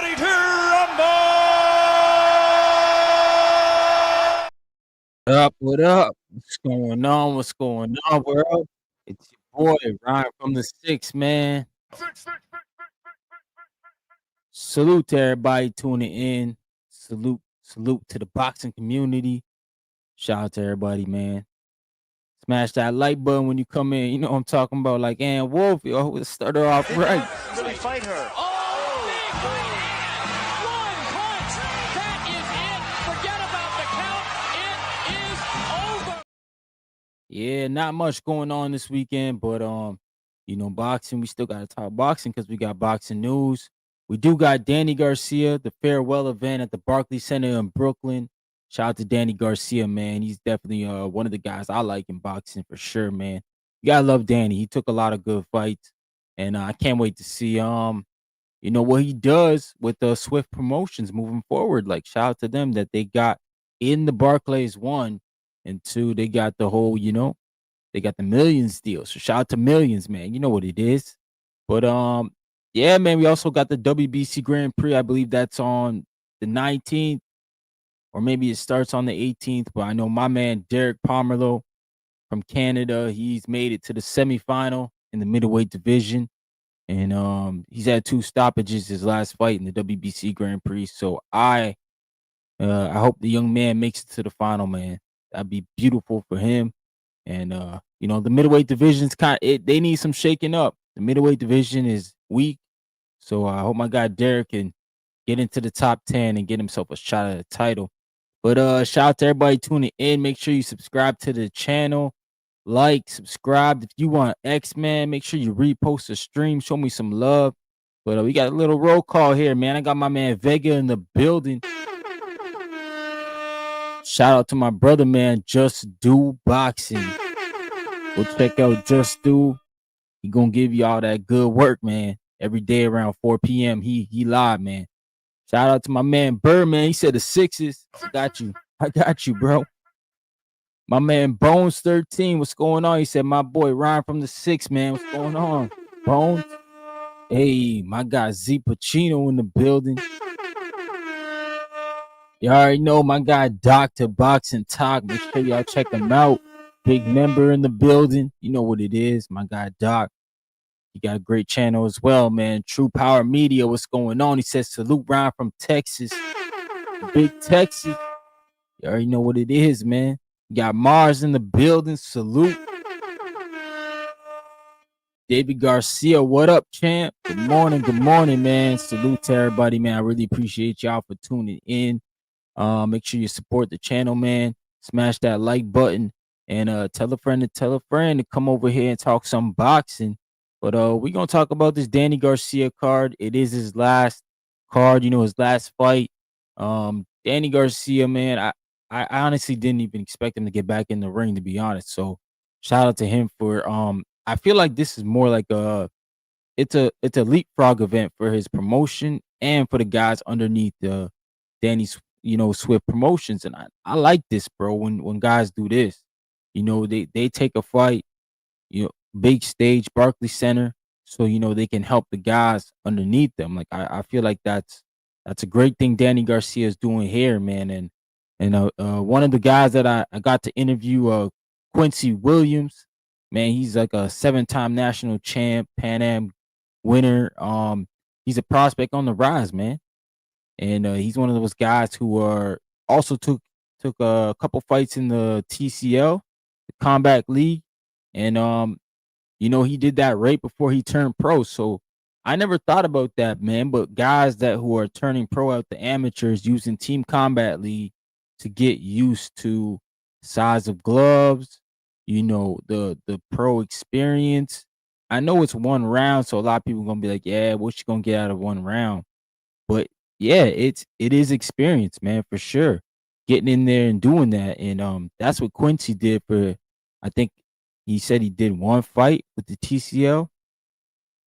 ready to rumble! What up? What's going on? What's going on, world? It's your boy, Ryan from the Six, man. Salute to everybody tuning in. Salute to the boxing community. Shout out to everybody, man. Smash that like button when you come in. You know what I'm talking about, like Ann Wolf. Yo, let's start her off right. Really fight her. Oh, big right hand. One punch. That is it. Forget about the count. It is over. Yeah, not much going on this weekend, but boxing. We still got to talk boxing because we got boxing news. We do got Danny Garcia, the farewell event at the Barclays Center in Brooklyn. Shout out to Danny Garcia, man. He's definitely one of the guys I like in boxing for sure, man. You gotta love Danny. He took a lot of good fights, and I can't wait to see what he does with the Swift Promotions moving forward. Like, shout out to them that they got in the Barclays 1 and 2. They got the whole, they got the Millions deal. So shout out to Millions, man. You know what it is. But yeah, man, we also got the WBC Grand Prix. I believe that's on the 19th, or maybe it starts on the 18th. But I know my man Derek Pomerleau from Canada, he's made it to the semifinal in the middleweight division. And he's had 2 stoppages his last fight in the WBC Grand Prix. So I hope the young man makes it to the final, man. That'd be beautiful for him. And the middleweight division's they need some shaking up. The middleweight division is weak. So I hope my guy Derek can get into the top 10 and get himself a shot at a title. But shout out to everybody tuning in. Make sure you subscribe to the channel. Like, subscribe. If you want X-Men, make sure you repost the stream. Show me some love. But we got a little roll call here, man. I got my man Vega in the building. Shout out to my brother, man, Just Do Boxing. Go check out Just Do. He gonna give you all that good work, man. Every day around 4 p.m. He live, man. Shout out to my man Birdman. He said the Sixes. I got you, bro. My man Bones 13. What's going on? He said, my boy Ryan from the Six, man. What's going on? Bones. Hey, my guy Z Pacino in the building. You already know my guy Dr. Boxing Talk. Make sure y'all check him out. Big member in the building. You know what it is. My guy Doc. He got a great channel as well, man. True Power Media. What's going on? He says, salute Ryan from Texas. Big Texas. You already know what it is, man. You got Mars in the building. Salute. David Garcia, what up, champ? Good morning, man. Salute to everybody, man. I really appreciate y'all for tuning in. Make sure you support the channel, man. Smash that like button and tell a friend to come over here and talk some boxing. But we're gonna talk about this Danny Garcia card. It is his last card, his last fight. Danny Garcia, man, I honestly didn't even expect him to get back in the ring, to be honest. So shout out to him for I feel like this is more like it's a leapfrog event for his promotion and for the guys underneath the Danny's Swift Promotions. And I like this, bro, when guys do this. They take a fight, big stage, Barclays Center, so they can help the guys underneath them. Like I feel like that's a great thing Danny Garcia is doing here, man. And one of the guys that I got to interview, Quincy Williams, man, he's like a 7-time national champ, Pan Am winner. He's a prospect on the rise, man. And he's one of those guys who are also took a couple fights in the TCL, the Combat League, and he did that right before he turned pro. So I never thought about that, man. But guys who are turning pro out the amateurs using Team Combat League to get used to size of gloves, the pro experience. I know it's 1 round, so a lot of people are gonna be like, yeah, what you gonna get out of 1 round? But yeah, it is experience, man, for sure. Getting in there and doing that. And that's what Quincy did for, I think he said he did 1 fight with the TCL.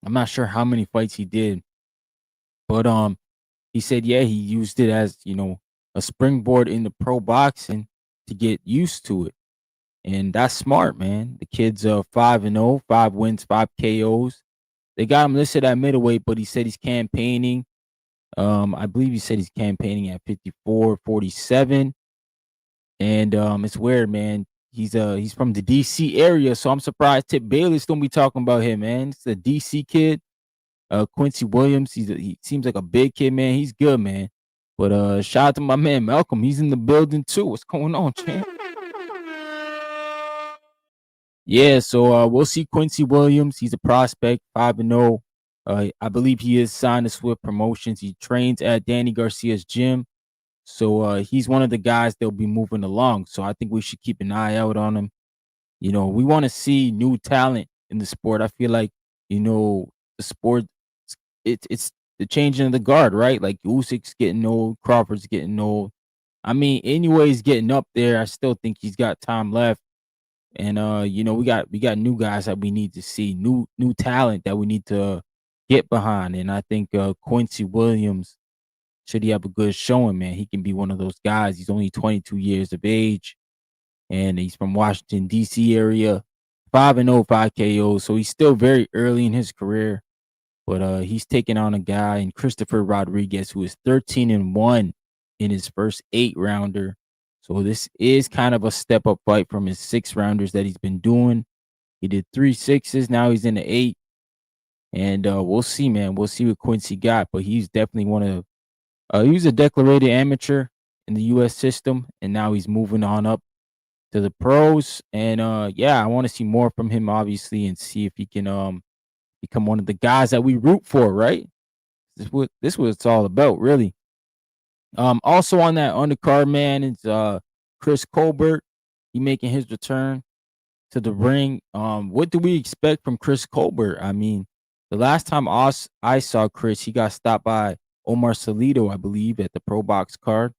I'm not sure how many fights he did. But he said, yeah, he used it as, a springboard in the pro boxing to get used to it. And that's smart, man. The kid's 5-0, 5 wins, 5 KOs. They got him listed at middleweight, but he said he's campaigning I believe he said he's campaigning at 54, 47. And it's weird, man. He's from the DC area, so I'm surprised Tip Bayless don't be talking about him, man. It's a DC kid. Quincy Williams, he seems like a big kid, man. He's good, man. But shout out to my man Malcolm. He's in the building too. What's going on, champ? Yeah, so we'll see Quincy Williams. He's a prospect, 5-0. I believe he is signed to Swift Promotions. He trains at Danny Garcia's gym. So he's one of the guys they'll be moving along. So I think we should keep an eye out on him. We want to see new talent in the sport. I feel like, the sport, it's the changing of the guard, right? Like Usyk's getting old, Crawford's getting old. I mean, anyways, getting up there. I still think he's got time left. And we got new guys that we need to see, new talent that we need to get behind. And I think Quincy Williams, should he have a good showing, man, he can be one of those guys. He's only 22 years of age, and he's from Washington D.C. area. 5-0, 5 KOs, so he's still very early in his career. But he's taking on a guy in Christopher Rodriguez who is 13-1 in his first 8-rounder. So this is kind of a step up fight from his 6-rounders that he's been doing. He did 3 6s, now he's in the 8. And we'll see, man. We'll see what Quincy got, but he's definitely one of he was a declared amateur in the US system, and now he's moving on up to the pros. And yeah, I want to see more from him, obviously, and see if he can become one of the guys that we root for, right? This what it's all about, really. Also on that undercard, man, is Chris Colbert. He making his return to the ring. What do we expect from Chris Colbert? I mean, the last time I saw Chris, he got stopped by Omar Salido, I believe, at the Pro Box card.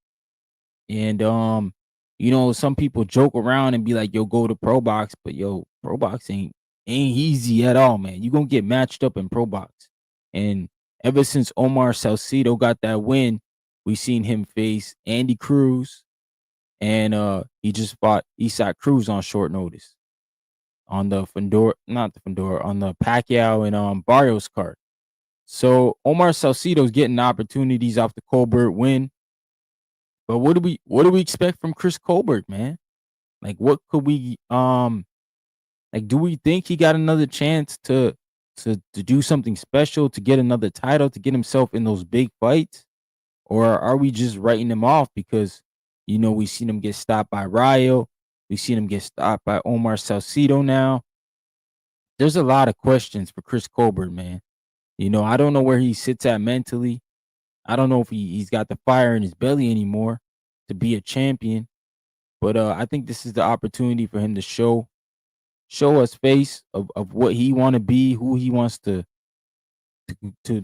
And some people joke around and be like, "Yo, go to Pro Box," but yo, Pro Box ain't easy at all, man. You gonna get matched up in Pro Box. And ever since Omar Salcido got that win, we seen him face Andy Cruz, and he just fought Isaac Cruz on short notice on the not the Fedora, on the Pacquiao and Barrios card. So Omar Salcido's getting opportunities off the Colbert win. But what do we expect from Chris Colbert, man? Like, what could we like, do we think he got another chance to do something special, to get another title, to get himself in those big fights? Or are we just writing him off because we seen him get stopped by Rayo, we seen him get stopped by Omar Salcido now? There's a lot of questions for Chris Colbert, man. I don't know where he sits at mentally. I don't know if he's got the fire in his belly anymore to be a champion. But I think this is the opportunity for him to show us face of what he want to be, who he wants to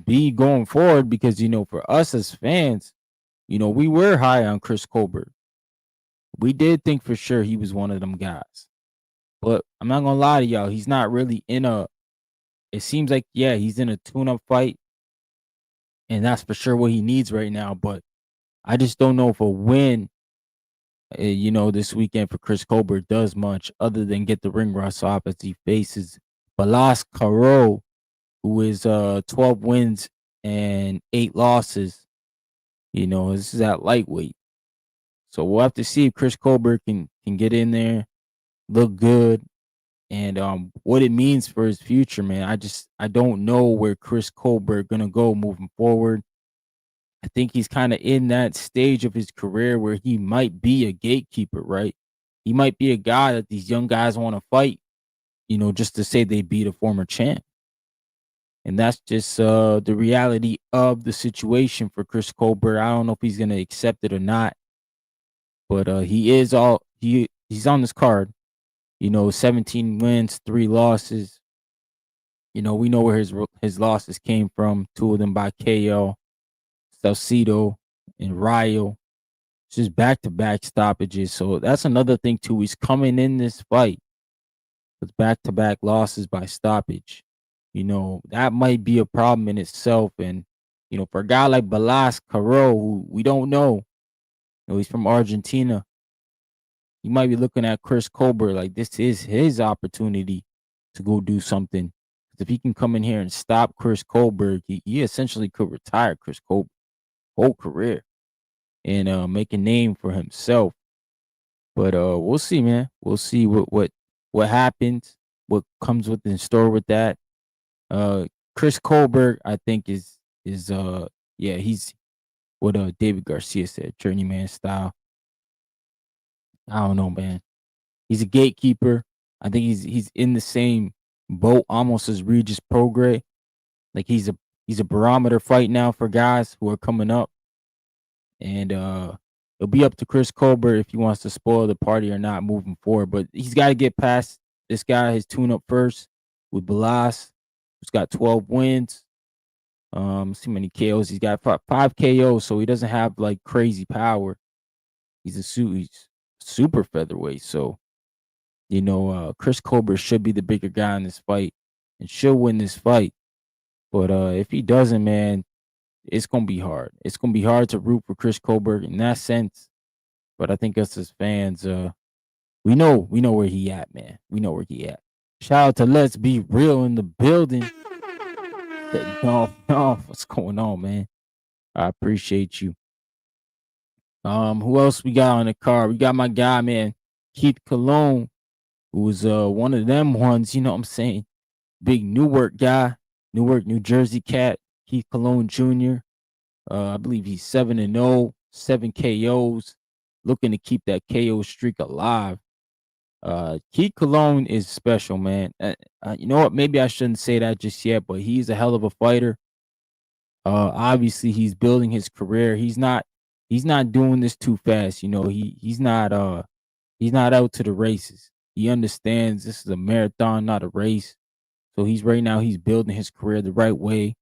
be going forward. Because for us as fans, we were high on Chris Colbert. We did think for sure he was one of them guys. But I'm not gonna lie to y'all, he's not really in a. It seems like, yeah, he's in a tune-up fight, and that's for sure what he needs right now. But I just don't know if a win, this weekend for Chris Colbert does much other than get the ring rust off as he faces Balas Caro, who is 12 wins and 8 losses. This is at lightweight. So we'll have to see if Chris Colbert can get in there, look good, and what it means for his future, man. I don't know where Chris Colbert gonna go moving forward. I think he's kind of in that stage of his career where he might be a gatekeeper, right? He might be a guy that these young guys want to fight, just to say they beat a former champ. And that's just the reality of the situation for Chris Colbert. I don't know if he's gonna accept it or not, but he's on this card. 17 wins, 3 losses. We know where his losses came from. 2 of them by KO, Salcido, and Rayo. It's just back-to-back stoppages. So that's another thing too. He's coming in this fight with back-to-back losses by stoppage. That might be a problem in itself. And for a guy like Balas Caro, who we don't know, he's from Argentina. You might be looking at Chris Colbert like this is his opportunity to go do something. 'Cause if he can come in here and stop Chris Colbert, he essentially could retire Chris Colbert. whole career and make a name for himself. But we'll see, man. We'll see what happens, what comes with in store with that. Uh, Chris Colbert, I think is yeah, he's what David Garcia said, journeyman style. I don't know, man. He's a gatekeeper. I think he's in the same boat almost as Regis Prograis. Like he's a barometer fight now for guys who are coming up. And it'll be up to Chris Colbert if he wants to spoil the party or not moving forward. But he's got to get past this guy, his tune up first with Balas, who's got 12 wins. See how many KOs he's got, five KOs, so he doesn't have like crazy power. He's super featherweight, so Chris Colbert should be the bigger guy in this fight and should win this fight. But if he doesn't, man, it's gonna be hard. It's gonna be hard to root for Chris Colbert in that sense. But I think us as fans, we know where he at, man. We know where he at. Shout out to Let's Be Real in the building. No, what's going on, man? I appreciate you. Who else we got on the card? We got my guy, man, Keith Cologne, who's one of them ones, you know what I'm saying? Big Newark guy, Newark, New Jersey cat, Keith Cologne Jr. I believe he's 7-0, 7 KOs, looking to keep that KO streak alive. Keith Cologne is special, man. You know what? Maybe I shouldn't say that just yet, but he's a hell of a fighter. Obviously he's building his career. He's not doing this too fast. He's not out to the races. He understands this is a marathon, not a race. So he's building his career the right way.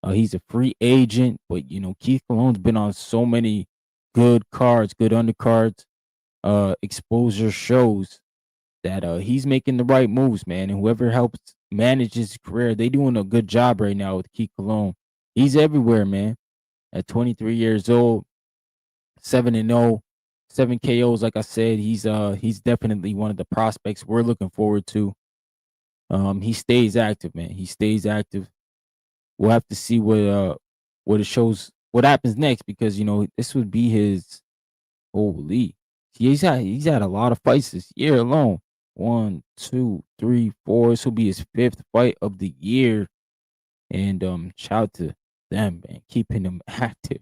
He's a free agent, but Keith Cologne's been on so many good cards, good undercards. Exposure shows that he's making the right moves, man. And whoever helps manage his career, they doing a good job right now with Keith Cologne. He's everywhere, man. At 23 years old, 7-0, 7 KOs. Like I said, he's definitely one of the prospects we're looking forward to. He stays active, man. He stays active. We'll have to see what it shows, what happens next, because this would be his holy. He's had a lot of fights this year alone. 1, 2, 3, 4. This will be his 5th fight of the year. And shout out to them, man, keeping him active.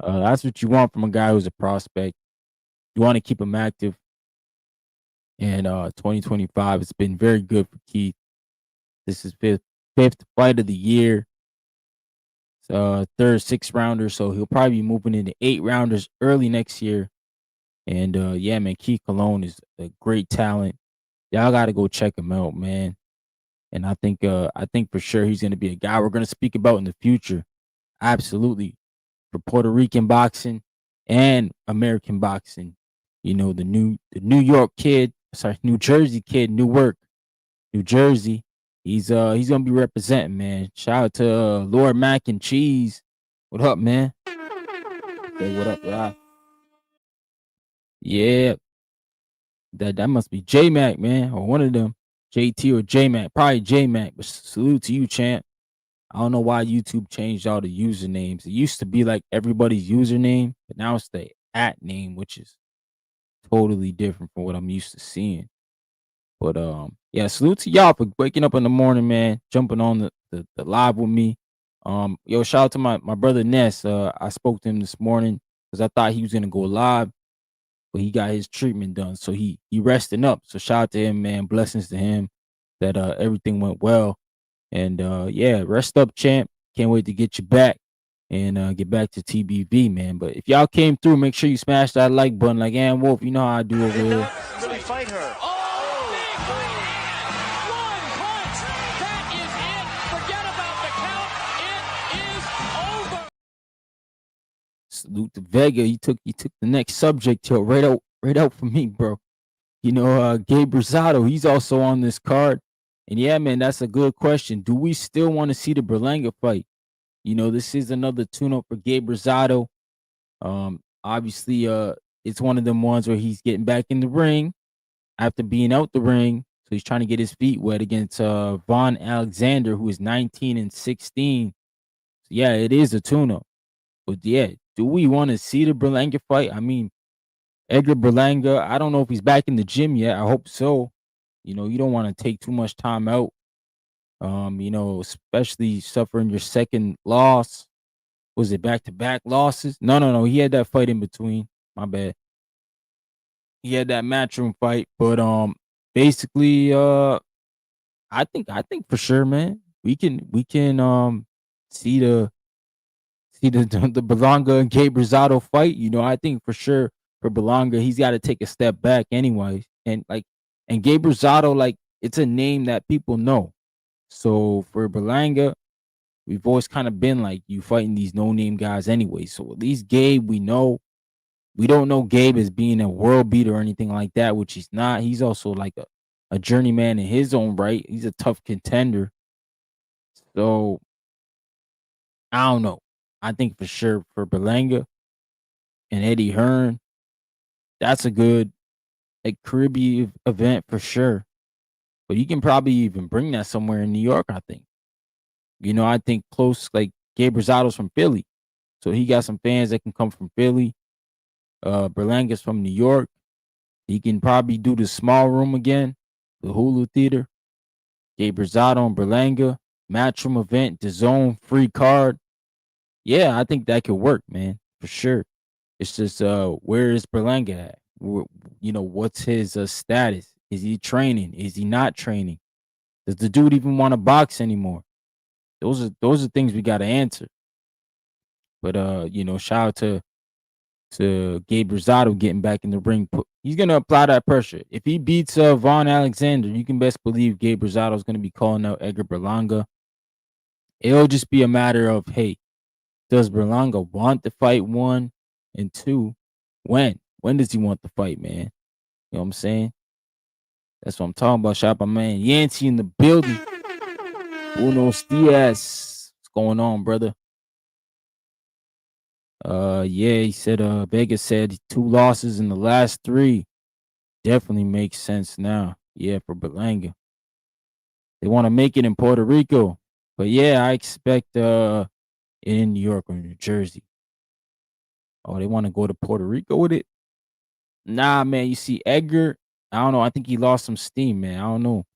That's what you want from a guy who's a prospect. You want to keep him active. And 2025, it's been very good for Keith. This is fifth fight of the year. Third 6-rounder, so he'll probably be moving into 8-rounders early next year. And yeah, man, Keith Cologne is a great talent. Y'all got to go check him out, man. And I think for sure he's going to be a guy we're going to speak about in the future. Absolutely. For Puerto Rican boxing and American boxing. The New York kid, New Jersey kid, Newark, New Jersey. He's gonna be representing, man. Shout out to Lord Mac and Cheese. What up, man? Hey, what up, y'all? Yeah, that must be J Mac, man, or one of them, JT or J Mac, probably J Mac. But salute to you, champ. I don't know why YouTube changed all the usernames. It used to be like everybody's username, but now it's the @ name, which is totally different from what I'm used to seeing. But yeah, salute to y'all for waking up in the morning, man, jumping on the live with me. Yo, shout out to my brother Ness. I spoke to him this morning because I thought he was gonna go live, but he got his treatment done, so he resting up. So shout out to him, man. Blessings to him that everything went well. And yeah, rest up, champ. Can't wait to get you back and get back to TBV, man. But if y'all came through, make sure you smash that like button, like Ann Wolf. You know how I do over here. Really fight her. Oh, big one punch. That is it. Forget about the count. It is over. Salute to Vega. He took the next subject, yo, right out for me, bro. Gabe Rosado, he's also on this card. And yeah, man, that's a good question. Do we still want to see the Berlanga fight? This is another tune-up for Gabe Rosado. Obviously, it's one of them ones where he's getting back in the ring after being out the ring. So he's trying to get his feet wet against Vaughn Alexander, who is 19-16. So yeah, it is a tune-up. But yeah, do we want to see the Berlanga fight? I mean, Edgar Berlanga, I don't know if he's back in the gym yet. I hope so. You don't want to take too much time out. Especially suffering your second loss. Was it back to back losses? No, no, no. He had that fight in between. My bad. He had that matchroom fight, but basically, I think for sure, man, we can see the the Berlanga and Gabe Rosado fight. I think for sure for Berlanga, he's got to take a step back anyway, and Gabe Rosado, like, it's a name that people know. So for Berlanga, we've always kind of been like, you fighting these no name guys anyway. So at least Gabe, we know. We don't know Gabe as being a world beater or anything like that, which he's not. He's also like a journeyman in his own right. He's a tough contender. So I don't know. I think for sure for Berlanga and Eddie Hearn, that's a good, like, Caribbean event for sure. But you can probably even bring that somewhere in New York, I think. I think close, like Gabe Rosado's from Philly. So he got some fans that can come from Philly. Berlanga's from New York. He can probably do the small room again, the Hulu Theater. Gabe Rosado and Berlanga, matchroom event, the zone, free card. Yeah, I think that could work, man, for sure. It's just where is Berlanga at? What's his status? Is he training? Is he not training? Does the dude even want to box anymore? Those are things we got to answer. But shout out to Gabe Rosado getting back in the ring. He's gonna apply that pressure. If he beats Vaughn Alexander, you can best believe Gabe Rosado is gonna be calling out Edgar Berlanga. It'll just be a matter of, hey, does Berlanga want to fight, one, and two, when? When does he want the fight, man? You know what I'm saying? That's what I'm talking about. Shout out my man Yancey in the building. Buenos dias. What's going on, brother? Yeah, he said Vegas said 2 losses in the last 3. Definitely makes sense now. Yeah, for Berlanga. They want to make it in Puerto Rico. But yeah, I expect it in New York or New Jersey. Oh, they want to go to Puerto Rico with it? Nah, man. You see, Edgar, I don't know. I think he lost some steam, man. I don't know.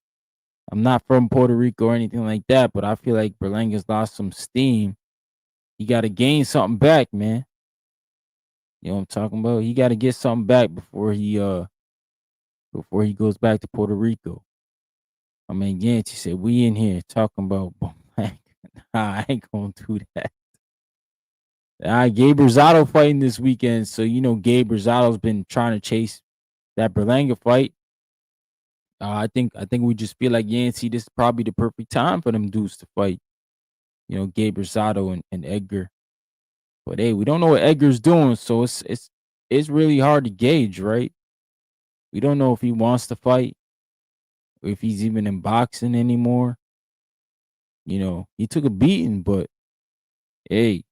I'm not from Puerto Rico or anything like that, but I feel like Berlanga's lost some steam. He got to gain something back, man. You know what I'm talking about? He got to get something back before he goes back to Puerto Rico. I mean, Yancey said, we in here talking about nah, I ain't gonna do that. Gabe Rosado fighting this weekend. So, Gabe Rosado's been trying to chase that Berlanga fight. I think we just feel like Yancey, this is probably the perfect time for them dudes to fight. Gabe Rosado and Edgar. But hey, we don't know what Edgar's doing, so it's really hard to gauge, right? We don't know if he wants to fight, or if he's even in boxing anymore. He took a beating, but hey,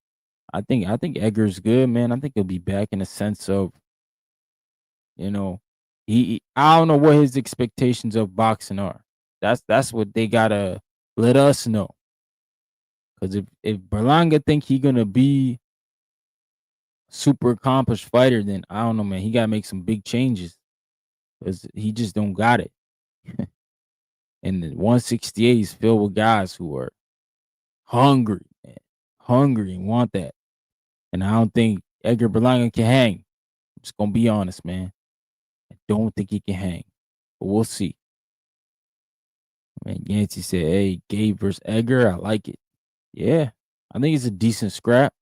I think Edgar's good, man. I think he'll be back in a sense of, you know, I don't know what his expectations of boxing are. That's what they gotta let us know. Because if Berlanga think he gonna be super accomplished fighter, then I don't know, man. He gotta make some big changes because he just don't got it. And the 168 is filled with guys who are hungry, man, hungry and want that. And I don't think Edgar Berlanga can hang. I'm just gonna be honest, man. I don't think he can hang, but we'll see. Man, Yancey said, "Hey, Gabe versus Edgar, I like it." Yeah, I think it's a decent scrap.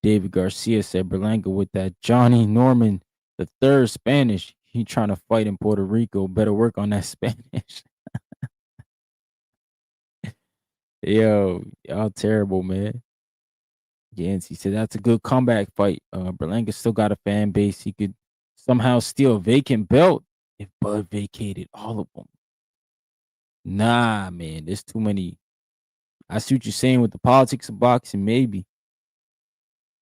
David Garcia said Berlanga with that Johnny Norman the third Spanish. He trying to fight in Puerto Rico. Better work on that Spanish. Yo, y'all terrible, man. Yancey said that's a good comeback fight. Berlanga still got a fan base. He could somehow steal a vacant belt if Bud vacated all of them. Nah, man, there's too many. I see what you're saying with the politics of boxing, maybe.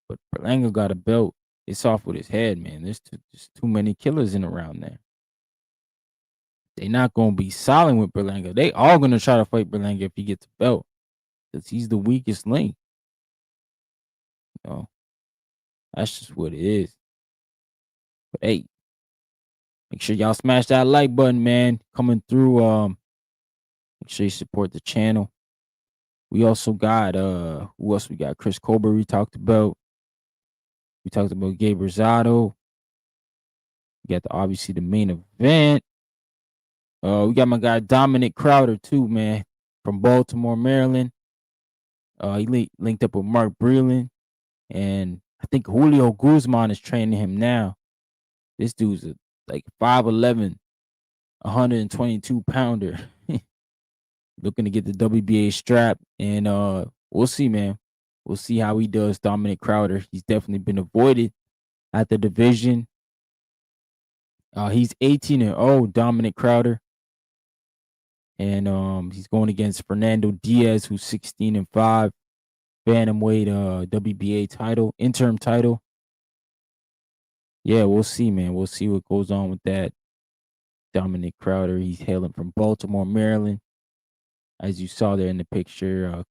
But Berlanga got a belt. It's off with his head, man. There's too many killers in around there. They not gonna be silent with Berlanga. They all gonna try to fight Berlanga if he gets a belt. Because he's the weakest link. You know, that's just what it is. But hey, make sure y'all smash that like button, man. Coming through. Make sure you support the channel. We also got who else we got? Chris Colbert we talked about. We talked about Gabe Rosado. We got obviously the main event. We got my guy Dominic Crowder too, man, from Baltimore, Maryland. He linked up with Mark Breland, and I think Julio Guzman is training him now. This dude's like 5'11", 122 pounder, looking to get the WBA strap, and we'll see, man. We'll see how he does. Dominic Crowder, he's definitely been avoided at the division. He's 18-0, Dominic Crowder. And he's going against Fernando Diaz, who's 16-5, bantamweight WBA title, interim title. Yeah, we'll see, man. We'll see what goes on with that. Dominic Crowder, he's hailing from Baltimore, Maryland. As you saw there in the picture,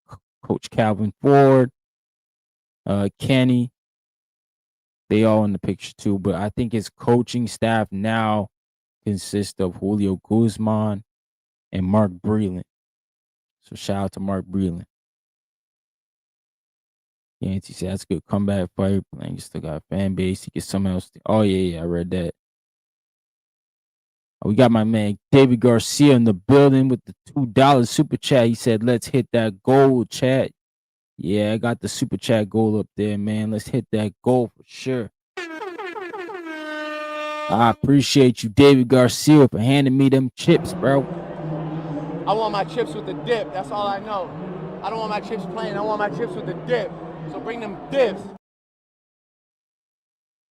Coach Calvin Ford, Kenny, they all in the picture too. But I think his coaching staff now consists of Julio Guzman and Mark Breland. So shout out to Mark Breland. Yancey said that's a good comeback fight. Playing still got a fan base. He gets someone else. Oh yeah, I read that. We got my man David Garcia in the building with the $2 super chat. He said, "Let's hit that goal, chat." Yeah, I got the super chat goal up there, man. Let's hit that goal for sure. I appreciate you, David Garcia, for handing me them chips, bro. I want my chips with the dip. That's all I know. I don't want my chips plain. I want my chips with the dip. So bring them dips.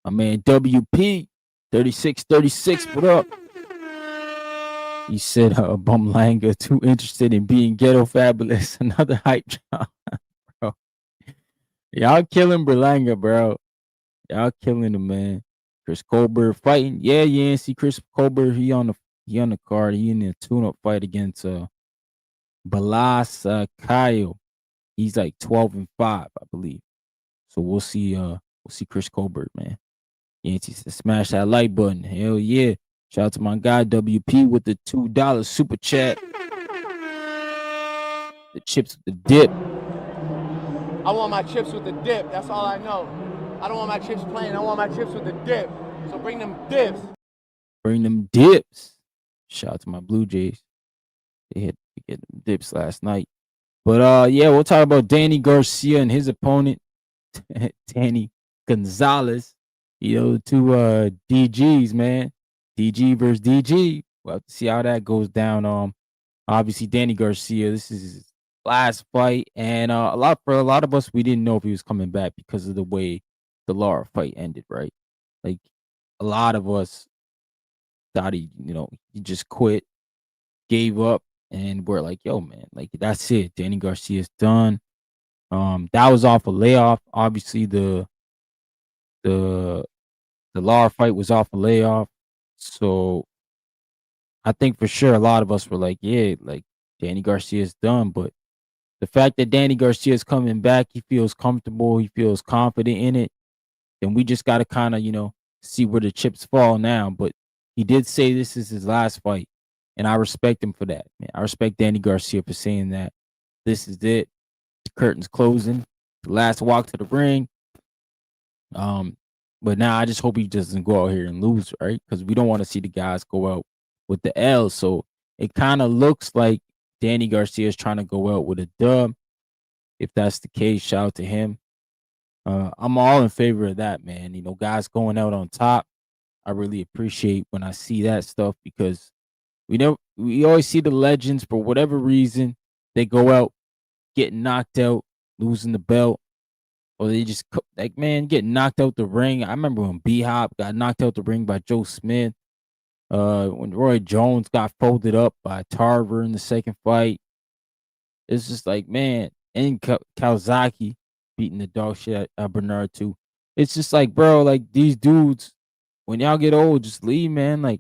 My man WP 3636, what up? He said Bumlanga too interested in being ghetto fabulous. Another hype job. Bro. Y'all killing Berlanga, bro. Y'all killing him, man. Chris Colbert fighting. Yeah, you ain't see Chris Colbert. He on the card. He in a tune-up fight against Balas Kyle. He's like 12-5, I believe. So we'll see Chris Colbert, man. Yancey said smash that like button. Hell yeah. Shout out to my guy WP with the $2 super chat. The chips with the dip. I want my chips with the dip. That's all I know. I don't want my chips plain. I want my chips with the dip. So bring them dips. Bring them dips. Shout out to my Blue Jays. They get them dips last night. But yeah, we'll talk about Danny Garcia and his opponent, Danny Gonzalez. You know, two DGs, man. DG versus DG. We'll have to see how that goes down. Obviously Danny Garcia, this is his last fight, and for a lot of us, we didn't know if he was coming back because of the way the Lara fight ended, right? Like a lot of us thought he just quit, gave up, and we're like, yo, man, like that's it. Danny Garcia's done. That was off a layoff. Obviously, the Lara fight was off a layoff. So I think for sure a lot of us were like, yeah, like Danny Garcia's done. But the fact that Danny Garcia is coming back, he feels comfortable, he feels confident in it. Then we just got to kind of, see where the chips fall now. But he did say this is his last fight. And I respect him for that, man. I respect Danny Garcia for saying that this is it. The curtain's closing. The last walk to the ring. But now I just hope he doesn't go out here and lose, right? Because we don't want to see the guys go out with the L. So it kind of looks like Danny Garcia is trying to go out with a dub. If that's the case, shout out to him. I'm all in favor of that, man. Guys going out on top. I really appreciate when I see that stuff because we always see the legends for whatever reason they go out getting knocked out, losing the belt, or they just getting knocked out the ring. I remember when B-Hop got knocked out the ring by Joe Smith. When Roy Jones got folded up by Tarver in the second fight. It's just like, man, and Kawasaki beating the dog shit at Bernard too. It's just like, bro, like these dudes, when y'all get old, just leave, man. Like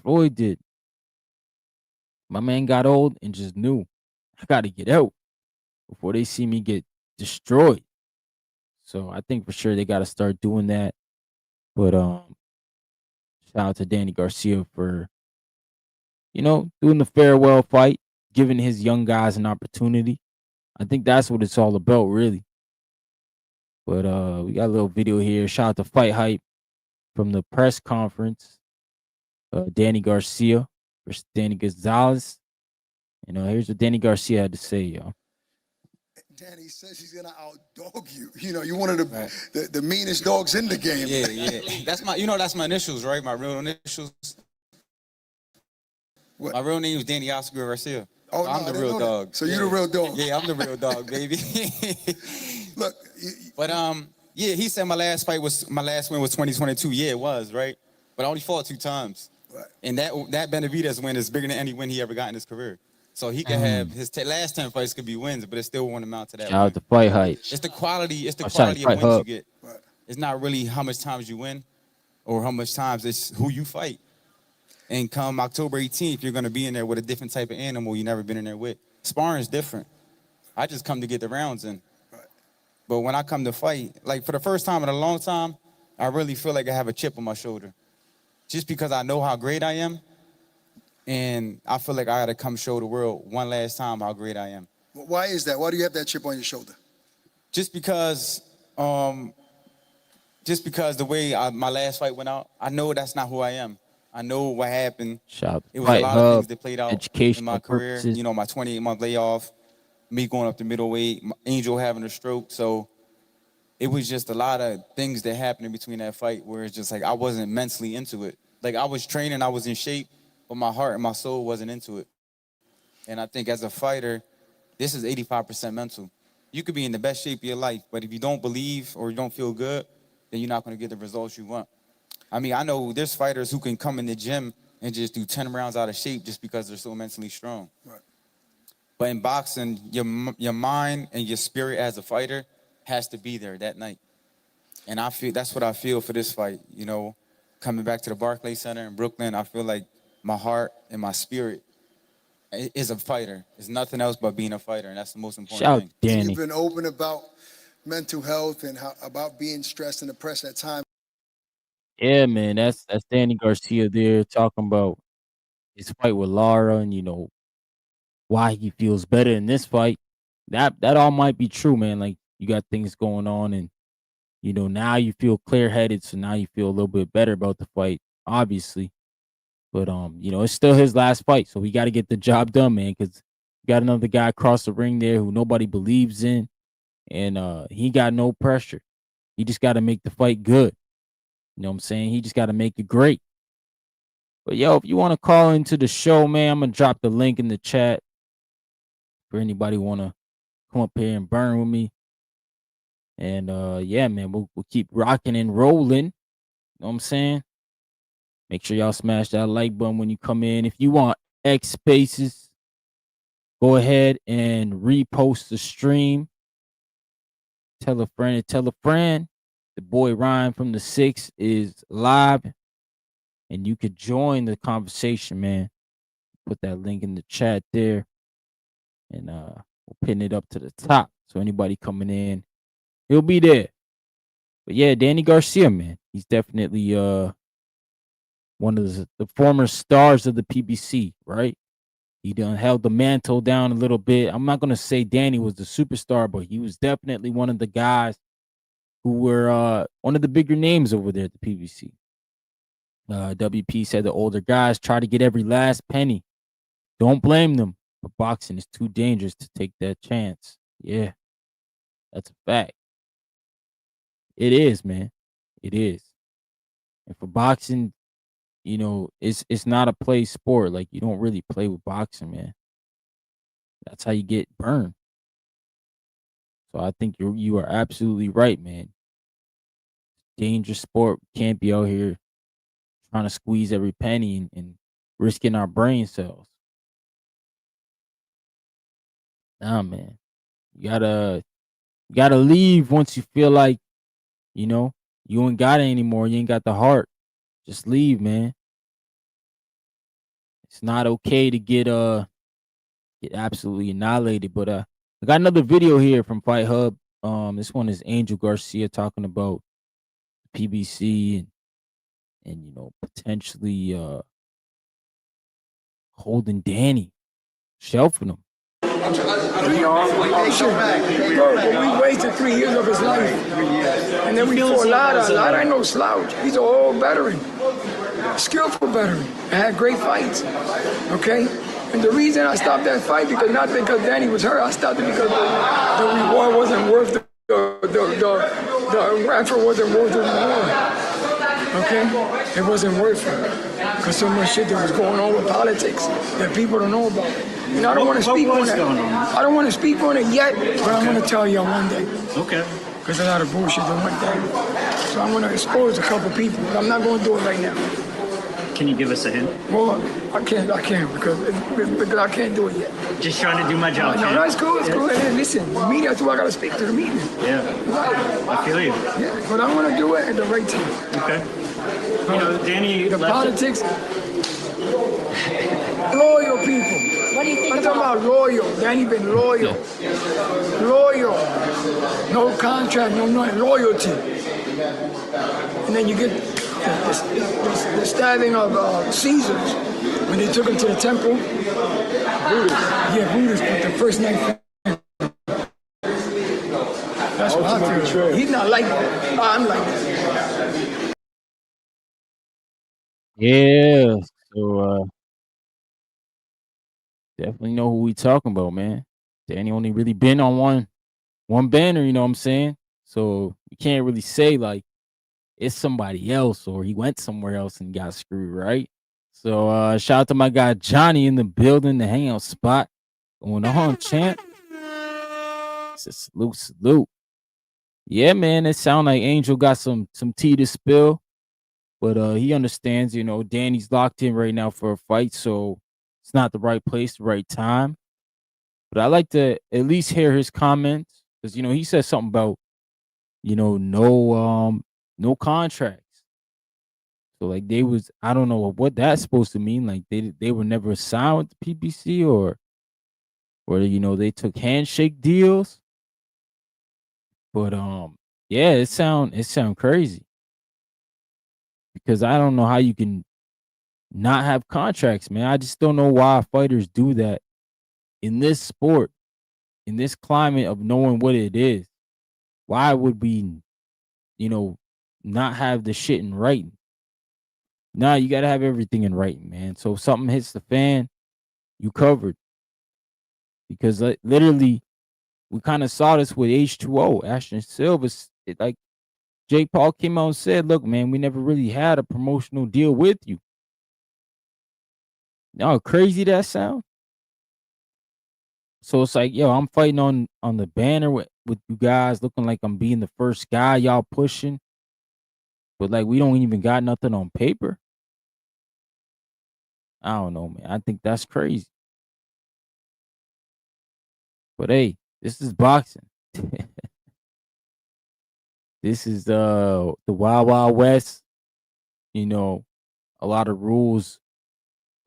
Floyd did. My man got old and just knew I got to get out before they see me get destroyed. So I think for sure they got to start doing that. But shout out to Danny Garcia for doing the farewell fight, giving his young guys an opportunity. I think that's what it's all about, really. But we got a little video here. Shout out to Fight Hype from the press conference. Danny Garcia versus Danny Gonzalez. Here's what Danny Garcia had to say, y'all. Danny says he's gonna outdog you. You're one of the meanest dogs in the game. Yeah. That's my initials, right? My real initials. What? My real name is Danny Oscar Garcia. Oh, So I'm I the didn't real know that. dog. So you're the real dog. Yeah, I'm the real dog, baby. Look, But he said my last win was 2022. Yeah, it was, right? But I only fought 2 times. Right. And that Benavidez win is bigger than any win he ever got in his career. So he could have his last 10 fights could be wins, but it still won't amount to that. Shout out to Fight Hype. It's the quality. It's the Sorry, quality Fight of wins Hub. you get. Right. It's not really how much times you win, or how much times. It's who you fight. And come October 18th, you're gonna be in there with a different type of animal you never been in there with. Sparring is different. I just come to get the rounds in. Right. But when I come to fight, like for the first time in a long time, I really feel like I have a chip on my shoulder, just because I know how great I am. And I feel like I gotta come show the world one last time how great I am. why is that? Why do you have that chip on your shoulder? Just because the way my last fight went out, I know that's not who I am. I know what happened. Shout out It to was a Fight lot of Hub. things that played out in Educational my career. purposes. My 28-month layoff, me going up to middleweight, Angel having a stroke. So it was just a lot of things that happened in between that fight where it's just like I wasn't mentally into it. Like I was training, I was in shape, but my heart and my soul wasn't into it. And I think as a fighter, this is 85% mental. You could be in the best shape of your life, but if you don't believe or you don't feel good, then you're not going to get the results you want. I mean, I know there's fighters who can come in the gym and just do 10 rounds out of shape just because they're so mentally strong. Right. But in boxing, your mind and your spirit as a fighter has to be there that night. And I feel that's what I feel for this fight. Coming back to the Barclays Center in Brooklyn, I feel like my heart and my spirit is a fighter. It's nothing else but being a fighter, and that's the most important Shout out thing. to Danny. You've been open about mental health and about being stressed and depressed at times. Yeah, man, that's Danny Garcia there talking about his fight with Lara and why he feels better in this fight. That all might be true, man. Like you got things going on, and now you feel clear headed, so now you feel a little bit better about the fight, obviously. But it's still his last fight, so we got to get the job done, man. Because you got another guy across the ring there who nobody believes in, and he got no pressure. He just got to make the fight good. You know what I'm saying? He just got to make it great. But yo, if you want to call into the show, man, I'm gonna drop the link in the chat for anybody want to come up here and burn with me. And yeah, man, we'll keep rocking and rolling. You know what I'm saying? Make sure y'all smash that like button when you come in. If you want X Spaces, go ahead and repost the stream. Tell a friend and tell a friend. The boy Ryan from the 6 is live, and you could join the conversation, man. Put that link in the chat there, and we'll pin it up to the top. So anybody coming in, he'll be there. But yeah, Danny Garcia, man, he's definitely one of the former stars of the PBC, right? He done held the mantle down a little bit. I'm not gonna say Danny was the superstar, but he was definitely one of the guys who were one of the bigger names over there at the PBC. WP said the older guys try to get every last penny. Don't blame them, but boxing is too dangerous to take that chance. Yeah, that's a fact. It is, man. It is. And for boxing, it's not a play sport. Like you don't really play with boxing, man. That's how you get burned. So I think you are absolutely right, man. Dangerous sport. Can't be out here trying to squeeze every penny and risking our brain cells. Nah, man. You gotta leave once you feel like, you ain't got it anymore. You ain't got the heart. Just leave, man. It's not okay to get absolutely annihilated. But I got another video here from Fight Hub. This one is Angel Garcia talking about PBC and potentially holding Danny, shelving him. We wasted 3 years of his life. And then we fought Lara. Lara ain't no slouch. He's an old veteran. Skillful veteran. And had great fights. Okay? And the reason I stopped that fight, not because Danny was hurt, I stopped it because the reward wasn't worth the effort wasn't worth the reward. Okay? It wasn't worth it. Because so much shit that was going on with politics that people don't know about. And I don't want to speak on that. I don't want to speak on it yet, but I'm going to tell y'all one day. Okay. Because a lot of bullshit that went down. So I'm going to expose a couple people. But I'm not going to do it right now. Can you give us a hint? Well, I can't because I can't do it yet. Just trying to do my job. No, it's cool. It's cool. Hey, listen, the media, that's why I got to speak to the media. Yeah. Right. I feel you. Yeah, but I'm going to do it at the right time. Okay. You know, Danny. The politics, loyal people. What do you think I'm talking about loyal. Danny been loyal. Loyal. No contract, no nothing. Loyalty. And then you get the stabbing of Caesars when they took him to the temple. Brutus. Yeah, Brutus, but the first night. That's what I feel. He's not like that. I'm like that. Yeah. So definitely know who we talking about, man. Danny only really been on one banner, you know what I'm saying? So you can't really say like it's somebody else or he went somewhere else and got screwed, right? So shout out to my guy Johnny in the building, the hangout spot. Going on, champ. It's a salute. Yeah, man, it sound like Angel got some tea to spill. But he understands, Danny's locked in right now for a fight, so it's not the right place, the right time. But I like to at least hear his comments because he said something about no contracts. So like I don't know what that's supposed to mean. Like they were never signed with the PBC or they took handshake deals. But yeah, it sound crazy because I don't know how you can not have contracts, man. I just don't know why fighters do that in this sport, in this climate of knowing what it is. Why would we, not have the shit in writing? Nah, you got to have everything in writing, man. So if something hits the fan, you covered. Because literally, we kind of saw this with H2O, Ashton Silva. Like Jake Paul came out and said, look, man, we never really had a promotional deal with you. Now, how crazy that sound? So it's like, yo, I'm fighting on the banner with you guys, looking like I'm being the first guy y'all pushing. But like we don't even got nothing on paper. I don't know, man. I think that's crazy. But hey, this is boxing. This is the Wild Wild West. A lot of rules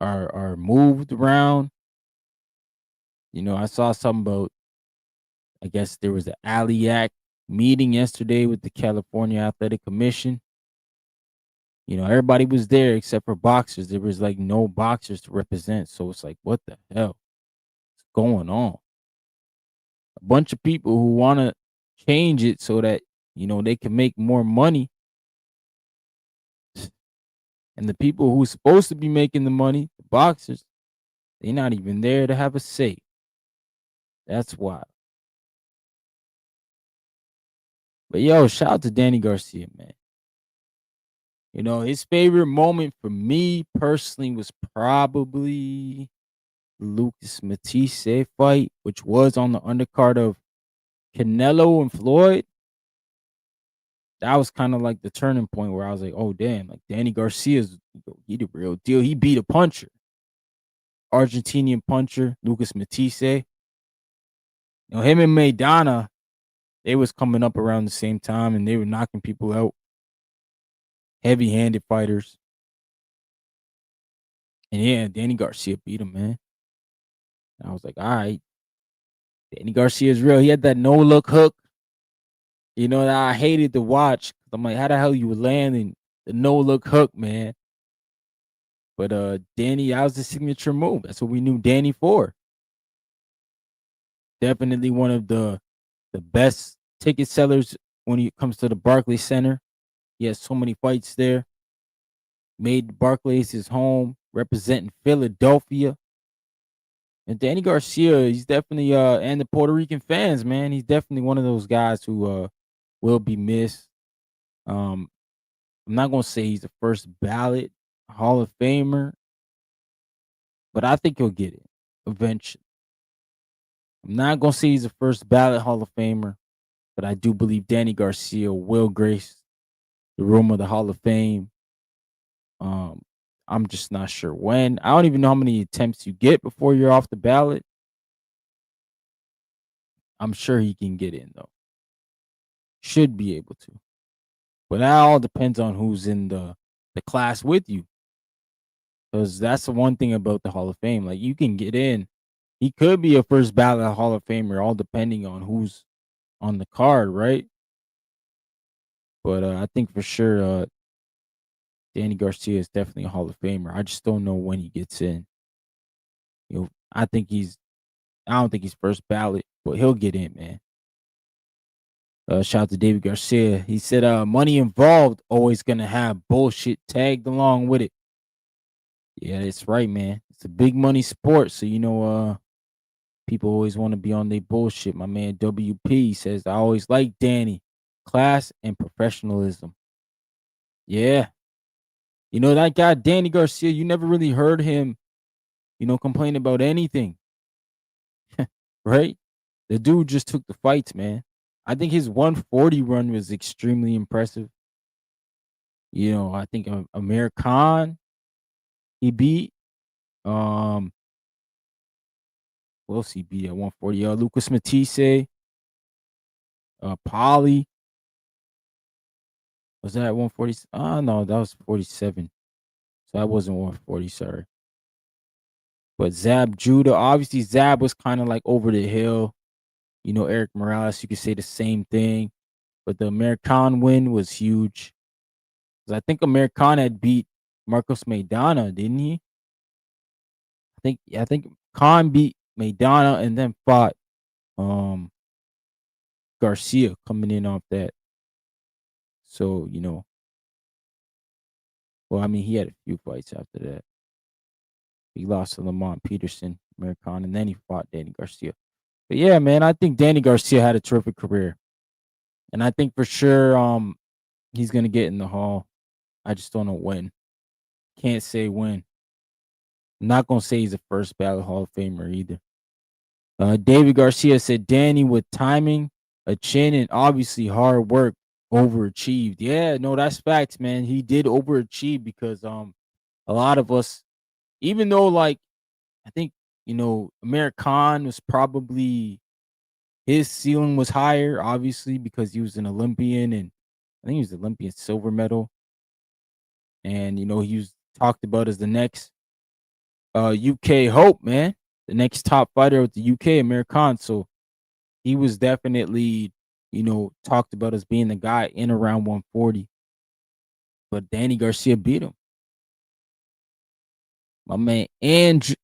are moved around. I saw something about, I guess there was an ALIAC meeting yesterday with the California Athletic Commission. Everybody was there except for boxers. There was like no boxers to represent. So it's like, what the hell is going on? A bunch of people who want to change it so that, they can make more money. And the people who's supposed to be making the money, the boxers, they're not even there to have a say. That's wild. But yo, shout out to Danny Garcia, man. His favorite moment for me personally was probably Lucas Matisse fight, which was on the undercard of Canelo and Floyd. That was kind of like the turning point where I was like, oh, damn, like Danny Garcia's, he the real deal. He beat a puncher. Argentinian puncher, Lucas Matisse. Him and Maidana, they was coming up around the same time and they were knocking people out. Heavy-handed fighters. And yeah, Danny Garcia beat him, man. And I was like, all right. Danny Garcia is real. He had that no-look hook. You know, that I hated to watch. I'm like, how the hell you were landing the no look hook, man? But Danny, that was the signature move. That's what we knew Danny for. Definitely one of the best ticket sellers when it comes to the Barclays Center. He has so many fights there. Made Barclays his home, representing Philadelphia. And Danny Garcia, he's definitely and the Puerto Rican fans, man, he's definitely one of those guys who will be missed. Um, I'm not gonna say he's the first ballot Hall of Famer, but I think he'll get it eventually. I'm not gonna say he's the first ballot Hall of Famer, but I do believe Danny Garcia will grace the room of the Hall of Fame. Um, I'm just not sure when. I don't even know how many attempts you get before you're off the ballot. I'm sure he can get in though. Should be able to. But that all depends on who's in the class with you. Because that's the one thing about the Hall of Fame. Like you can get in. He could be a first ballot Hall of Famer, all depending on who's on the card, right? But I think for sure Danny Garcia is definitely a Hall of Famer. I just don't know when he gets in. You know, I don't think he's first ballot, but he'll get in, man. Shout out to David Garcia. He said, money involved always gonna have bullshit tagged along with it. Yeah, that's right, man. It's a big money sport, so you know, people always want to be on their bullshit. My man WP says, I always like Danny, class and professionalism. Yeah, you know that guy Danny Garcia. You never really heard him, you know, complain about anything, right? The dude just took the fights, man. I think his 140 run was extremely impressive. You know, I think Amir Khan he beat. Um, who else he beat at 140? Lucas Matisse, Polly. Was that 140? Oh no, that was 47. So that wasn't 140, sorry. But Zab Judah, obviously Zab was kind of like over the hill. You know, Eric Morales, you could say the same thing. But the American win was huge. 'Cause I think American had beat Marcos Maidana, didn't he? I think Khan beat Maidana and then fought um Garcia coming in off that. So, you know, well, I mean, he had a few fights after that. He lost to Lamont Peterson, American, and then he fought Danny Garcia. But yeah, man, I think Danny Garcia had a terrific career. And I think for sure he's gonna get in the hall. I just don't know when. Can't say when. I'm not gonna say he's the first ballot Hall of Famer either. David Garcia said Danny with timing, a chin, and obviously hard work overachieved. Yeah, no, that's facts, man. He did overachieve because a lot of us, even though like I think, you know, Amir Khan was probably his ceiling was higher, obviously, because he was an Olympian and I think he was Olympian silver medal. And you know, he was talked about as the next UK hope, man. The next top fighter with the UK, Amir Khan. So he was definitely, you know, talked about as being the guy in around 140. But Danny Garcia beat him. My man Angel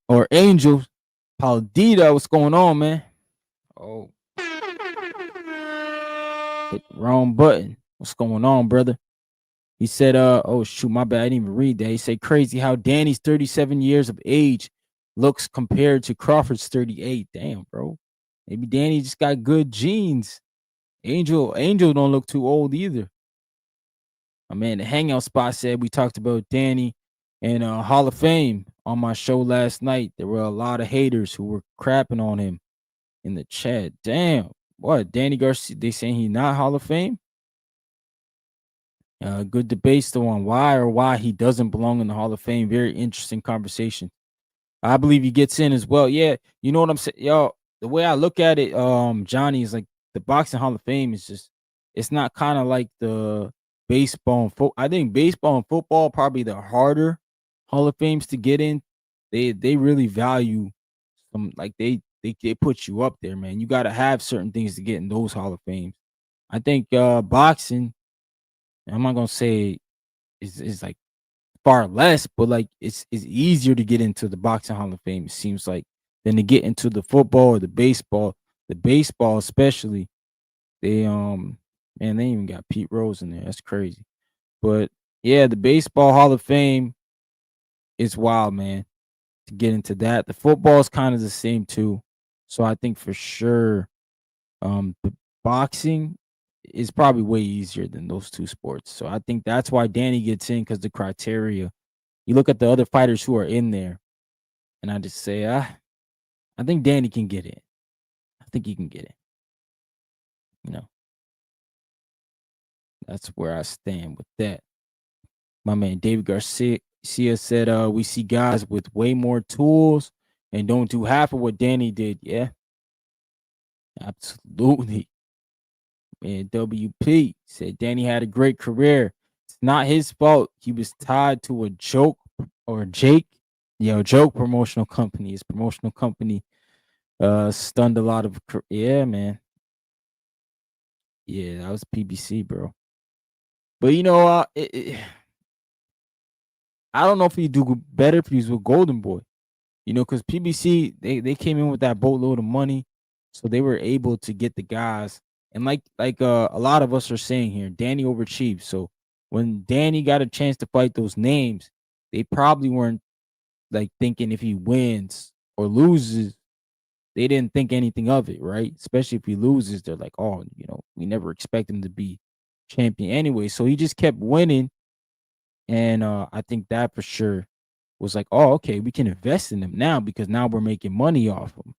Paldita, what's going on, man? Oh, hit the wrong button. What's going on, brother? He said, oh shoot, my bad. I didn't even read that. He said, crazy how Danny's 37 years of age looks compared to Crawford's 38. Damn, bro. Maybe Danny just got good genes. Angel don't look too old either. My man, the hangout spot said we talked about Danny and Hall of Fame on my show last night. There were a lot of haters who were crapping on him in the chat. Damn, what Danny Garcia? They saying he not Hall of Fame? Good debate still on why he doesn't belong in the Hall of Fame. Very interesting conversation. I believe he gets in as well. Yeah, you know what I'm saying, yo. The way I look at it, Johnny, is like the boxing Hall of Fame is just it's not kind of like the baseball and football. I think baseball and football probably the harder Hall of Fames to get in. They really value some like they put you up there, man. You got to have certain things to get in those Hall of Fames. I think boxing, I'm not gonna say is like far less, but like it's easier to get into the boxing Hall of Fame, it seems like, than to get into the football or the baseball. The baseball, especially, they man, they even got Pete Rose in there. That's crazy. But yeah, the baseball Hall of Fame is wild, man. To get into that. The football is kind of the same too. So I think for sure, the boxing is probably way easier than those two sports. So I think that's why Danny gets in, because the criteria. You look at the other fighters who are in there, and I just say, I think Danny can get in. I think he can get in. You know, that's where I stand with that. My man David Garcia said, we see guys with way more tools and don't do half of what Danny did. Yeah, absolutely. And WP said Danny had a great career. It's not his fault. He was tied to a joke or Jake, joke promotional company. His promotional company stunned a lot of yeah, man. Yeah, that was PBC, bro. But I don't know if he'd do better if he was with Golden Boy. Because PBC, they came in with that boatload of money, so they were able to get the guys. And like a lot of us are saying here, Danny overachieved. So when Danny got a chance to fight those names, they probably weren't like thinking if he wins or loses, they didn't think anything of it, right? Especially if he loses, they're like, oh, we never expect him to be champion anyway. So he just kept winning, and I think that for sure was like, oh, okay, we can invest in him now because now we're making money off him.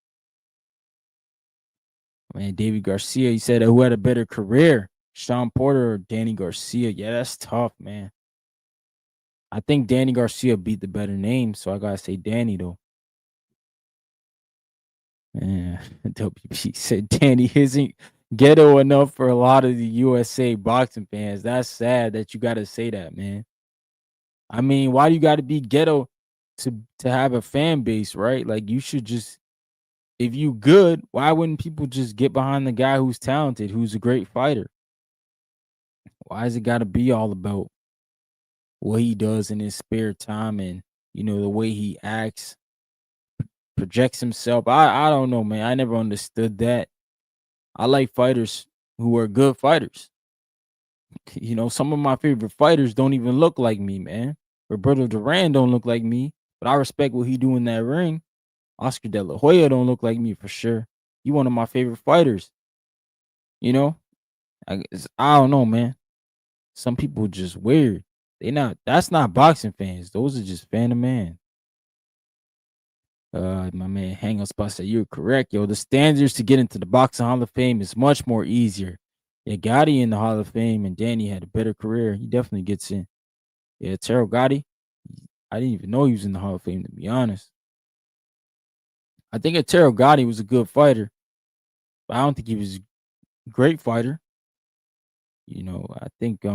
Man, David Garcia, he said, who had a better career, Sean Porter or Danny Garcia? Yeah, that's tough, man. I think Danny Garcia beat the better name, so I gotta say Danny though. Yeah, WP said Danny isn't ghetto enough for a lot of the USA boxing fans. That's sad that you gotta say that, man. I mean, why do you gotta be ghetto to have a fan base, right? Like you should just, if you good, why wouldn't people just get behind the guy who's talented, who's a great fighter? Why is it got to be all about what he does in his spare time and the way he acts, projects himself? I don't know, man. I never understood that. I like fighters who are good fighters. Some of my favorite fighters don't even look like me, man. Roberto Duran don't look like me, but I respect what he do in that ring. Oscar De La Hoya don't look like me for sure. He one of my favorite fighters. You know, I don't know, man. Some people just weird. That's not boxing fans. Those are just fan of man. My man Hang on Spot said you're correct, yo. The standards to get into the boxing Hall of Fame is much more easier. Yeah, Gotti in the Hall of Fame and Danny had a better career. He definitely gets in. Yeah, Terrell Gotti. I didn't even know he was in the Hall of Fame, to be honest. I think Terrell Gotti was a good fighter, but I don't think he was a great fighter. I think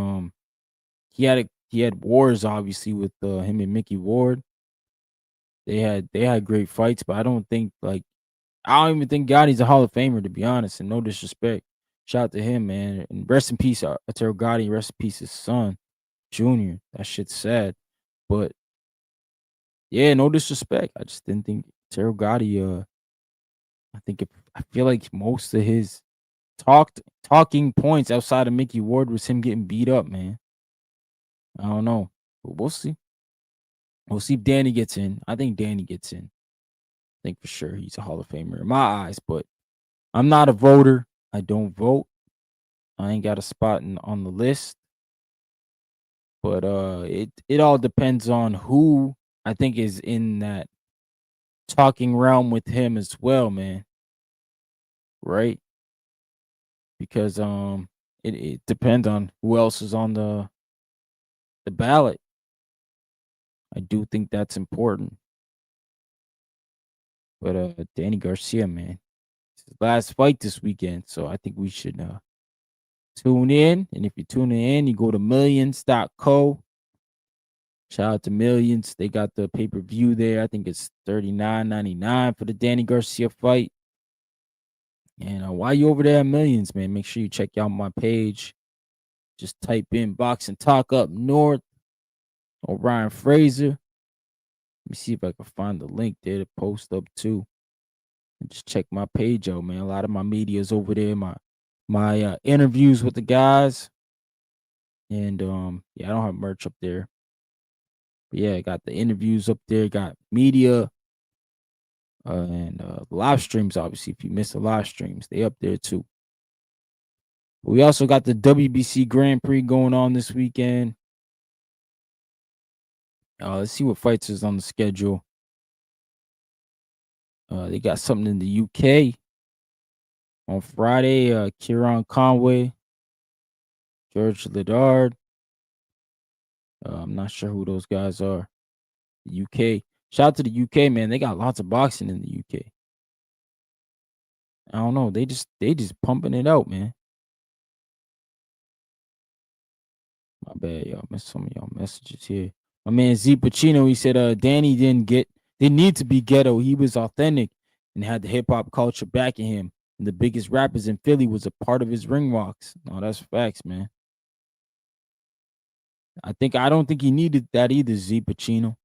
he had wars obviously with him and Mickey Ward. They had great fights, but I don't think I don't even think Gotti's a Hall of Famer, to be honest, and no disrespect. Shout out to him, man. And rest in peace, Terrell Gotti, rest in peace his son, Junior. That shit's sad. But yeah, no disrespect. I just didn't think Terrell Gotti, I feel like most of his talking points outside of Mickey Ward was him getting beat up, man. I don't know. But we'll see. We'll see if Danny gets in. I think Danny gets in. I think for sure he's a Hall of Famer in my eyes, but I'm not a voter. I don't vote. I ain't got a spot on the list. But it all depends on who I think is in that talking realm with him as well, man. Right? Because it depends on who else is on the ballot. I do think that's important. But Danny Garcia, man, it's his last fight this weekend, so I think we should tune in. And if you're tuning in, you go to millions.co. Shout out to Millions. They got the pay-per-view there. I think it's $39.99 for the Danny Garcia fight. And while you over there at Millions, man, make sure you check out my page. Just type in Boxing Talk Up North or Ryan Fraser. Let me see if I can find the link there to post up too. And just check my page out, man. A lot of my media is over there. My interviews with the guys. And yeah, I don't have merch up there. But yeah, I got the interviews up there, got media. And live streams, obviously. If you miss the live streams, they up there too. We also got the WBC Grand Prix going on this weekend. Let's see what fights is on the schedule. They got something in the UK on Friday. Kieran Conway, George Lidard. I'm not sure who those guys are. The UK. Shout out to the UK, man. They got lots of boxing in the UK. I don't know. They just pumping it out, man. My bad, y'all. Missed some of y'all messages here. My man Z Pacino, he said Danny didn't need to be ghetto. He was authentic and had the hip hop culture backing him. And the biggest rappers in Philly was a part of his ring walks. No, that's facts, man. I don't think he needed that either, Z Pacino.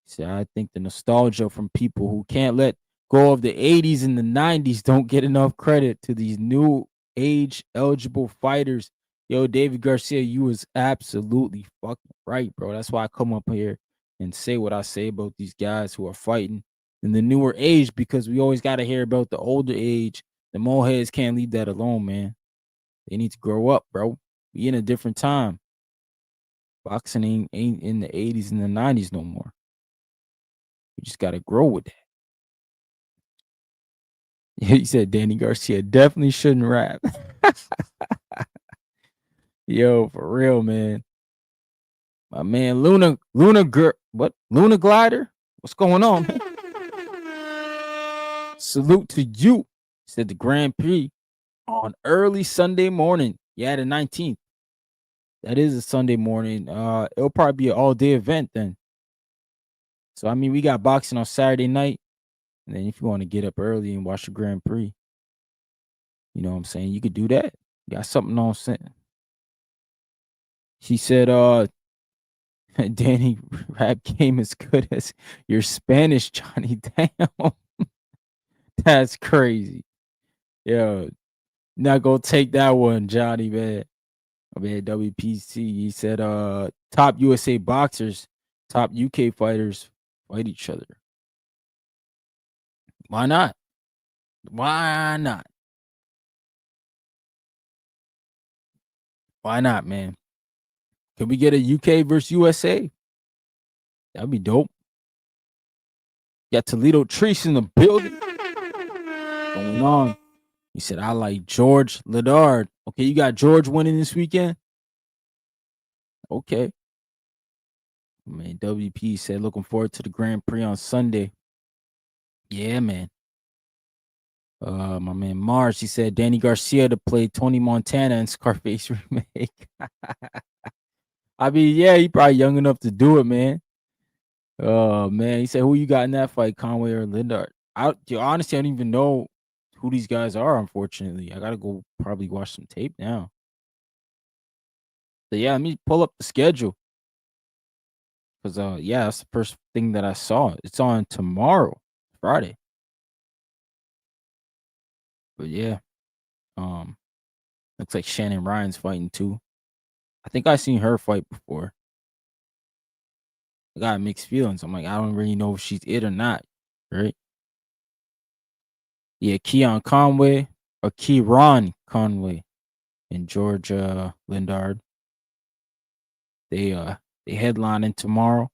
See, I think the nostalgia from people who can't let go of the 80s and the 90s don't get enough credit to these new age eligible fighters. Yo, David Garcia, you was absolutely fucking right, bro. That's why I come up here and say what I say about these guys who are fighting in the newer age, because we always got to hear about the older age. The moleheads can't leave that alone, man. They need to grow up, bro. We in a different time. Boxing ain't in the 80s and the 90s no more. We just got to grow with that. He said Danny Garcia definitely shouldn't rap. Yo, for real, man. My man, Luna Glider? What's going on, man? Salute to you. Said the Grand Prix on early Sunday morning. Yeah, the 19th. That is a Sunday morning. It'll probably be an all-day event then. So, I mean, we got boxing on Saturday night. And then if you want to get up early and watch the Grand Prix, you know what I'm saying? You could do that. You got something on set. She said, Danny, rap game as good as your Spanish, Johnny. Damn. That's crazy. Yo, not gonna take that one, Johnny, man. I mean, WPC, he said, top USA boxers, top UK fighters fight each other. Why not? Why not? Why not, man? Could we get a UK versus USA? That'd be dope. Got Toledo Treese in the building. Going on. He said, I like George Lidard. Okay, you got George winning this weekend? Okay. Man, WP said, looking forward to the Grand Prix on Sunday. Yeah, man. My man Mars, he said, Danny Garcia to play Tony Montana in Scarface remake. I mean, yeah, he probably young enough to do it, man. Oh, man. He said, who you got in that fight, Conway or Lindart? Honestly, I don't even know who these guys are, unfortunately. I got to go probably watch some tape now. But yeah, let me pull up the schedule. Because, yeah, that's the first thing that I saw. It's on tomorrow, Friday. But yeah, looks like Shannon Ryan's fighting too. I think I seen her fight before. I got mixed feelings. I'm like, I don't really know if she's it or not, right? Yeah, Kieran Conway and George Lindard. They headlining tomorrow.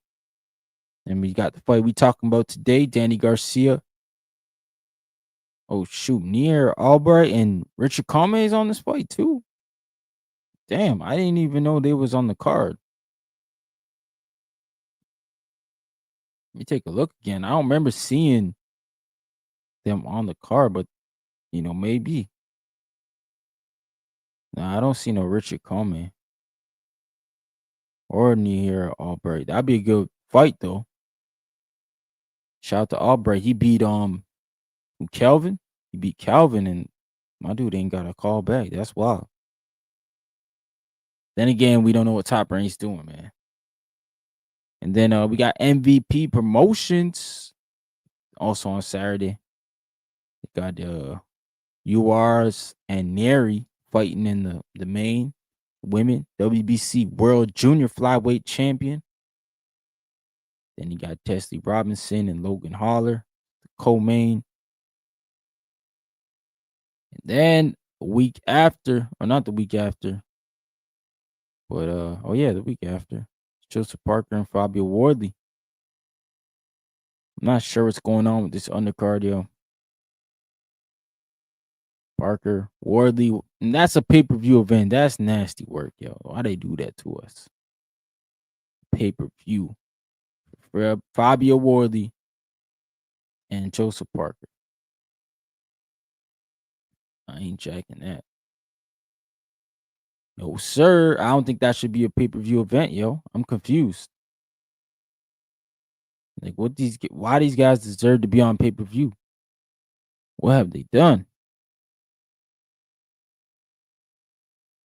And we got the fight we talking about today, Danny Garcia. Oh shoot, Near Albright and Richard Comey is on this fight too. Damn, I didn't even know they was on the card. Let me take a look again. I don't remember seeing them on the card, but maybe. Nah, I don't see no Richard Comey or Near Albright. That'd be a good fight though. Shout out to Albright. He beat Kelvin. He He beat Calvin, and my dude ain't got a call back. That's wild. Then again, we don't know what Top Rank's doing, man. And then we got MVP promotions also on Saturday. We got URs and Neri fighting in the main women WBC World Junior Flyweight Champion. Then you got Teslie Robinson and Logan Holler, the co-main. And then a week after, or not the week after, but the week after, Joseph Parker and Fabio Wardley. I'm not sure what's going on with this undercard, yo. Parker, Wardley, and that's a pay-per-view event. That's nasty work, yo. Why they do that to us? Pay-per-view for Fabio Wardley and Joseph Parker. I ain't jacking that. No, sir. I don't think that should be a pay-per-view event, yo. I'm confused. Like, why these guys deserve to be on pay-per-view? What have they done?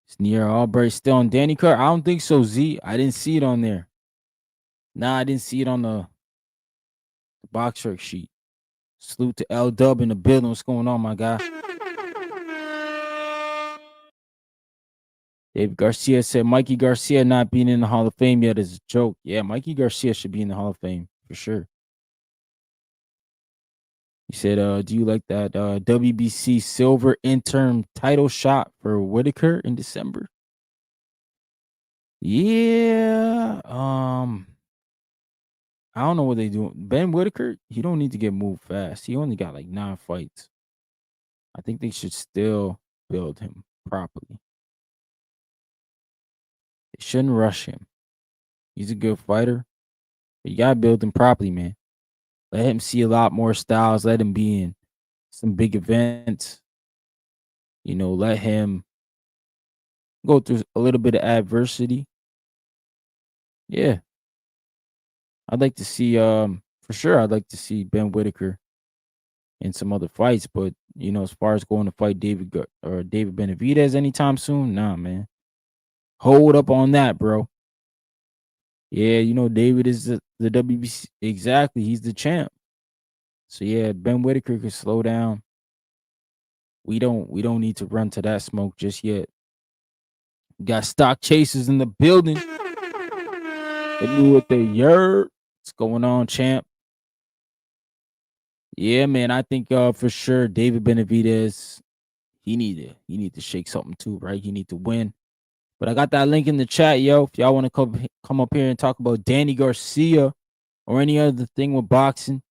Is Near Albright still on Danny Carter? I don't think so, Z. I didn't see it on there. Nah, I didn't see it on the box work sheet. Salute to L Dub in the building. What's going on, my guy? David Garcia said Mikey Garcia not being in the Hall of Fame yet is a joke. Yeah, Mikey Garcia should be in the Hall of Fame for sure. He said, do you like that WBC silver interim title shot for Whitaker in December? Yeah. I don't know what they do. Ben Whitaker, he don't need to get moved fast. He only got like 9 fights. I think they should still build him properly. They shouldn't rush him. He's a good fighter, but you gotta build him properly, man. Let him see a lot more styles. Let him be in some big events. You know, let him go through a little bit of adversity. Yeah. I'd like to see, for sure, I'd like to see Ben Whitaker in some other fights. But, you know, as far as going to fight David Benavidez anytime soon, nah, man. Hold up on that, bro. Yeah, you know, David is the WBC. Exactly. He's the champ. So, yeah, Ben Whitaker could slow down. We don't need to run to that smoke just yet. Got stock chasers in the building. They knew what they heard. What's going on, champ? Yeah, man. I think for sure David Benavidez, he need to shake something too, right? He need to win. But I got that link in the chat, yo. If y'all want to come up here and talk about Danny Garcia or any other thing with boxing,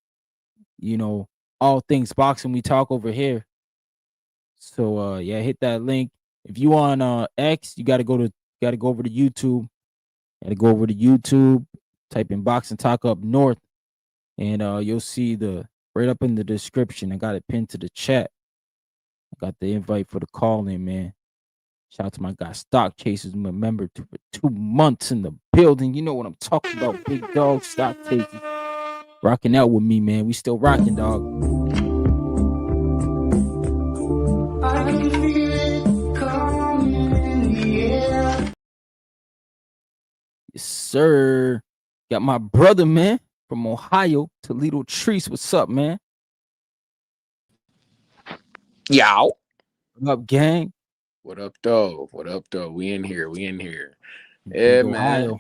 you know, all things boxing we talk over here. So yeah, hit that link. If you on X, you gotta go over to YouTube. Gotta go over to YouTube, type in Boxing Talk Up North, and you'll see right up in the description. I got it pinned to the chat. I got the invite for the call in, man. Shout out to my guy Stock Chasers, my member for 2 months in the building. You know what I'm talking about, big dog Stock Chasers. Rocking out with me, man. We still rocking, dog. I can feel it coming in the air. Yes, sir. Got my brother, man, from Ohio, Toledo Trees. What's up, man? Yow. What up, gang? What up, though? We in here. Yeah, man. Ohio.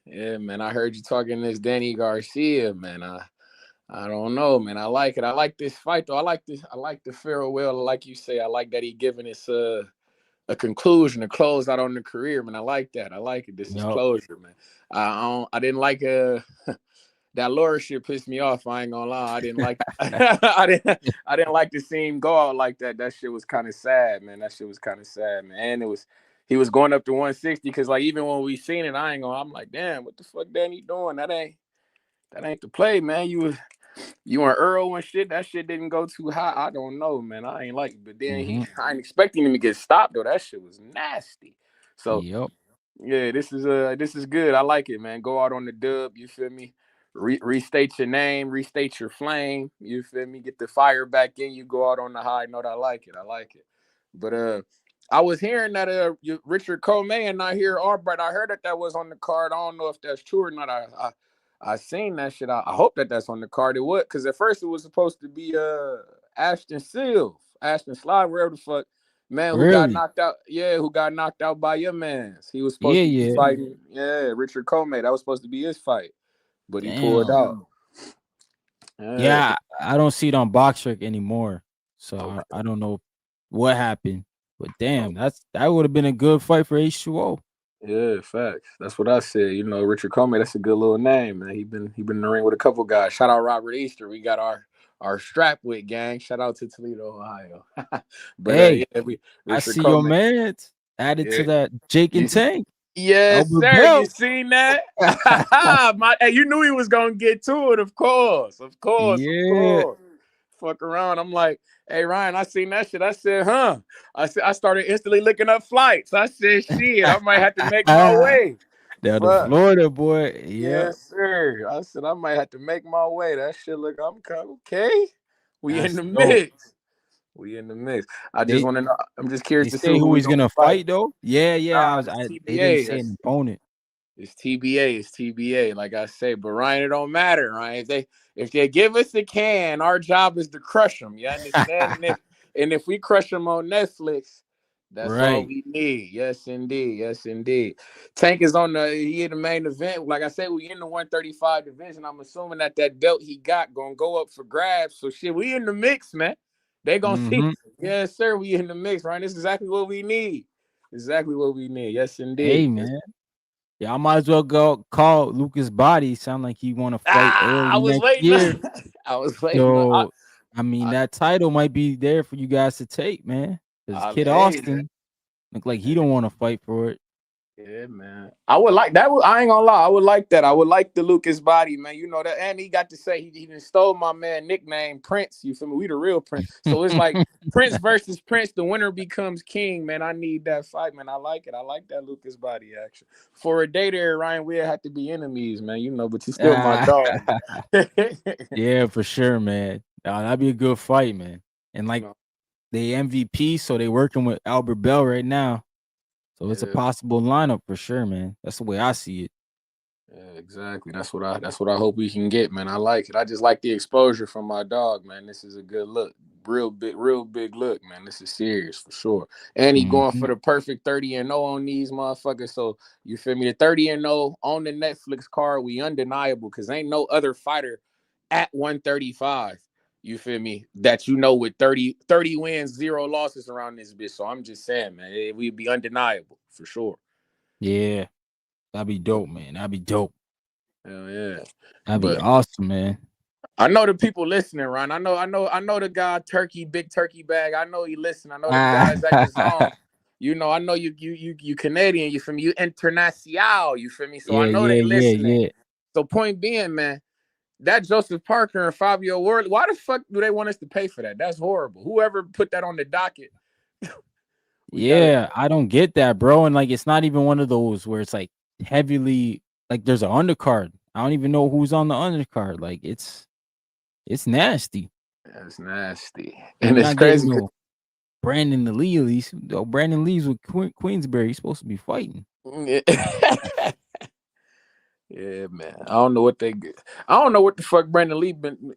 Yeah, man. I heard you talking this Danny Garcia, man. I don't know, man. I like it. I like this fight, though. I like the farewell. Like you say, I like that he giving us a conclusion, a close out on the career, man. I like that. I like it. This is closure, man. I didn't like that Lara shit pissed me off. I ain't gonna lie. I didn't like I didn't like to see him go out like that. That shit was kind of sad, man. And he was going up to 160 because like even when we seen it, I'm like, damn, what the fuck Danny doing? That ain't the play, man. You and Earl and shit. That shit didn't go too high. I don't know, man. I ain't like it. But then I ain't expecting him to get stopped though. That shit was nasty. So yeah, this is good. I like it, man. Go out on the dub, you feel me? restate your name, restate your flame. You feel me? Get the fire back in. You go out on the high note. I like it. But I was hearing that Richard Comey and not here Albright. I heard that was on the card. I don't know if that's true or not. I seen that shit. I hope that's on the card. It would, because at first it was supposed to be Ashton Slide, wherever the fuck, man, who got Really? knocked out. Yeah, who got knocked out by your mans. He was supposed Yeah, to be yeah. fighting. Yeah, Richard Comey. That was supposed to be his fight, but he pulled Damn. out. Yeah, I don't see it on BoxRec anymore, so I don't know what happened. But damn, that would have been a good fight for H2O. Yeah, facts. That's what I said. You know, Richard Comey, that's a good little name, man. He been in the ring with a couple guys. Shout out Robert Easter. We got our strap with gang. Shout out to Toledo, Ohio. But Hey, Richard I see Comey. your man added to that Jake and Tank. Yes, Albert sir. Bell. You seen that? Hey, you knew he was gonna get to it, of course. Yeah. Fuck around. I'm like, hey Ryan, I seen that shit. I said, huh? I started instantly looking up flights. I said, shit, I might have to make my way. Down to Florida, boy. Yeah. Yes, sir. I said I might have to make my way. That shit look, I'm kind of okay. We in the mix. We in the mix. I just want to know. I'm just curious to see who he's gonna fight though. Yeah. They didn't say an opponent. It's TBA. Like I say, but Ryan, it don't matter, Ryan. If they give us the can, our job is to crush them. You understand? and if we crush them on Netflix, that's all we need. Yes, indeed. Tank is he in the main event. Like I said, we in the 135 division. I'm assuming that belt he got gonna go up for grabs. So shit, we in the mix, man. They gonna see. Yes, sir. We in the mix, Ryan. This is exactly what we need. Yes, indeed. Hey, man. Yeah, I might as well go call Lucas Body. Sound like he want to fight early next year. I was waiting. So, I mean, that title might be there for you guys to take, man. Because Kid Austin look like he don't want to fight for it. Yeah, man. I would like that. I ain't gonna lie. I would like that. I would like the Lucas Body, man. You know that, and he got to say he even stole my man nickname Prince. You feel me? We the real Prince. So it's like Prince versus Prince. The winner becomes king, man. I need that fight, man. I like it. I like that Lucas Body action. For a day there, Ryan, we'll have to be enemies, man. You know, but you still my dog. Yeah, for sure, man. That'd be a good fight, man. And like they MVP, so they working with Albert Bell right now. So it's a possible lineup for sure, man. That's the way I see it. Yeah, exactly. That's what I hope we can get, man. I like it. I just like the exposure from my dog, man. This is a good look. Real big look, man. This is serious for sure. And he going for the perfect 30-0 on these motherfuckers. So you feel me? The 30-0 on the Netflix card, we undeniable because ain't no other fighter at 135. You feel me? That with 30 wins, 0 losses around this bitch. So I'm just saying, man, we'd be undeniable for sure. Yeah. That'd be dope, man. That'd be dope. Hell yeah. That'd be awesome, man. I know the people listening, Ron. I know the guy big turkey bag. I know he listen. I know the guys at the zone. You know, I know you Canadian, you feel me? You international, you feel me? So I know they listening. Yeah. So point being, man, that Joseph Parker and Fabio Worley, why the fuck do they want us to pay for that? That's horrible. Whoever put that on the docket. I don't get that, bro. And like, it's not even one of those where it's like heavily, like there's an undercard. I don't even know who's on the undercard. Like it's nasty. That's nasty. And it's crazy. Brandon Lee, at least. Brandon Lee's with Queensberry. He's supposed to be fighting. Yeah, man. I don't know what the fuck Brandon Lee been.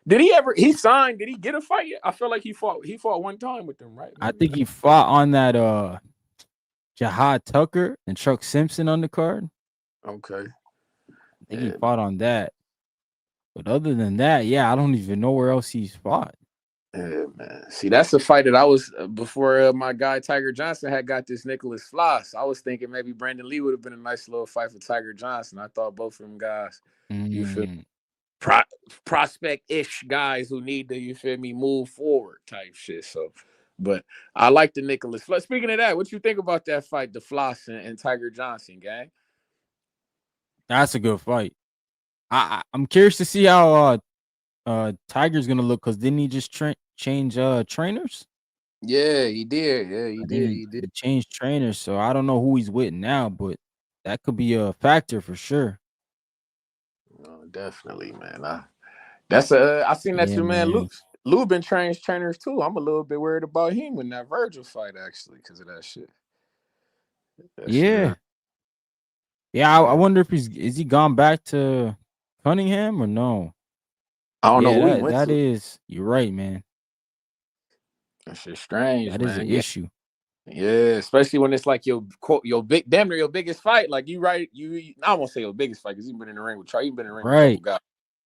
He signed? Did he get a fight yet? I feel like he fought one time with them, right? I think he fought on that Jahad Tucker and Chuck Simpson on the card. Okay. I think he fought on that. But other than that, I don't even know where else he's fought. Yeah, man. See, that's a fight that I was before my guy Tiger Johnson had got this Nicholas Floss. I was thinking maybe Brandon Lee would have been a nice little fight for Tiger Johnson. I thought both of them guys, you feel me? Prospect-ish guys who need to, you feel me, move forward type shit. So, but I like the Nicholas Floss. Speaking of that, what you think about that fight, the Floss and Tiger Johnson, gang? That's a good fight. I'm curious to see how Tiger's gonna look, because didn't he just change trainers? Yeah, he did. He did change trainers, so I don't know who he's with now, but that could be a factor for sure. definitely, man. I seen that Yeah, your man man. Lubin trains trainers too. I'm a little bit worried about him in that Virgil fight actually because of that shit. That Yeah. shit. Yeah, I Yeah. wonder if is he gone back to Cunningham or no? I don't know Yeah, who he that went that to. is. You're right, man. That shit strange, That is an man. Yeah. issue. Yeah, especially when it's like your big damn near your biggest fight. Like you right, I won't say your biggest fight because you've been in the ring with you've been in the ring with a couple Right. guys.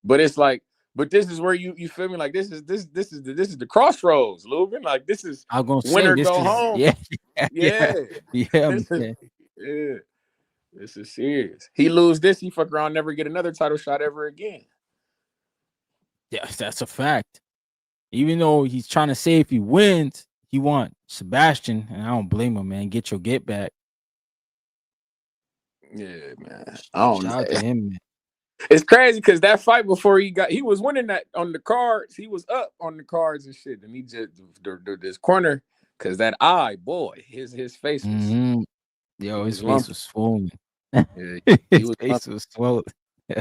But it's like, but this is where you feel me? Like this is the crossroads, Lubin. Like this is I'm gonna win say or this go is home. yeah, Yeah. yeah, This is man. yeah. This is serious. He lose this, he fuck around, never get another title shot ever again. Yeah, that's a fact. Even though he's trying to say if he wins, he want Sebastian, and I don't blame him, man. Get your get back. Yeah, man. I don't Shout know. out to him, man. It's crazy because that fight before he was winning that on the cards. He was up on the cards and shit. And he just this corner because that eye, boy, his face was Yo, his face lumpy. was swollen. Yeah, he His was face was swollen.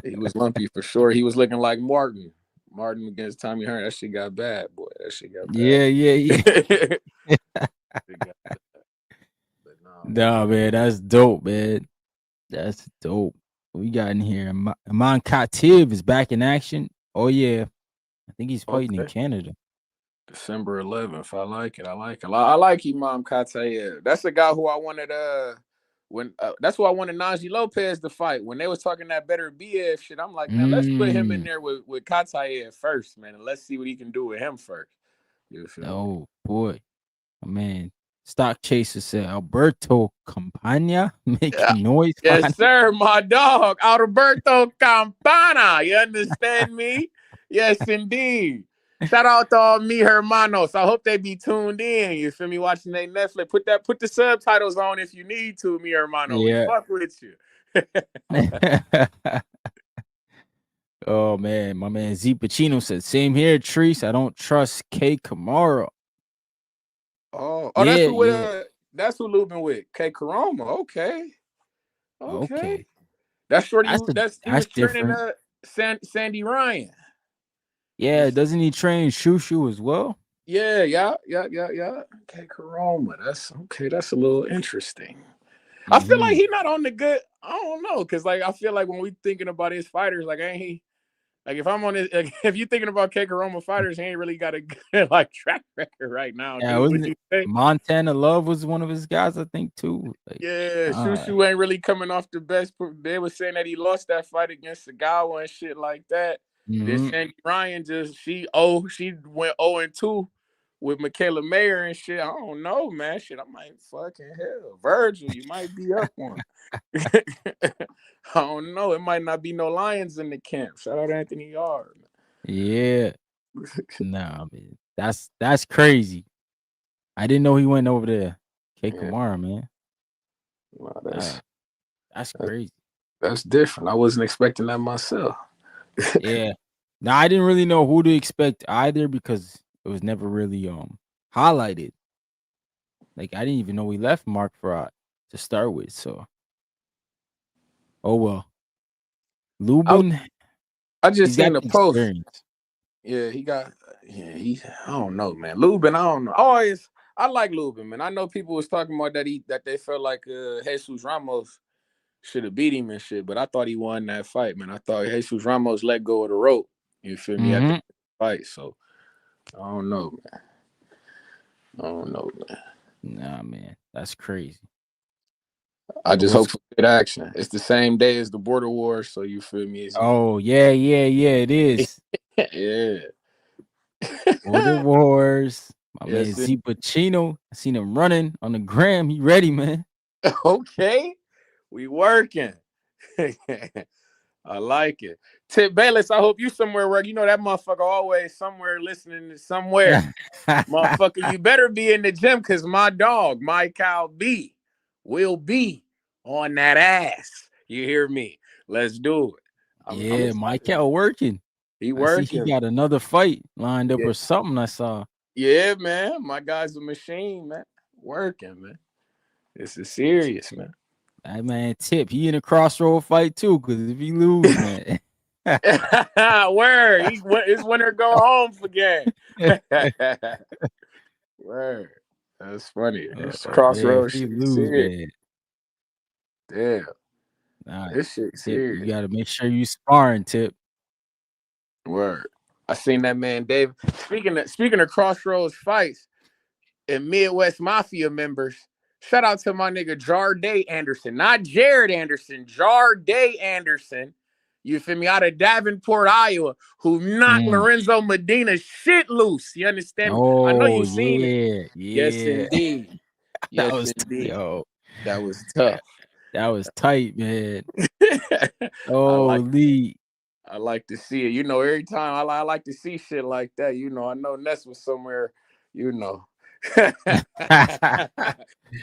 he was lumpy for sure. He was looking like Martin. Martin against Tommy Hearn. That shit got bad, boy. That shit got Yeah, yeah. bad. But Nah, man, that's dope, man. That's dope. We got in here. Aman Khatib is back in action. Oh yeah, I think he's fighting in Okay. Canada. December 11th. I like it. I like it. I like Imam Katayev. That's the guy who I wanted. That's who I wanted Najee Lopez to fight when they was talking that better BF shit. I'm like, man, let's put him in there with Katayev first, man, and let's see what he can do with him first. You feel me? Oh boy, my man. Stock Chaser said Alberto Campana making noise. Yes, sir, my dog, Alberto Campana. You understand me? Yes, indeed. Shout out to all me hermanos. I hope they be tuned in. You feel me? Watching their Netflix. Put the subtitles on if you need to, me hermano. We Yeah. fuck with you. Oh man, my man Z Pacino said, "Same here, Treese. I don't trust K Kamara." Oh, Yeah, that's who Lubin with. K Karoma. Okay. okay. That's shorty. That's He was training different. Sandy Ryan. Yeah, doesn't he train Shushu as well? Yeah. Okay, Karoma. That's okay. That's a little interesting. I feel like he's not on the good. I don't know, cause like I feel like when we thinking about his fighters, like ain't he? Like if I'm on his, like, if you thinking about K Karoma fighters, he ain't really got a good like track record right now. Yeah, Dude. wasn't Would you it say? Montana Love was one of his guys, I think, too. Like, Yeah, Shushu ain't really coming off the best. They were saying that he lost that fight against the Gallo and shit like that. Then Sandy Ryan she went 0-2 with Michaela Mayer and shit. I don't know, man. Shit, I might fucking hell. Virgil, you might be up on. I don't know. It might not be no Lions in the camp. Shout out Anthony Yard. Yeah. Nah, man. That's crazy. I didn't know he went over there. K Kamara, man. Wow, that's crazy. That's different. I wasn't expecting that myself. Yeah. Now I didn't really know who to expect either because it was never really highlighted. Like I didn't even know we left Mark Farad to start with. So oh well. Lubin, I just he's got seen the the post. experience. Yeah, I don't know, man. Lubin, I don't know. I like Lubin, man. I know people was talking about that they felt like Jesus Ramos should have beat him and shit, but I thought he won that fight, man. I thought Jesus Ramos let go of the rope. You feel me? At the fight, so I don't know, man. Nah, man, that's crazy. I just hope for good action. It's the same day as the border war, so you feel me? Oh yeah, it is. Yeah. Border wars. My man Yes, Z Pacino. I seen him running on the gram. He ready, man. Okay, we working. I like it. Tip Bayless, I hope you somewhere where you know that motherfucker always somewhere listening to somewhere. Motherfucker, you better be in the gym because my dog, my cow B, will be on that ass. You hear me? Let's do it. Mike Cal working. He I see working. he got another fight lined up or something I saw. Yeah, man. My guy's a machine, man. Working, man. This is serious, man. That man Tip, he in a crossroad fight too, because if he lose, man. Word. His winner go home again. Word. That's funny. It's Man, if crossroads he shit. lose, Serious. man. Damn. Nah, This shit Tip, you serious. got to make sure you sparring, Tip. Word. I seen that man, Dave. Speaking of crossroads fights and Midwest Mafia members, shout out to my nigga Jarday Anderson, not Jared Anderson, Jarday Anderson. You feel me? Out of Davenport, Iowa, who knocked Lorenzo Medina shit loose. You understand me? I know Oh you seen it. yeah, Yes, yeah. indeed. That Yes, was indeed. yo. That was tough. That was tight, man. I Oh, like Lee. I like to see it. You know, every time I like to see shit like that. You know, I know Ness was somewhere, you know.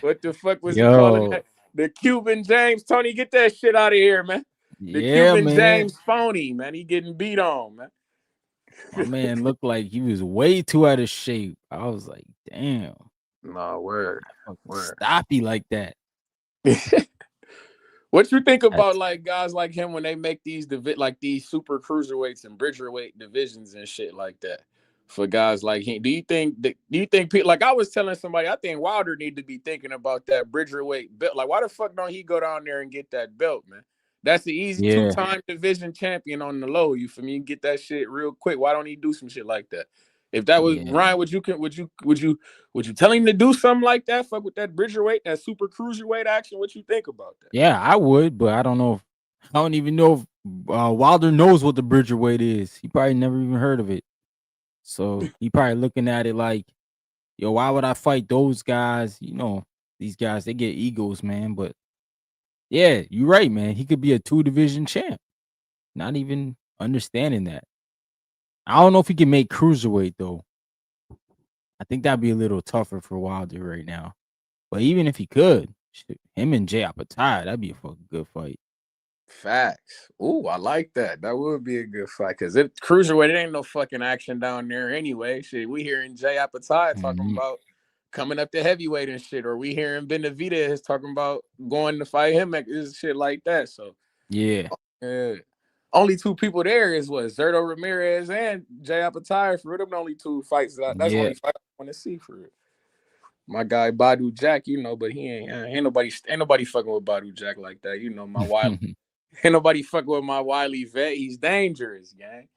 What the fuck was he calling Yo, that? The Cuban James. Tony, get that shit out of here, man. The yeah, Cuban man. James phony, man. He getting beat on, man. My man looked like he was way too out of shape. I was like, damn, No, word. stoppy like that. What you think about That's, like guys like him when they make these like these super cruiserweights and bridgerweight divisions and shit like that for guys like him? Do you think like I was telling somebody, I think Wilder need to be thinking about that bridgerweight belt. Like, why the fuck don't he go down there and get that belt, man? That's the easy yeah, two-time division champion on the low. You for me? You get that shit real quick. Why don't he do some shit like that? If that was yeah, Ryan, would you tell him to do something like that? Fuck with that bridgerweight, that super cruiserweight action. What you think about that? yeah. I would, but I don't know. I don't even know if Wilder knows what the Bridger weight is. He probably never even heard of it. So he probably looking at it like, yo, why would I fight those guys? You know, these guys, they get egos, man. But yeah, you're right, man. He could be a 2 division champ. Not even understanding that. I don't know if he can make cruiserweight though. I think that'd be a little tougher for Wilder right now. But even if he could, shit, him and Jay Apatow, that'd be a fucking good fight. Facts. Ooh, I like that. That would be a good fight because it cruiserweight, it ain't no fucking action down there anyway. Shit, we hearing Jay Apatow talking Mhm. about coming up to heavyweight and shit, or we hearing Benavidez talking about going to fight him and shit like that. So, Yeah. only 2 people there is what Zerto Ramirez and Jay Apatow. For real, them the only 2 fights that's the Yeah. only fight I want to see for it. My guy Badu Jack, you know, but he ain't nobody fucking with Badu Jack like that. You know, my wild. Ain't nobody fucking with my wily vet. He's dangerous, gang.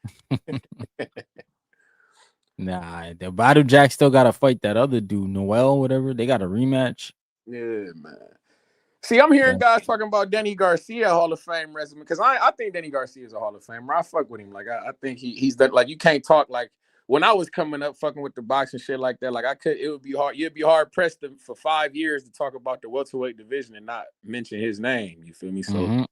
Nah, the Badu Jack still gotta fight that other dude, Noel, whatever. They got a rematch. Yeah, man. See, I'm hearing Yeah. guys talking about Denny Garcia Hall of Fame resume because I think Denny Garcia is a Hall of Famer. I fuck with him. Like I think he's that. Like you can't talk like when I was coming up fucking with the boxing shit like that. Like it would be hard. You'd be hard pressed for 5 years to talk about the welterweight division and not mention his name. You feel me? So. Mhm.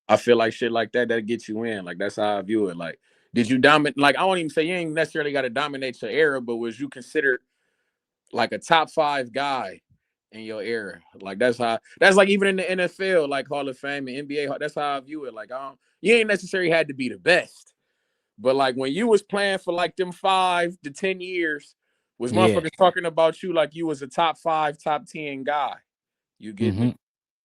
I feel like shit like that gets you in. Like that's how I view it. Like, did you dominate? Like, I won't even say you ain't necessarily got to dominate your era, but was you considered like a top 5 guy in your era? Like that's like even in the NFL, like Hall of Fame and NBA. That's how I view it. Like, you ain't necessarily had to be the best, but like when you was playing for like them 5 to 10 years, was Yeah. motherfuckers talking about you like you was a top 5, top 10 guy. You get me? Mhm.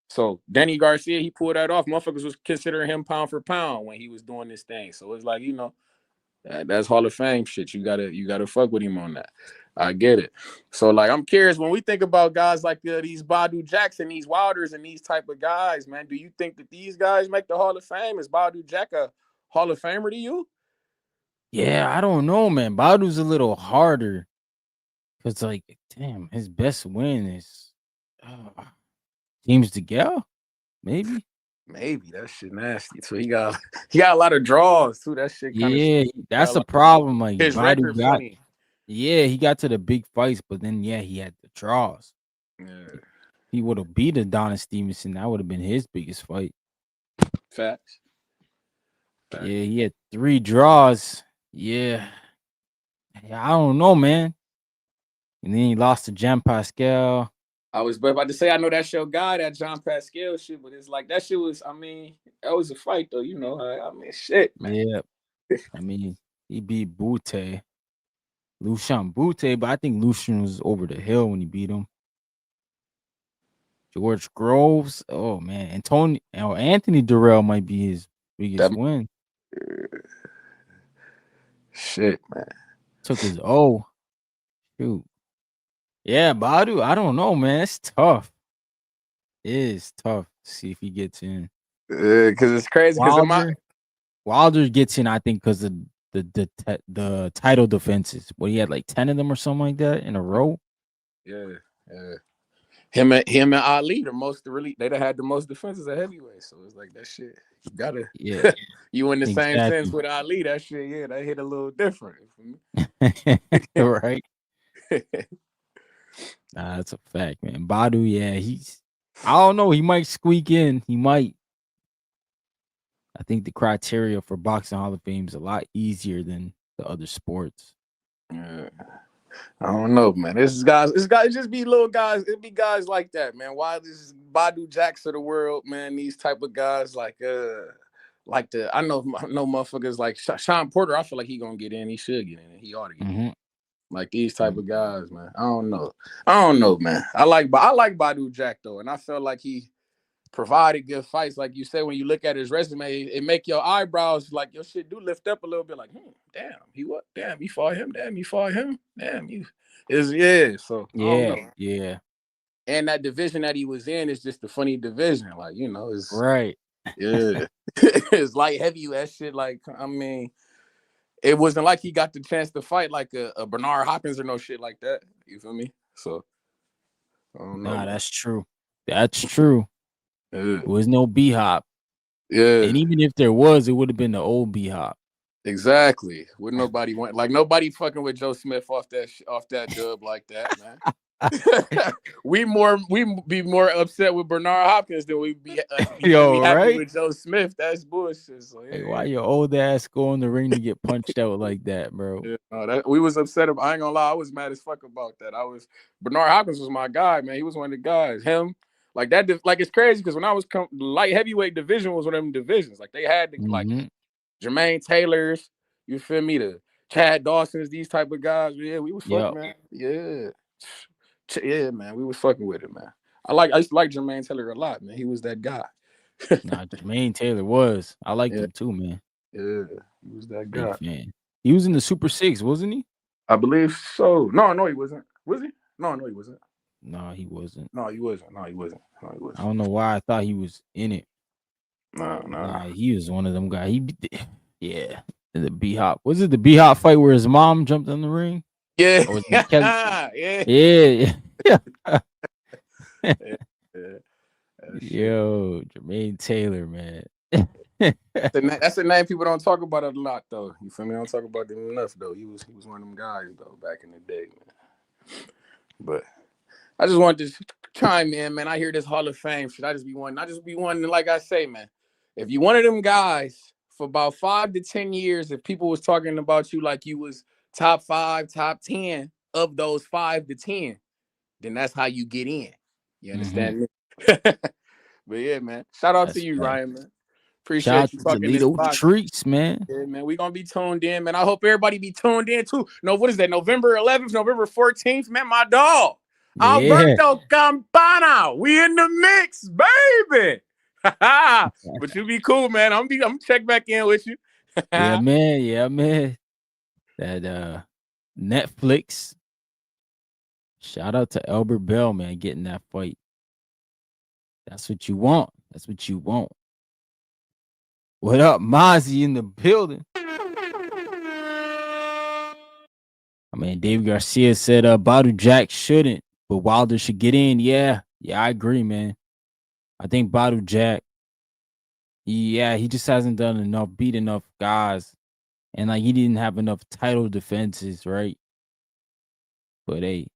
So Danny Garcia, he pulled that off. Motherfuckers was considering him pound for pound when he was doing this thing. So it's like, you know, that's Hall of Fame shit. You gotta fuck with him on that. I get it. So like, I'm curious when we think about guys like these Badu Jackson, these Wilders, and these type of guys, man. Do you think that these guys make the Hall of Fame? Is Badu Jack a Hall of Famer to you? Yeah, I don't know, man. Badu's a little harder. Cause like, damn, his best win is James DeGale, maybe. Maybe that shit nasty. So he got a lot of draws too. That shit kind of Yeah, that's a problem. Like his Badu record got, funny. yeah, he got to the big fights, but then yeah, he had the draws. Yeah. He would have beat Adonis Stevenson. That would have been his biggest fight. Facts. Yeah, he had 3 draws. Yeah. I don't know, man. And then he lost to Jean Pascal. I was about to say, I know that's your guy, that John Pascal shit, but it's like that shit was, I mean, that was a fight though, you know. I mean, shit, man. Yeah. I mean, he beat Butte. Lucian Butte, but I think Lucian was over the hill when he beat him. George Groves. Oh man. Anthony Durrell might be his biggest win. Shit, man. Took his shoot. Yeah, Badu, I don't know, man. It's tough. It is tough to see if he gets in. Because it's crazy. Because Wilder gets in, I think, because of the title defenses. Well, he had like 10 of them or something like that in a row. Yeah. Him and Ali, they done had the most defenses at heavyweight. So it's like that shit. You gotta, you in the same sense with Ali. That shit, yeah, that hit a little different. Right. That's a fact, man. Badu, yeah, I don't know. He might squeak in. He might. I think the criteria for boxing Hall of Fame is a lot easier than the other sports. Yeah. I don't know, man. This guys just be little guys. It be guys like that, man. Why this Badu Jacks of the world, man? These type of guys I know motherfuckers like Sean Porter. I feel like he gonna get in. He should get in. He ought to get in. Like these type of guys, man. I don't know, man. I like Badu Jack though, and I felt like he provided good fights. Like you said, when you look at his resume, it make your eyebrows like your shit do lift up a little bit. Like, damn, you fought him. Damn, you fought him. Damn, you is So I don't know. Yeah. And that division that he was in is just a funny division. Like, it's right. Yeah, it's light heavyweight shit. Like, I mean, it wasn't like he got the chance to fight like a Bernard Hopkins or no shit like that. You feel me? So I don't know. Nah, that's true. That's true. Yeah. There was no B-Hop. Yeah. And even if there was, it would have been the old B-Hop. Exactly. Wouldn't nobody want nobody fucking with Joe Smith off that dub like that, man. we be more upset with Bernard Hopkins than we be happy with Joe Smith. That's bullshit. So, yeah. Hey, why your old ass go in the ring to get punched out like that, bro? Yeah, we was upset about. I ain't gonna lie, I was mad as fuck about that. Bernard Hopkins was my guy, man. He was one of the guys. Him, like that, like it's crazy because when I was the light heavyweight division was one of them divisions. Like they had like Jermaine Taylors, you feel me? The Chad Dawsons, these type of guys. Yeah, we was fucking, man. Yeah, man, we was fucking with it, man. I used to like Jermaine Taylor a lot, man. He was that guy. Nah, Jermaine Taylor was. I liked him too, man. Yeah, he was that guy. Big fan. He was in the Super 6, wasn't he? I believe so. No, he wasn't. Was he? No, he wasn't. No, he wasn't. No, he wasn't. I don't know why I thought he was in it. No. Nah, he was one of them guys. The B-Hop. Was it the B-Hop fight where his mom jumped in the ring? Yeah. Yeah. Yo, Jermaine Taylor, man. That's a name people don't talk about a lot, though. You feel me? I don't talk about them enough, though. He was one of them guys, though, back in the day, man. But I just wanted to chime in, man. I hear this Hall of Fame shit. I just be wanting, like I say, man. If you one of them guys for about 5 to 10 years, if people was talking about you like you was top 5, top 10 of those 5 to 10, then that's how you get in. You understand me? But yeah, man. Shout out to you, Ryan, man. Appreciate you talking this treats, man. Yeah, man. We gonna be tuned in, man. I hope everybody be tuned in too. No, what is that? November 11th, November 14th, man. My dog, Alberto Campana. We in the mix, baby. But you be cool, man. I'm check back in with you. Yeah, man. That Netflix. Shout out to Albert Bell, man, getting that fight. That's what you want. What up, Mozzie in the building? I mean, David Garcia said Badu Jack shouldn't, but Wilder should get in. Yeah, I agree, man. I think Badu Jack, he just hasn't done enough, beat enough guys. And like he didn't have enough title defenses, right? But hey,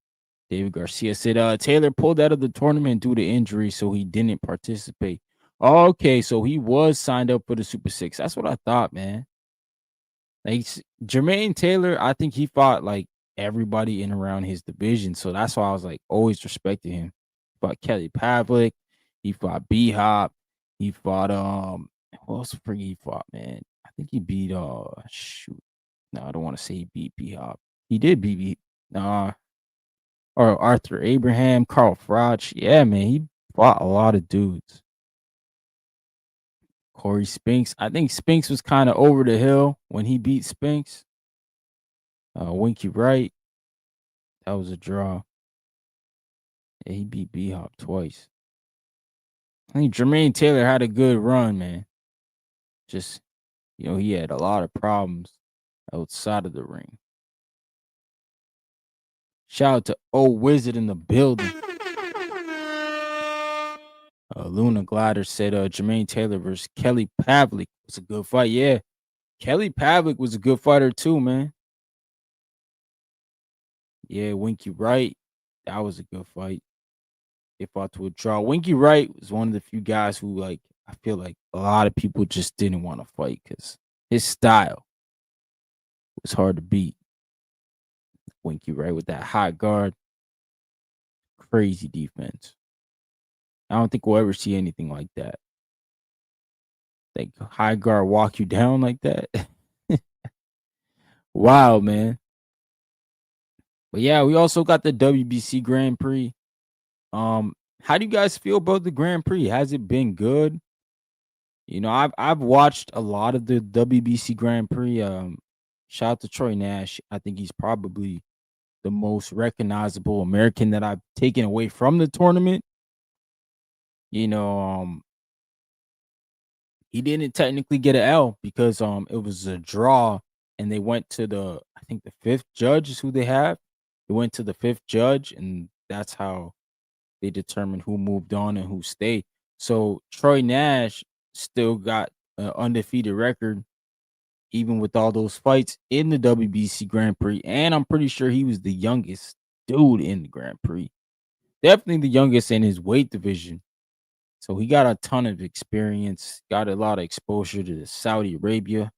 David Garcia said Taylor pulled out of the tournament due to injury, so he didn't participate. Okay, so he was signed up for the Super 6. That's what I thought, man. Like Jermaine Taylor, I think he fought like everybody in around his division. So that's why I was like always respected him. He fought Kelly Pavlik, he fought B-Hop, he fought who else he fought, man? I think he beat No, I don't want to say he beat B-Hop. He did beat or Arthur Abraham, Carl Froch. Yeah, man, he fought a lot of dudes. Corey Spinks. I think Spinks was kind of over the hill when he beat Spinks. Winky Wright. That was a draw. Yeah, he beat B-Hop twice. I think Jermaine Taylor had a good run, man. Just, he had a lot of problems outside of the ring. Shout out to Old Wizard in the building. Luna Glider said Jermaine Taylor versus Kelly Pavlik was a good fight. Yeah, Kelly Pavlik was a good fighter too, man. Yeah, Winky Wright, that was a good fight. They fought to a draw. Winky Wright was one of the few guys who, I feel like a lot of people just didn't want to fight because his style was hard to beat. Winky Wright with that hot guard, crazy defense. I don't think we'll ever see anything like that. Like high guard walk you down like that. Wow, man. But yeah, we also got the WBC Grand Prix. How do you guys feel about the Grand Prix? Has it been good? I've watched a lot of the WBC Grand Prix. Shout out to Troy Nash. I think he's probably the most recognizable American that I've taken away from the tournament. He didn't technically get an L because it was a draw and they went to I think the fifth judge is who they have. They went to the fifth judge and that's how they determined who moved on and who stayed. So Troy Nash still got an undefeated record even with all those fights in the WBC Grand Prix. And I'm pretty sure he was the youngest dude in the Grand Prix. Definitely the youngest in his weight division. So he got a ton of experience, got a lot of exposure to Saudi Arabia.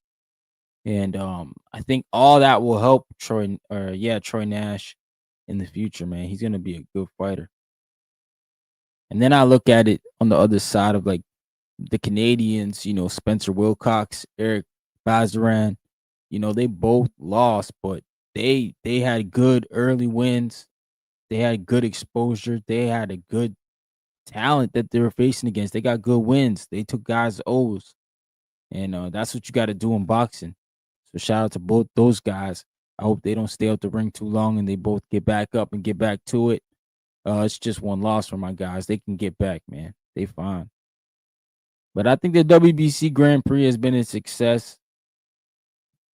And I think all that will help Troy Nash in the future, man. He's going to be a good fighter. And then I look at it on the other side of the Canadians, Spencer Wilcox, Eric Bazaran, they both lost, but they had good early wins. They had good exposure. They had a good talent that they were facing against. They got good wins. They took guys' O's. And that's what you got to do in boxing. So shout out to both those guys. I hope they don't stay out the ring too long and they both get back up and get back to it. It's just one loss for my guys. They can get back, man. They fine. But I think the WBC Grand Prix has been a success.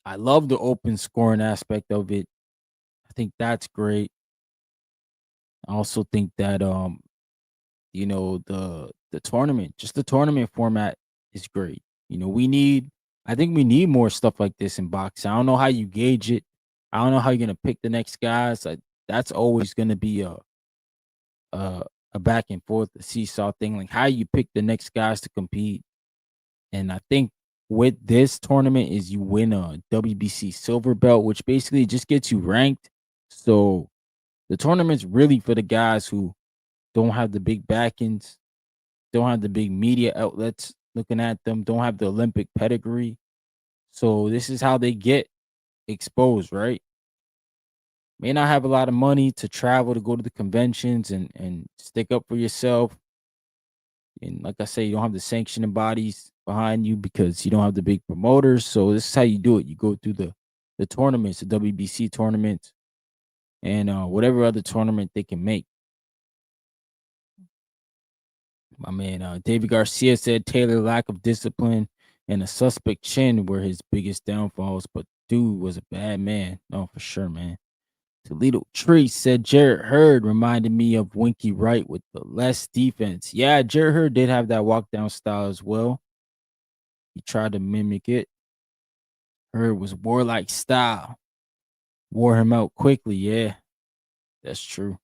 I love the open scoring aspect of it. I think that's great. I also think that the tournament, just the tournament format is great. I think we need more stuff like this in boxing. I don't know how you gauge it. I don't know how you're gonna pick the next guys. That's always gonna be a back and forth, a seesaw thing. Like how you pick the next guys to compete. And I think with this tournament is you win a WBC silver belt, which basically just gets you ranked. So the tournament's really for the guys who don't have the big backings, don't have the big media outlets looking at them, don't have the Olympic pedigree. So this is how they get exposed, right? May not have a lot of money to travel to go to the conventions and stick up for yourself. And like I say, you don't have the sanctioning bodies behind you because you don't have the big promoters. So this is how you do it. You go through the tournaments, the WBC tournaments, and whatever other tournament they can make. My man, David Garcia said Taylor lack of discipline and a suspect chin were his biggest downfalls, but dude was a bad man. No, for sure, man. Toledo Tree said Jarrett Hurd reminded me of Winky Wright with the less defense. Yeah, Jarrett Hurd did have that walk down style as well. He tried to mimic it. Hurd was warlike style. Wore him out quickly. Yeah, that's true.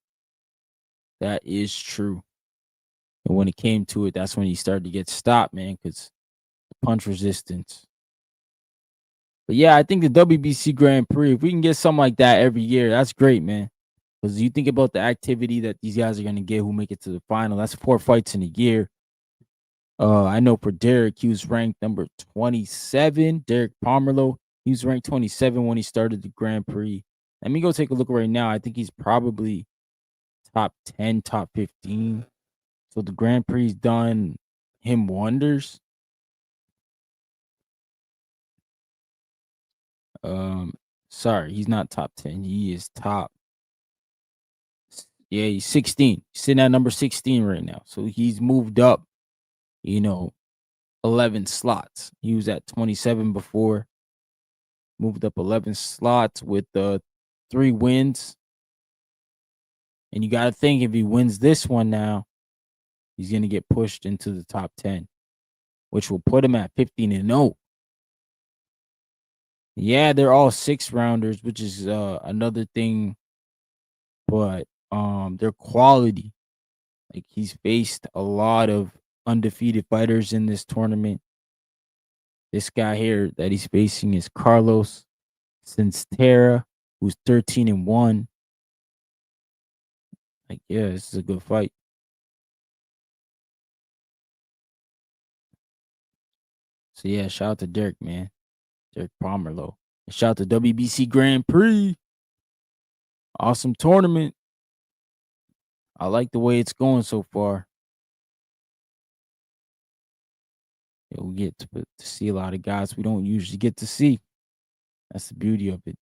That is true. And when it came to it, that's when he started to get stopped, man, because the punch resistance. But yeah, I think the WBC Grand Prix, if we can get something like that every year, that's great, man. Because you think about the activity that these guys are going to get who make it to the final. That's 4 fights in a year. I know for Derek, he was ranked number 27. Derek Pomerlo, he was ranked 27 when he started the Grand Prix. Let me go take a look right now. I think he's probably top 10, top 15. So the Grand Prix done him wonders. Sorry, he's not top 10. He is top. Yeah, he's 16. He's sitting at number 16 right now. So he's moved up, 11 slots. He was at 27 before. Moved up 11 slots with 3 wins. And you got to think, if he wins this one now, he's going to get pushed into the top 10, which will put him at 15-0. Yeah, they're all 6-rounders, which is another thing, but their quality. Like, he's faced a lot of undefeated fighters in this tournament. This guy here that he's facing is Carlos Sinstera, who's 13-1. Like, yeah, this is a good fight. So yeah, shout out to Derek, man. Derek Pomerlow. And shout out to WBC Grand Prix. Awesome tournament. I like the way it's going so far. Yeah, we get to see a lot of guys we don't usually get to see. That's the beauty of it.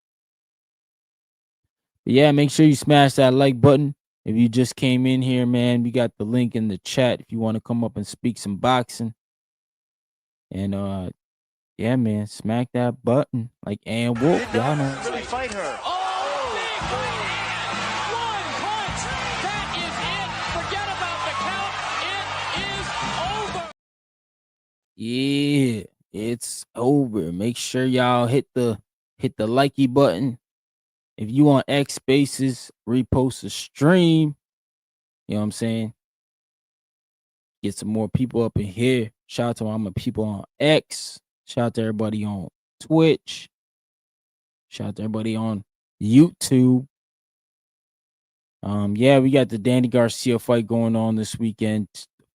But yeah, make sure you smash that like button. If you just came in here, man, we got the link in the chat if you want to come up and speak some boxing. And yeah, man, smack that button. Like, and whoop, y'all know. Really fight her. Oh, big right. One punch. That is it. Forget about the count. It is over. Yeah, it's over. Make sure y'all hit the likey button. If you on X Spaces, repost the stream. You know what I'm saying? Get some more people up in here. Shout out to all my people on X. Shout out to everybody on Twitch. Shout out to everybody on YouTube. Yeah, we got the Danny Garcia fight going on this weekend.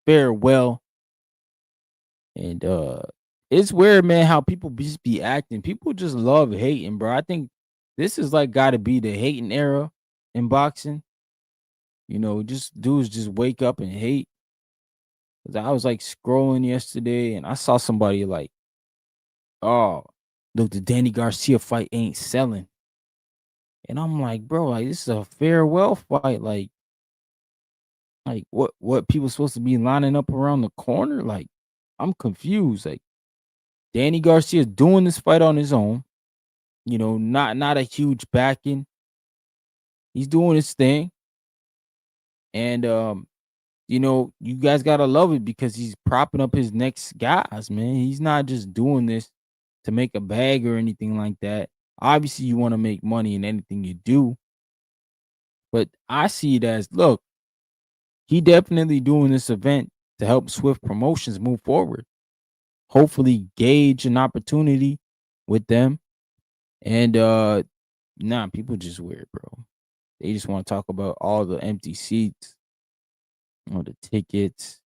Farewell. And it's weird, man, how people just be acting. People just love hating, bro. I think this is like gotta be the hating era in boxing. Just dudes just wake up and hate. 'Cause I was like scrolling yesterday and I saw somebody like, oh, look, the Danny Garcia fight ain't selling. And I'm like, bro, like, this is a farewell fight. Like what people supposed to be lining up around the corner? Like, I'm confused. Like, Danny Garcia is doing this fight on his own. Not a huge backing. He's doing his thing. And you guys gotta love it because he's propping up his next guys, man. He's not just doing this to make a bag or anything like that. Obviously, you want to make money in anything you do. But I see it as, look, he definitely doing this event to help Swift Promotions move forward. Hopefully gauge an opportunity with them. And people just weird, bro. They just want to talk about all the empty seats, or the tickets.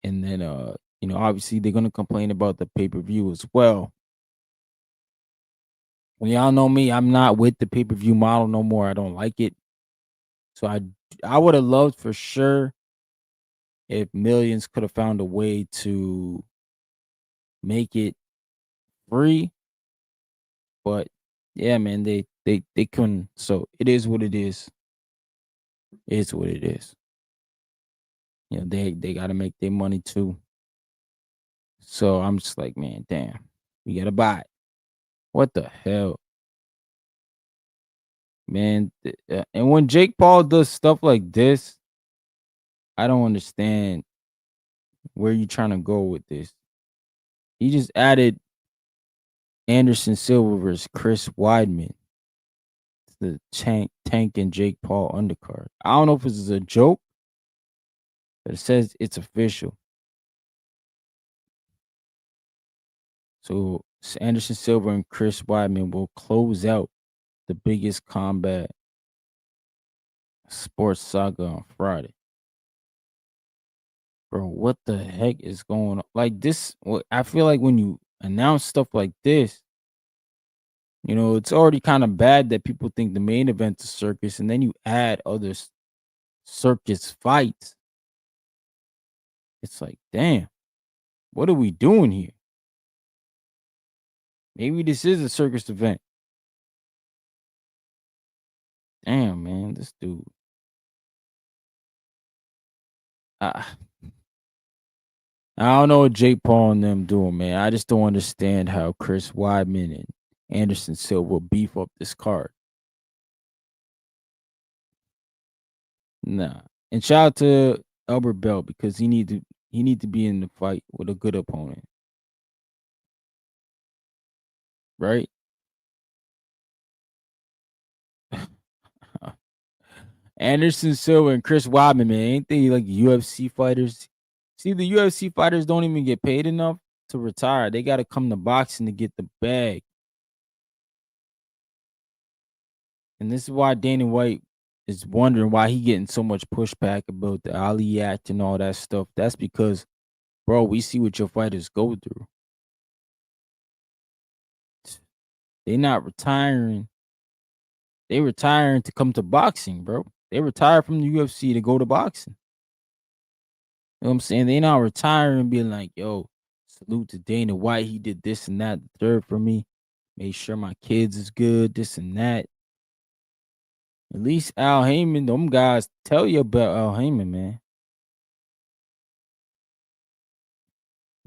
And then obviously they're gonna complain about the pay-per-view as well. Well, y'all know me, I'm not with the pay-per-view model no more. I don't like it. So I would have loved for sure if Millions could have found a way to make it free. But yeah, man, they couldn't. So it is what it is. It's what it is. They gotta make their money too. So I'm just like, man, damn, we gotta buy it. What the hell? Man, and when Jake Paul does stuff like this, I don't understand where you trying to go with this. He just added Anderson Silva versus Chris Weidman to the Tank and Jake Paul undercard. I don't know if this is a joke, but it says it's official. So Anderson Silva and Chris Weidman will close out the biggest combat sports saga on Friday. Bro, what the heck is going on? Like this, I feel like when you announce stuff like this, it's already kind of bad that people think the main event's a circus, and then you add other circus fights. It's like, damn, what are we doing here? Maybe this is a circus event. Damn, man, this dude. I don't know what Jake Paul and them doing, man. I just don't understand how Chris Weidman and Anderson Silva beef up this card. Nah. And shout out to Albert Bell because he need to be in the fight with a good opponent. Right? Anderson Silva and Chris Weidman, man, ain't they like UFC fighters? See, the UFC fighters don't even get paid enough to retire. They got to come to boxing to get the bag. And this is why Dana White is wondering why he getting so much pushback about the Ali Act and all that stuff. That's because, bro, we see what your fighters go through. They not retiring. They retiring to come to boxing, bro. They retire from the UFC to go to boxing. You know what I'm saying? They not retiring being like, yo, salute to Dana White. He did this and that, the third for me. Made sure my kids is good, this and that. At least Al Heyman, them guys tell you about Al Heyman, man.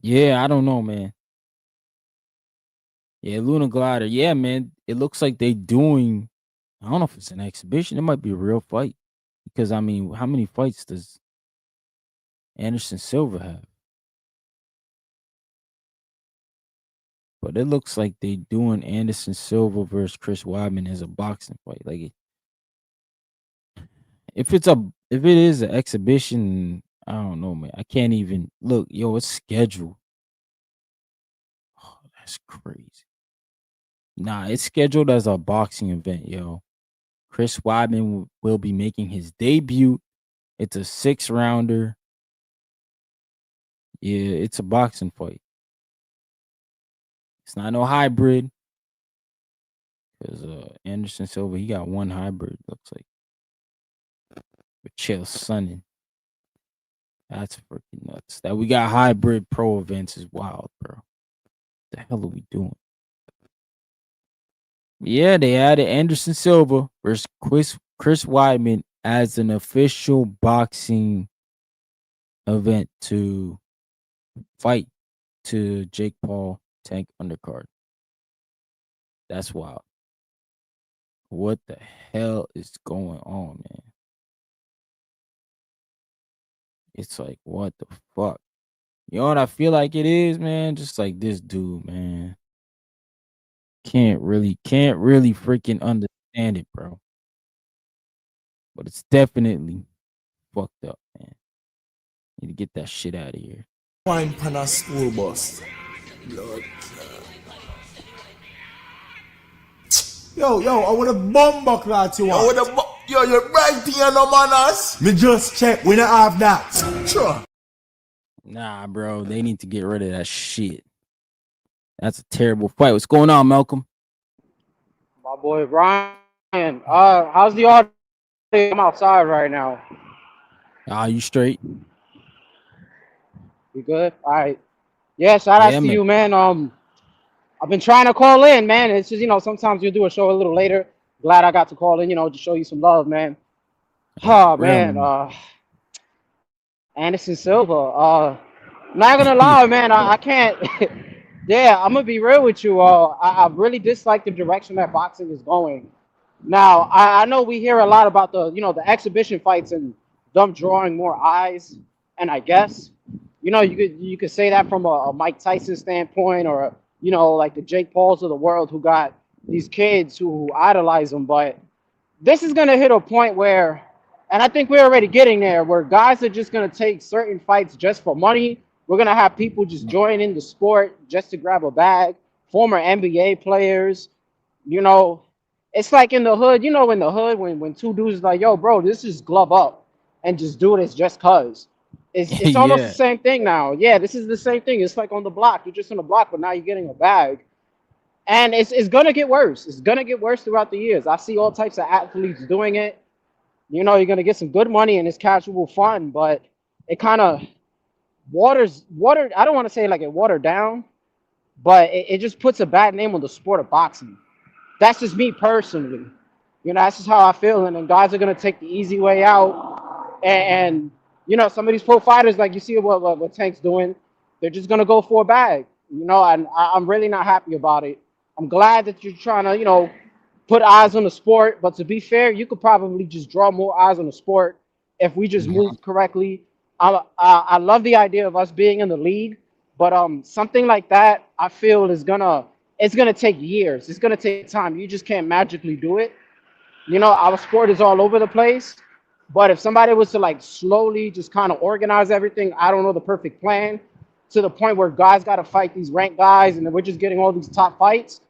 Yeah, I don't know, man. Yeah, Luna Glider. Yeah, man. It looks like they doing, I don't know if it's an exhibition. It might be a real fight. Because, I mean, how many fights does Anderson Silva have? But it looks like they doing Anderson Silva versus Chris Weidman as a boxing fight. Like, if it is an exhibition, I don't know, man. I can't even look. Yo, it's scheduled. Oh, that's crazy. Nah, it's scheduled as a boxing event, yo. Chris Weidman will be making his debut. It's a 6-rounder. Yeah, it's a boxing fight. It's not no hybrid. Because Anderson Silva, he got one hybrid, looks like. With Chael Sonnen. That's freaking nuts. That we got hybrid pro events is wild, bro. What the hell are we doing? Yeah, they added Anderson Silva versus Chris Weidman as an official boxing event to fight to Jake Paul Tank undercard. That's wild. What the hell is going on, man? It's like, what the fuck? You know what I feel like it is, man? Just like this dude, man. Can't really freaking understand it, bro. But it's definitely fucked up, man. Need to get that shit out of here. Wine pan a school bus. Lord. Yo, I want a bomb clot you want. Yo, you're right here, no manners. Me just check, we don't have that. Sure. Nah, bro, they need to get rid of that shit. That's a terrible fight. What's going on, Malcolm? My boy Ryan. How's the audio? I'm outside right now. You straight? You good? All right. Yeah, shout out to you, man. I've been trying to call in, man. It's just, sometimes you do a show a little later. Glad I got to call in, to show you some love, man. Oh, man. Anderson Silva. Not gonna lie, man. I can't. Yeah, I'm gonna be real with you. I really dislike the direction that boxing is going. Now, I know we hear a lot about the exhibition fights and them drawing more eyes, and I guess, you could say that from a Mike Tyson standpoint, or like the Jake Pauls of the world who got these kids who idolize them. But this is gonna hit a point where, and I think we're already getting there, where guys are just gonna take certain fights just for money. We're gonna have people just join in the sport just to grab a bag. Former NBA players, it's like in the hood, in the hood when two dudes is like, yo, bro, this is glove up, and just do this just cause. It's almost the same thing now. Yeah, this is the same thing. It's like on the block. You're just on the block, but now you're getting a bag. And it's gonna get worse. It's gonna get worse throughout the years. I see all types of athletes doing it. You're gonna get some good money and it's casual fun, but it kind of water. I don't want to say like it watered down, but it just puts a bad name on the sport of boxing. That's just me personally. You know, that's just how I feel. And then guys are gonna take the easy way out. And you know, some of these pro fighters, like you see what Tank's doing, they're just gonna go for a bag. You know, and I'm really not happy about it. I'm glad that you're trying to, you know, put eyes on the sport. But to be fair, you could probably just draw more eyes on the sport if we just moved correctly. I love the idea of us being in the league, but something like that I feel is gonna take years. It's gonna take time. You just can't magically do it. You know, our sport is all over the place. But if somebody was to like slowly just kind of organize everything, I don't know the perfect plan to the point where guys got to fight these ranked guys and then we're just getting all these top fights.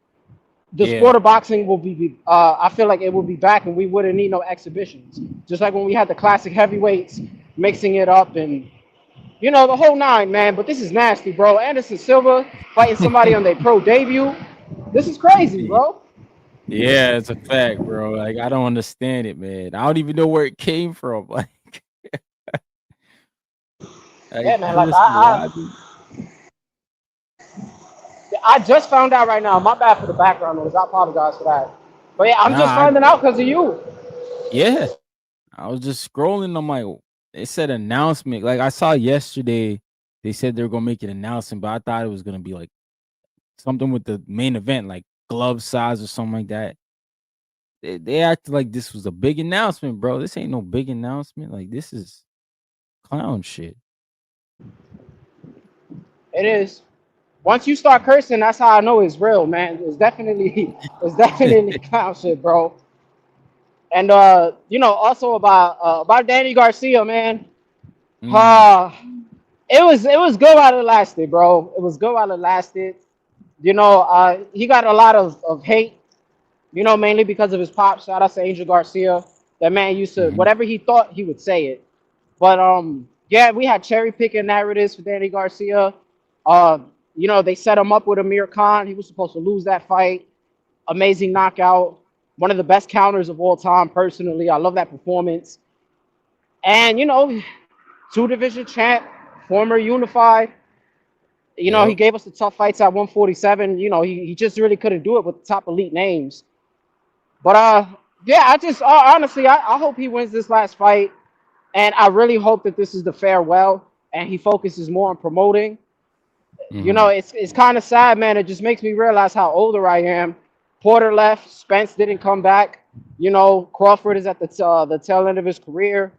The sport of boxing will be, I feel like it will be back and we wouldn't need no exhibitions. Just like when we had the classic heavyweights mixing it up and, you know, the whole nine, man. But this is nasty, bro. Anderson Silva fighting somebody on their pro debut. This is crazy, bro. Yeah, it's a fact, bro. Like, I don't understand it, man. I don't even know where it came from. Like, Yeah, man. Like honestly, I just found out right now. My bad for the background noise. I apologize for that. But yeah, I'm just nah, finding out because of you. yeah. I was just scrolling on my. It said announcement. Like I saw yesterday, they said they were gonna make an announcement, but I thought it was gonna be like something with the main event, like glove size or something like that. They acted like this was a big announcement, bro. This ain't no big announcement. Like this is clown shit. It is. Once you start cursing, that's how I know it's real, man. It's definitely clown shit, bro. And you know, also about Danny Garcia, man. It was good while it lasted, bro. It was good while it lasted. You know, he got a lot of hate, you know, mainly because of his pop. Shout out to Angel Garcia. That man used to whatever he thought, he would say it. But yeah, we had cherry picking narratives for Danny Garcia. You know, they set him up with Amir Khan. He was supposed to lose that fight. Amazing knockout. One of the best counters of all time, personally. I love that performance. And, you know, 2-division champ, former unified. You know, he gave us the tough fights at 147. You know, he just really couldn't do it with the top elite names. But, yeah, I just, honestly, I hope he wins this last fight. And I really hope that this is the farewell and he focuses more on promoting. You know, it's kind of sad, man. It just makes me realize how older I am. Porter left. Spence didn't come back. You know, Crawford is at the tail end of his career.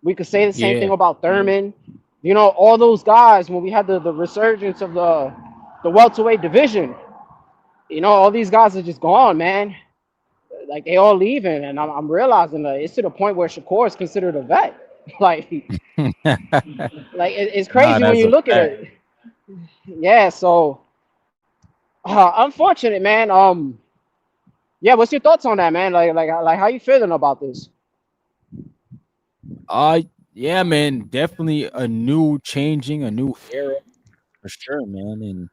We could say the same thing about Thurman. You know, all those guys, when we had the resurgence of the welterweight division, you know, all these guys are just gone, man. Like, they all leaving. And I'm realizing that it's to the point where Shakur is considered a vet. Like, it's crazy when you look at it. Yeah, so unfortunate, man. Yeah, what's your thoughts on that, man? Like how you feeling about this? Yeah, man, definitely a new era for sure, man. And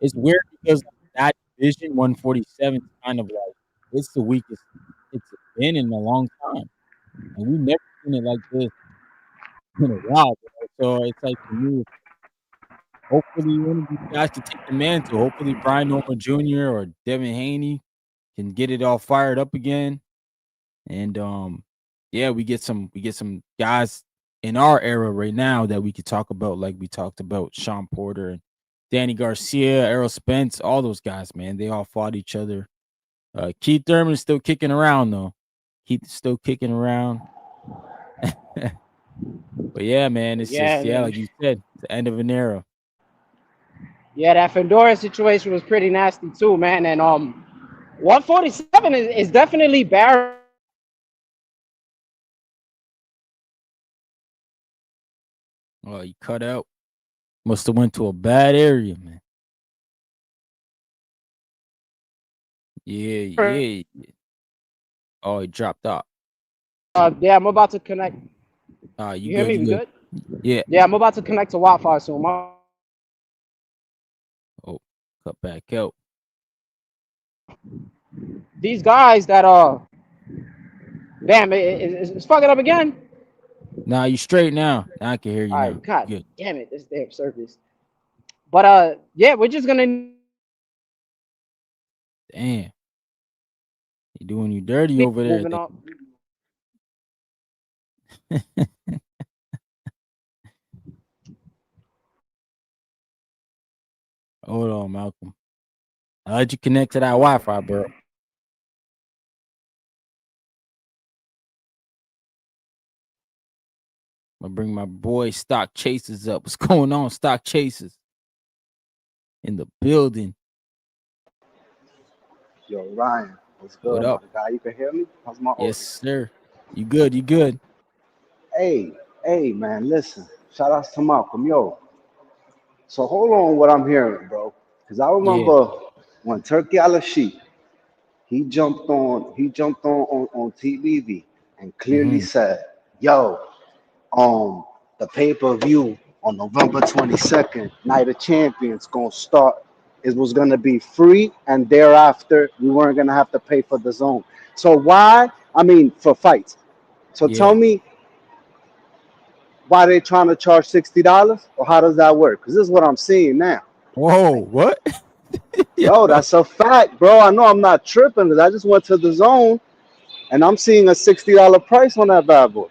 it's weird because that division 147 is kind of like it's the weakest it's been in a long time, and we've never seen it like this in a while. Bro. So it's like to me, hopefully one of these guys can take the mantle. Hopefully Brian Norman Jr. or Devin Haney can get it all fired up again. And yeah, we get some guys in our era right now that we could talk about, like we talked about Sean Porter and Danny Garcia, Errol Spence, all those guys, man. They all fought each other. Keith Thurman is still kicking around though. Keith is still kicking around. But yeah, man, it's just like you said, the end of an era. Yeah, that Fedora situation was pretty nasty too, man. And 147 is definitely barren. Oh, you cut out. Must have went to a bad area, man. Yeah. Oh, he dropped off. Yeah, I'm about to connect. You hear me? We good? Yeah. Yeah, I'm about to connect to Wi-Fi soon. Oh, cut back out. These guys that damn, it's fucking up again. Nah, you straight now. I can hear you now. God damn it, this damn service. But yeah, we're just gonna Damn. He doing you dirty over there. Moving on. Hold on, Malcolm. How'd you connect to that Wi-Fi, bro? I'm gonna bring my boy Stock Chasers up. What's going on, Stock Chasers? In the building. Yo, Ryan, what's good, What up? my guy? You can hear me? How's my audio? Yes, sir. You good? You good? Hey, man, listen. Shout outs to Malcolm, yo. So hold on what I'm hearing, bro. Because I remember when Turkey Al-Sheikh, he jumped on TBV and clearly said, yo, the pay-per-view on November 22nd, Night of Champions, gonna start. It was gonna be free, and thereafter we weren't gonna have to pay for the zone. So why? I mean, for fights. So tell me why they trying to charge $60, or how does that work? Because this is what I'm seeing now. Whoa, what? Yo, that's a fact, bro. I know I'm not tripping because I just went to the zone, and I'm seeing a $60 price on that bad boy.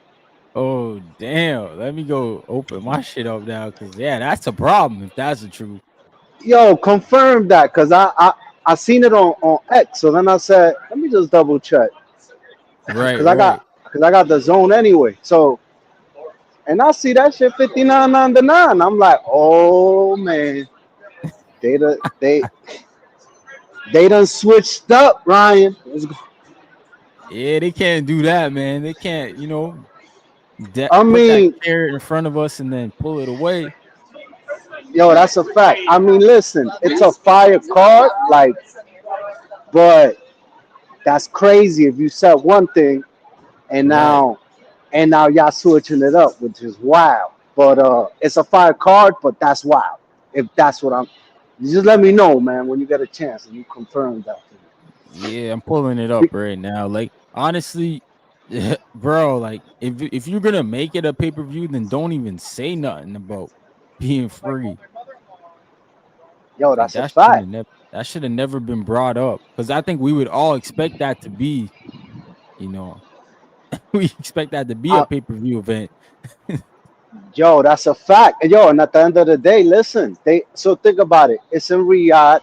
Oh, damn. Let me go open my shit up now, because, that's a problem if that's the truth. Yo, confirm that, because I seen it on X. So then I said, let me just double check. Right, Because I got the zone anyway. So, and I see that shit $59.99. I'm like, oh man, they done switched up, Ryan. Yeah, they can't do that, man. They can't, I put mean, that carrot in front of us and then pull it away. yo, that's a fact. I mean, listen, it's a fire card, but that's crazy if you said one thing and now y'all switching it up, which is wild. But it's a fire card, but that's wild. If that's what you just let me know, man, when you get a chance and you confirm that. Yeah, I'm pulling it up right now. Like, honestly, bro, like if you're gonna make it a pay-per-view, then don't even say nothing about being free. Yo, that's a fact. That should have never been brought up, because I think we would all expect that to be, we expect that to be a pay-per-view event. Yo, that's a fact. Yo, and at the end of the day, listen, so think about it. It's in Riyadh,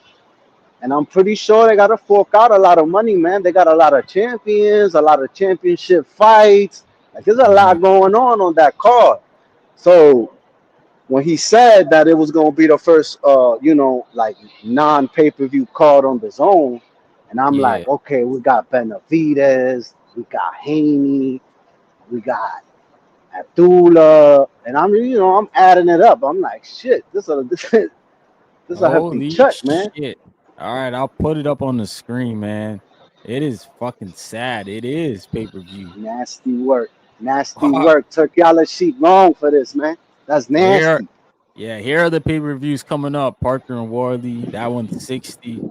and I'm pretty sure they gotta fork out a lot of money, man. They got a lot of champions, a lot of championship fights. Like, there's a lot going on that card. So when he said that it was gonna be the first non-pay-per-view card on the zone, and I'm like, okay, we got Benavidez, we got Haney, we got Abdullah, and I'm adding it up. I'm like, shit, this is a hefty check, man. Shit. All right, I'll put it up on the screen, man. It is fucking sad. It is pay-per-view. Nasty work. Turkey Al-Sheikh long for this, man. That's nasty. Here are the pay-per-views coming up. Parker and Warley, that one's 60.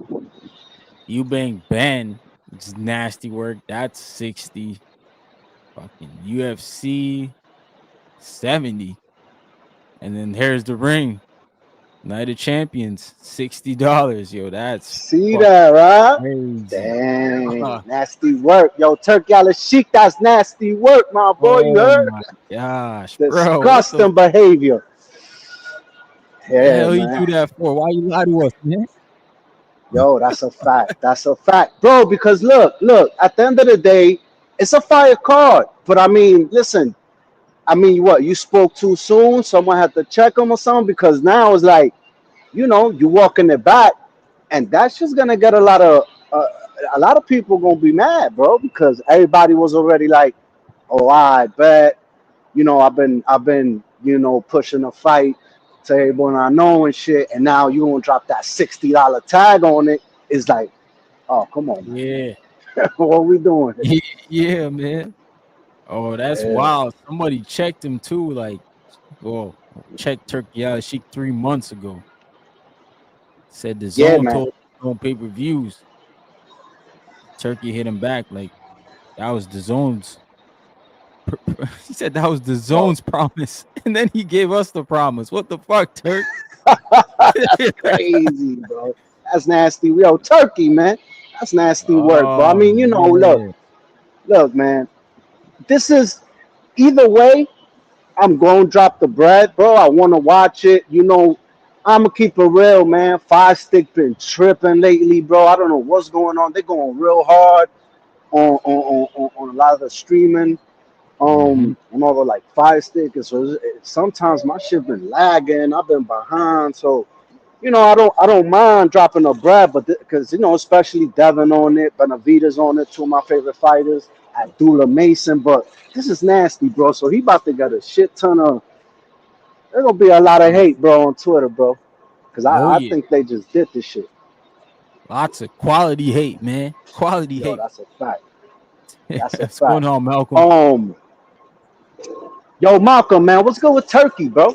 Eubank Ben, which is nasty work. That's 60. Fucking UFC 70. And then here's the ring. Night of Champions, $60. Yo, that's see that, right? Crazy. Dang, nasty work. Yo, Turkey Al-Sheikh, that's nasty work, my boy. You heard? Oh my gosh, disgusting behavior. Yeah, the hell you do that for? Why you lie to us, man? Yo, that's a fact. That's a fact, bro. Because look. At the end of the day, it's a fire card. But I mean, listen. I mean, what, you spoke too soon? Someone had to check him or something? Because now it's like, you walking it back, and that's just gonna get a lot of people gonna be mad, bro. Because everybody was already like, oh, I bet, I've been, pushing a fight to everyone I know and shit, and now you gonna drop that $60 tag on it. It's like, oh, come on, man. Yeah. What we doing? Yeah, man. Oh, that's wild. Somebody checked him too. Like, checked Turkey Al-Sheikh 3 months ago. Said the zone told him on pay-per-views. Turkey hit him back like that was the zone's. He said that was the zone's promise, and then he gave us the promise. What the fuck, Turk? Crazy, bro. That's nasty. Yo, Turkey, man. That's nasty work, bro. I Oh mean, look, yeah. look, man. This is either way. I'm going to drop the bread, bro. I want to watch it. I'm going to keep it real, man. Five Stick been tripping lately, bro. I don't know what's going on. They're going real hard on a lot of the streaming, Mm-hmm. and all the like Fire Stick. So sometimes my shit been lagging. I've been behind. So, I don't mind dropping a bread, but because, especially Devin on it, Benavides on it, two of my favorite fighters, Abdullah Mason. But this is nasty, bro. So he about to get a shit ton of. There's gonna be a lot of hate, bro, on Twitter, bro. Because Oh I yeah. think they just did this shit. Lots of quality hate, man. Quality Yo, hate. that's a fact. That's a What's going fact. on, Malcolm? Yo, Malcolm, man, what's good with Turkey, bro?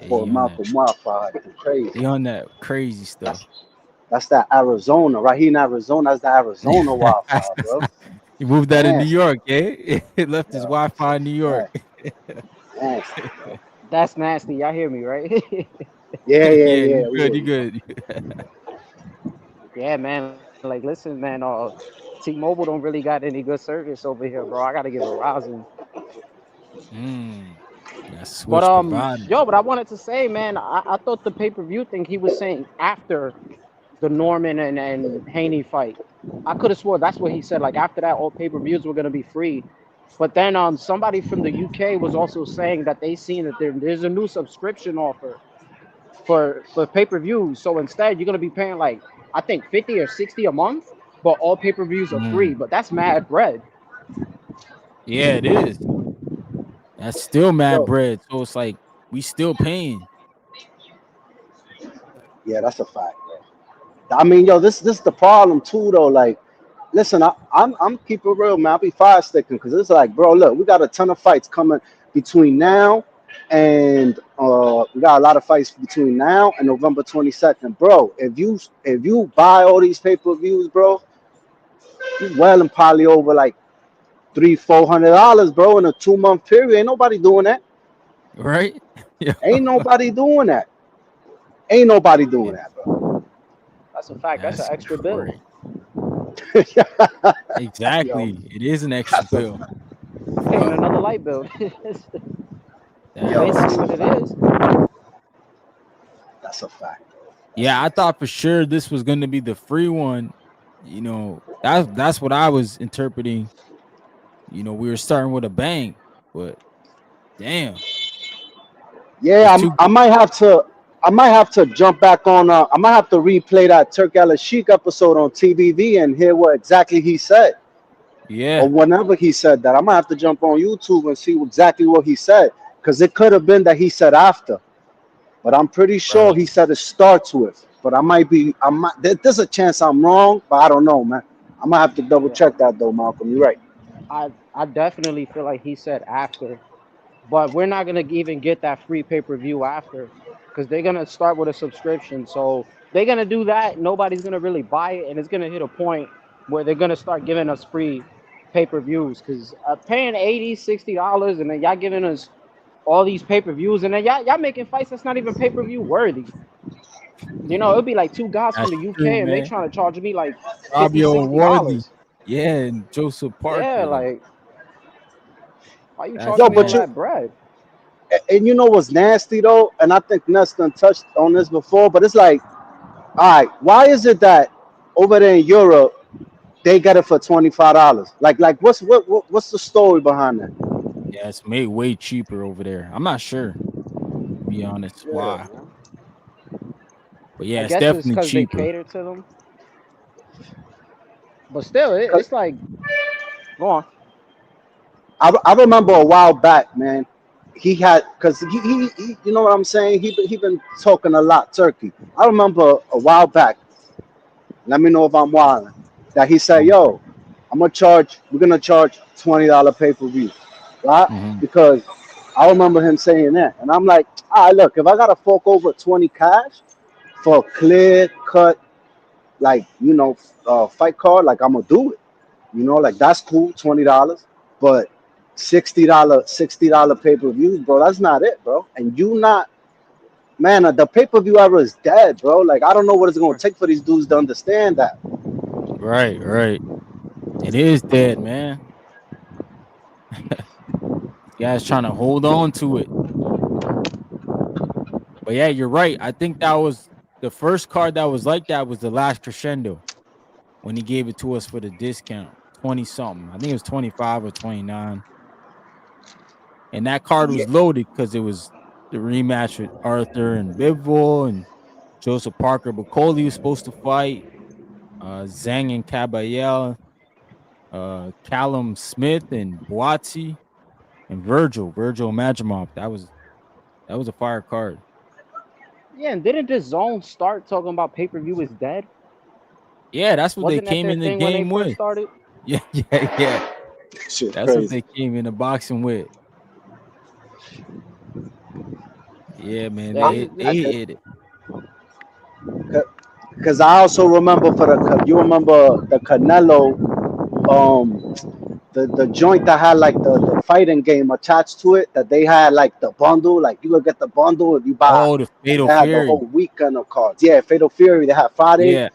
Yeah, Boy, Malcolm Wi-Fi acting crazy. he on that crazy stuff. That's that Arizona, right? He in Arizona. That's the Arizona Wi-Fi, bro. He moved that in New Nasty. York, eh? He left his Yo, Wi-Fi in New York. nasty, bro. That's nasty. Y'all hear me, right? Yeah, Yeah, you we good, hear you you, good. Yeah, man. Like, listen, man. T-Mobile don't really got any good service over here, bro. I gotta give Verizon. That But switch provider. but I wanted to say, man, I thought the pay-per-view thing he was saying after the Norman and Haney fight. I could have swore that's what he said. Like after that, all pay-per-views were gonna be free. But then somebody from the UK was also saying that they seen that there's a new subscription offer for pay-per-views. So instead, you're gonna be paying like I think 50 or 60 a month, but all pay-per-views are free. But that's mad bread. Yeah, it is. That's still mad Yo, bread. So it's like we still paying. yeah, that's a fact, bro. I mean, yo, this is the problem too, though. Like, listen, I'm keeping real, man. I'll be fire sticking because it's like, bro, look, we got a ton of fights coming between now and we got a lot of fights between now and November 22nd, bro. If you buy all these pay-per-views, bro, you well and probably over like $300-400, bro, in a 2-month period. Ain't nobody doing that. Right? Yeah. Ain't nobody doing that. Ain't nobody doing that, bro. That's a fact. That's an That's extra bill. great. Yo, Exactly. It is an extra that's a bill. fact. Paying Yo, another light bill. That's yo, Basically what it is. that's a fact. Yeah, I thought for sure this was gonna be the free one. That's what I was interpreting. We were starting with a bang, but damn, Yeah, it's too. I might have to jump back on. I might have to replay that Turk El Sheik episode on TVV and hear what exactly he said, or Yeah, whenever he said that. I might have to jump on YouTube and see exactly what he said, because it could have been that he said after, but I'm pretty sure right. he said it starts with. But there's a chance I'm wrong, but I don't know, man. I might have to double Yeah. check that though, Malcolm. You're right. I definitely feel like he said after. But we're not gonna even get that free pay-per-view after, because they're gonna start with a subscription. So they're gonna do that. Nobody's gonna really buy it, and it's gonna hit a point where they're gonna start giving us free pay-per-views. Because paying $80-60, and then y'all giving us all these pay-per-views, and then y'all making fights that's not even pay-per-view worthy. It'd be like two guys from That's the true, UK, and they man. trying to charge me like 50 Fabio 60 Worthy, dollars. yeah, and Joseph Yeah, Parker, like like why you that's Yo, charging me but all crazy. that bread? and you know what's nasty though, and I think Neston touched on this before, but it's like, all right, why is it that over there in Europe they get it for $25? Like what's the story behind that? Yeah, it's made way cheaper over there. I'm not sure, to be honest, Yeah, why, man. but yeah, I it's guess it's definitely because they cheaper. cater to them. But still, 'Cause it's like, go on. I remember a while back, man. He had because he you know what I'm saying. He been talking a lot Turkey. I remember a while back. Let me know if I'm wilding. That he said, Okay. "Yo, we're gonna charge $20 pay-per-view, right?" Mhm. Because I remember him saying that, and I'm like, "All right, look, if I gotta fork over 20 cash for a clear cut, like fight card, like I'm gonna do it. Like that's cool, $20, but $60 pay-per-views, bro, that's not it, bro. And man, the pay-per-view era is dead, bro. Like, I don't know what it's gonna take for these dudes to understand that. Right. It is dead, man. Guys trying to hold on to it. But yeah, you're right. I think that was the first card that was like that was the last crescendo when he gave it to us for the discount. 20 something. I think it was 25 or 29. And that card was loaded because it was the rematch with Arthur and Bivol and Joseph Parker. But Coley was supposed to fight. Zhang and Caballel, Callum Smith and Boatsi, and Virgil Majimov. That was a fire card. Yeah, and didn't the zone start talking about pay-per-view is dead? Yeah, that's what Wasn't they came that in the their thing game when they first with. started? Yeah. Shit, That's what crazy. they came in the boxing with. Yeah, man, they hit it. Because I also remember you remember the Canelo, the joint that had like the fighting game attached to it, that they had like the bundle, like you would get the bundle if you buy, Oh, the like Fatal they had the Fury. whole weekend of cards. Yeah, Fatal Fury, they had Friday Yeah.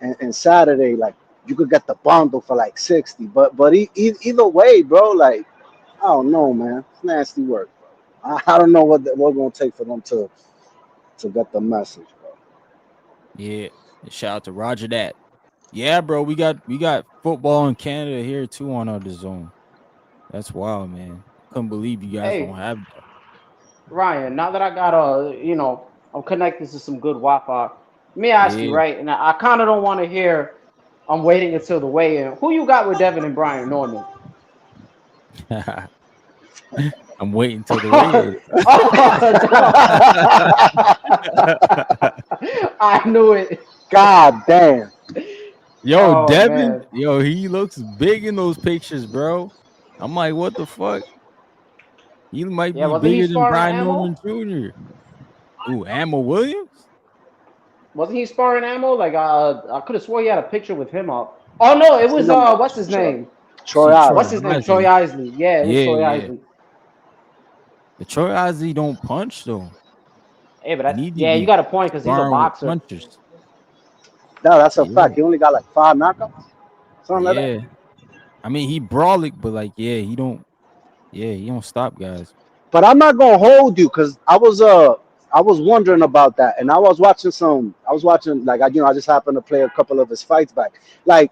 and Saturday, like you could get the bundle for like 60. But either way, bro, like I don't know, man, it's nasty work, bro. I don't know what we're gonna take for them to get the message, bro. Yeah. Shout out to Roger that. Yeah, bro. We got football in Canada here too on our zone. That's wild, man. Couldn't believe you guys don't Hey, have that. Ryan, now that I got I'm connected to some good Wi-Fi. Let me ask you, Yeah. right? And I kind of don't want to hear. I'm waiting until the weigh-in. Who you got with Devin and Brian Norman? I'm waiting till the way. I knew it. God damn. Yo, Oh Devin, man. yo, he looks big in those pictures, bro. I'm like, what the fuck? He might Yeah, be wasn't he bigger than sparring Brian Norman Ammo? Jr. Ooh, Ammo Williams? Wasn't he sparring Ammo? Like I could have swore he had a picture with him up. Oh no, it was what's his name? Troy See, Troy What's Isley. his name? Troy Isley. Isley. Yeah, it was Troy Yeah. Isley. The Troy Isley don't punch though. Hey, but He need to yeah, you be got a point because he's a sparring with boxer. punchers. No, that's a Yeah. fact. He only got like 5 knockouts, something like that. Yeah. I mean, he brolic, but like, he don't stop guys. But I'm not gonna hold you because I was wondering about that, and I was watching like I just happened to play a couple of his fights back. Like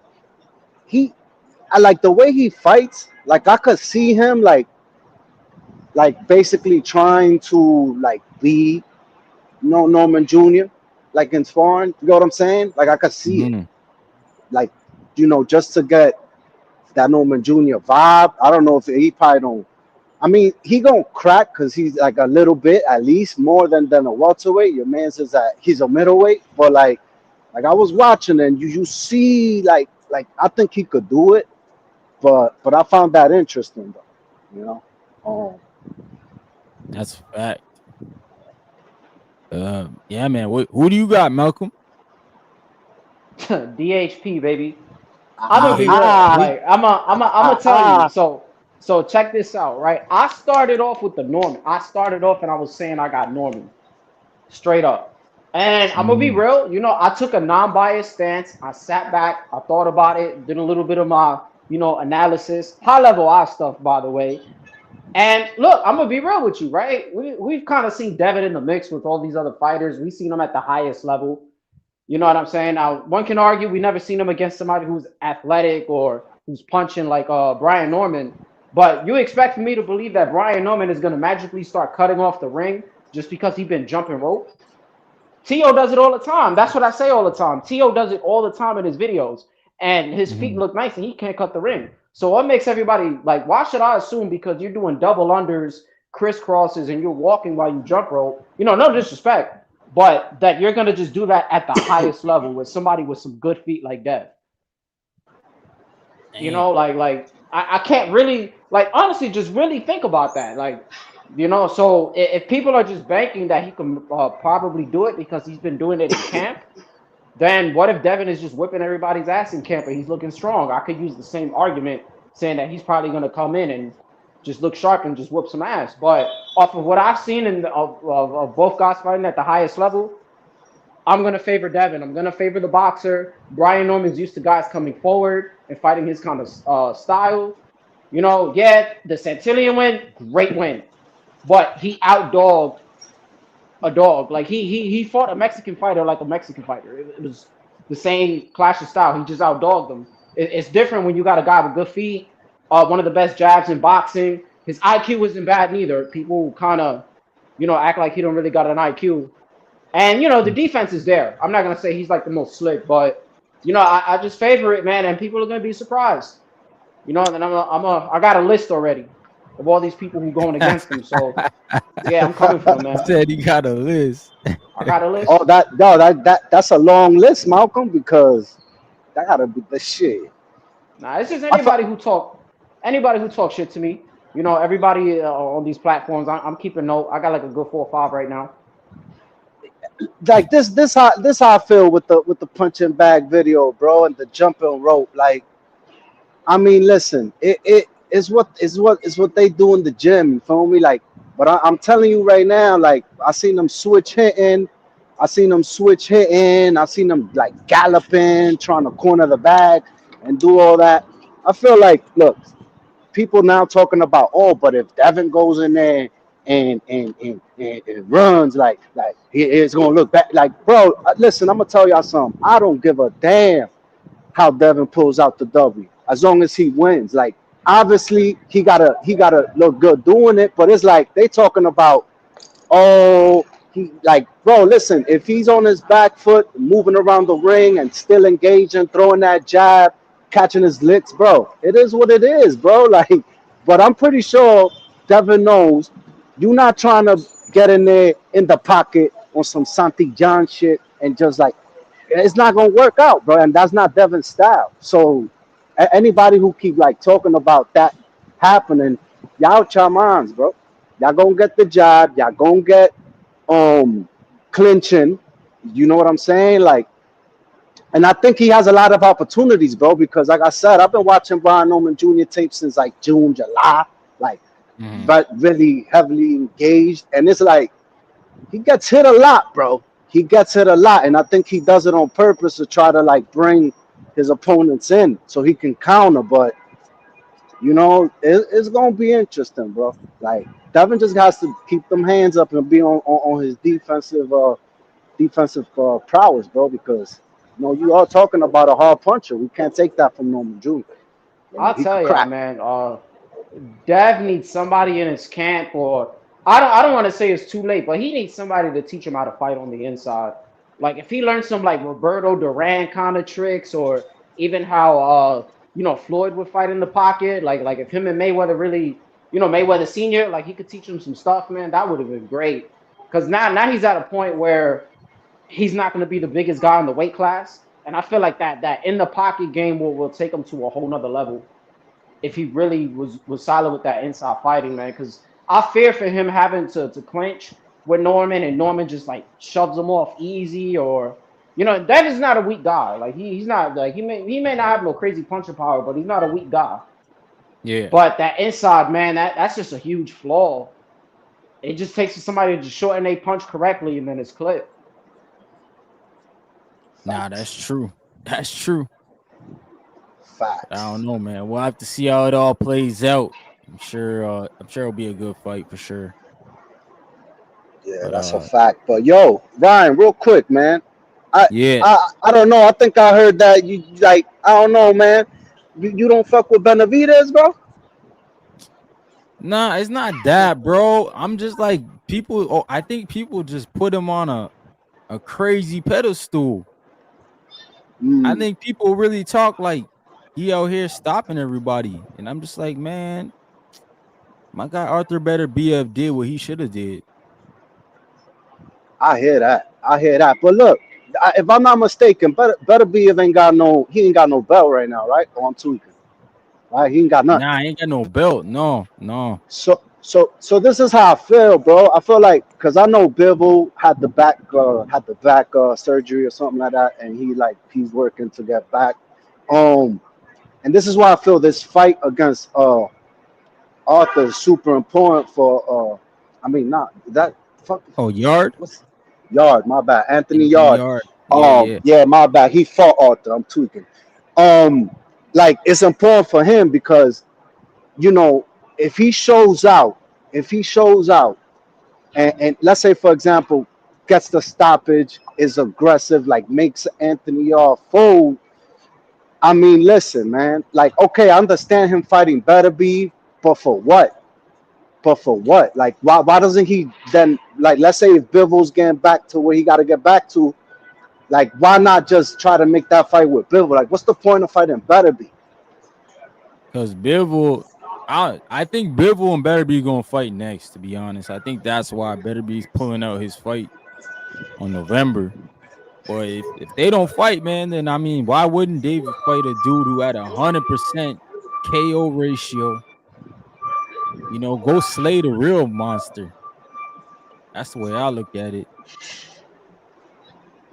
I like the way he fights. Like I could see him like basically trying to like be Norman Jr. like in sparring. You know what I'm saying? Like I could see it. Mhm. Like just to get that Norman Jr. vibe. I don't know if he probably don't. I mean, he gonna crack because he's like a little bit at least more than a welterweight. Your man says that he's a middleweight, but like I was watching and you see like I think he could do it, but I found that interesting though, That's a fact. Yeah, man. Who do you got, Malcolm? DHP baby. I'm gonna be real. Ah, Like I'm gonna tell you. So check this out, right? I started off with the Norman. I started off and I was saying I got Norman straight up. And I'm gonna be Mhm. real. I took a non-biased stance. I sat back. I thought about it. Did a little bit of my analysis. High level eye stuff, by the way. And look, I'm gonna be real with you, right? We've kind of seen Devin in the mix with all these other fighters. We've seen him at the highest level. You know what I'm saying? Now, one can argue we never seen him against somebody who's athletic or who's punching like Brian Norman. But you expect me to believe that Brian Norman is gonna magically start cutting off the ring just because he's been jumping rope? T.O. does it all the time. That's what I say all the time. T.O. does it all the time in his videos. And his feet Mhm. look nice and he can't cut the ring. So what makes everybody like, why should I assume because you're doing double unders, crisscrosses, and you're walking while you jump rope? No disrespect, but that you're gonna just do that at the highest level with somebody with some good feet like that. Damn. I can't really honestly just really think about that. So if people are just banking that he can probably do it because he's been doing it in camp, then what if Devin is just whipping everybody's ass in camp and he's looking strong? I could use the same argument saying that he's probably going to come in and just look sharp and just whoop some ass. But off of what I've seen of both guys fighting at the highest level, I'm going to favor Devin. I'm going to favor the boxer. Brian Norman's used to guys coming forward and fighting his kind of style. You know, yeah, the Santillan win, great win. But he outdogged a dog. Like, he fought a Mexican fighter like a Mexican fighter. It was the same clash of style. He just outdogged them. It's different when you got a guy with good feet, one of the best jabs in boxing. His IQ wasn't bad neither. People kind of, act like he don't really got an IQ. And, the defense is there. I'm not going to say he's like the most slick, but, I just favor it, man, and people are going to be surprised. And I got a list already of all these people who going against him. So, yeah, I'm coming for him, man. Said he got a list. I got a list. Oh, that's a long list, Malcolm, because that got to be the shit. Nah, it's just anybody who talk shit to me. Everybody on these platforms, I'm keeping note. I got like a good 4 or 5 right now. Like this how I feel with the punching bag video, bro, and the jumping rope. Like, I mean, listen, it is what they do in the gym. You feel me? Like, but I'm telling you right now, like, I seen them switch hitting, I seen them like galloping, trying to corner the bag and do all that. I feel like, look, people now talking about, oh, but if Devin goes in there and runs like it's gonna look bad. Like, bro, listen, I'm gonna tell y'all something. I don't give a damn how Devin pulls out the W as long as he wins. Like, obviously he gotta look good doing it, but it's like they talking about, oh, he, like, bro, listen, if he's on his back foot moving around the ring and still engaging, throwing that jab, catching his licks, bro, it is what it is, bro. Like, but I'm pretty sure Devin knows you're not trying to get in there in the pocket on some Santi John shit and just like, it's not gonna work out, bro. And that's not Devin's style. So anybody who keep like talking about that happening, y'all out your minds, bro. Y'all gonna get the job, y'all gonna get clinching. You know what I'm saying? Like, and I think he has a lot of opportunities, bro, because like I said, I've been watching Brian Norman Jr. tapes since like June, July, like, but really heavily engaged. And it's like, he gets hit a lot, bro. He gets hit a lot. And I think he does it on purpose to try to like bring his opponents in so he can counter. But, it's going to be interesting, bro. Like, Devin just has to keep them hands up and be on his defensive prowess, bro, because, you are talking about a hard puncher. We can't take that from Norman Jr. I'll tell you, man. Dev needs somebody in his camp, or I don't want to say it's too late, but he needs somebody to teach him how to fight on the inside. Like, if he learns some like Roberto Duran kind of tricks, or even how Floyd would fight in the pocket, like if him and Mayweather really, Mayweather Senior, like he could teach him some stuff, man, that would have been great. Because now he's at a point where he's not going to be the biggest guy in the weight class, and I feel like that in the pocket game will take him to a whole nother level if he really was solid with that inside fighting, man. Because I fear for him having to clinch with Norman, and Norman just like shoves him off easy, or Devin's not a weak guy. Like, he's not like, he may not have no crazy punching power, but he's not a weak guy. Yeah. But that inside, man, that's just a huge flaw. It just takes somebody to shorten a punch correctly, and then it's clipped. Nah, that's true. That's true. Facts. I don't know, man. We'll have to see how it all plays out. I'm sure it'll be a good fight for sure. Yeah, that's a fact. But yo, Ryan, real quick, man. I don't know. I think I heard that you like, I don't know, man. You don't fuck with Benavidez, bro? Nah, it's not that, bro. I'm just like, I think people just put him on a crazy pedestal. I think people really talk like he out here stopping everybody, and I'm just like, man, my guy Arthur Better BF did what he should have did. I hear that. But look, if I'm not mistaken, Better BF ain't got no belt right now, right? Oh, I'm tweaking. Right? He ain't got nothing. Nah, he ain't got no belt. No. So this is how I feel, bro. I feel like, because I know Bivol had the back surgery or something like that, and he's working to get back. And this is why I feel this fight against Arthur is super important for. I mean, not that. Fuck. Oh, Yard. What's Yard? My bad. Anthony Anthony Yard. Yard. Yeah, yeah. Yeah, my bad. He fought Arthur. I'm tweaking. Like it's important for him because you know if he shows out, if he shows out, and let's say for example gets the stoppage, is aggressive, like makes Anthony Yard fold. I mean, listen, man. Like, okay, I understand him fighting better be, but for what? But for what? Like, why doesn't he then, like, let's say if Bivol's getting back to where he got to get back to, like, why not just try to make that fight with Bivol? Like, what's the point of fighting better be? Because Bivol, I think Bivol and Betterby gonna fight next. To be honest, I think that's why Betterby's pulling out his fight on November. But if they don't fight, man, then I mean, why wouldn't David fight a dude who had 100% KO ratio? You know, go slay the real monster. That's the way I look at it.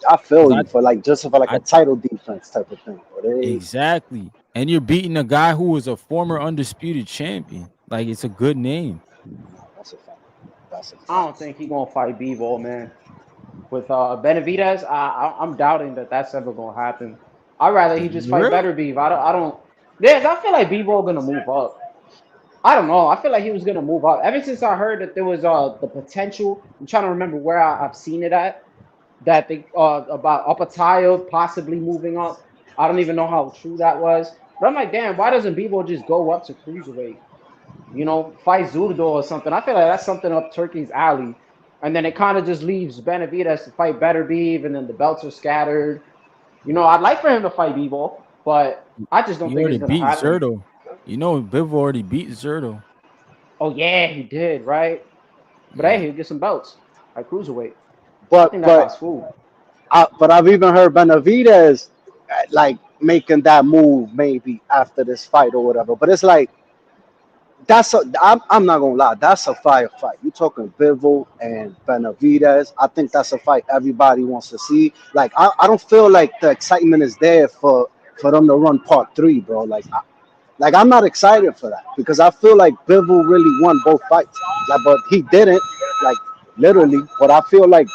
I feel 'Cause you for like just for like I a title defense type of thing. exactly. And you're beating a guy who was a former undisputed champion. Like it's a good name. That's a fact. That's a fact. I don't think he's gonna fight Bivol, man. With Benavidez, I'm doubting that that's ever gonna happen. I'd rather he just fight Really? better Beef. I don't. Yes, I feel like Bivol gonna move up. I don't know. I feel like he was gonna move up ever since I heard that there was the potential. I'm trying to remember where I've seen it at. That they about Upper possibly moving up. I don't even know how true that was. But I'm like, damn, why doesn't Bivol just go up to cruiserweight? You know, fight Zurdo or something. I feel like that's something up Turkey's alley. And then it kind of just leaves Benavidez to fight Better Beef, and then the belts are scattered. You know, I'd like for him to fight Bivol, but I just don't He think already it's gonna beat happen. Zerto. You know, Bivol already beat Zerto. Oh yeah, he did, right? But hey, he'll get some belts at cruiserweight. I think that But guy's food. but I've even heard Benavidez like making that move maybe after this fight or whatever. But it's like I'm not gonna lie, that's a fire fight. You're talking Bivol and Benavidez. I think that's a fight everybody wants to see. Like I don't feel like the excitement is there for them to run part three, bro. Like I'm not excited for that because I feel like Bivol really won both fights. Like, but he didn't, like literally. But I feel like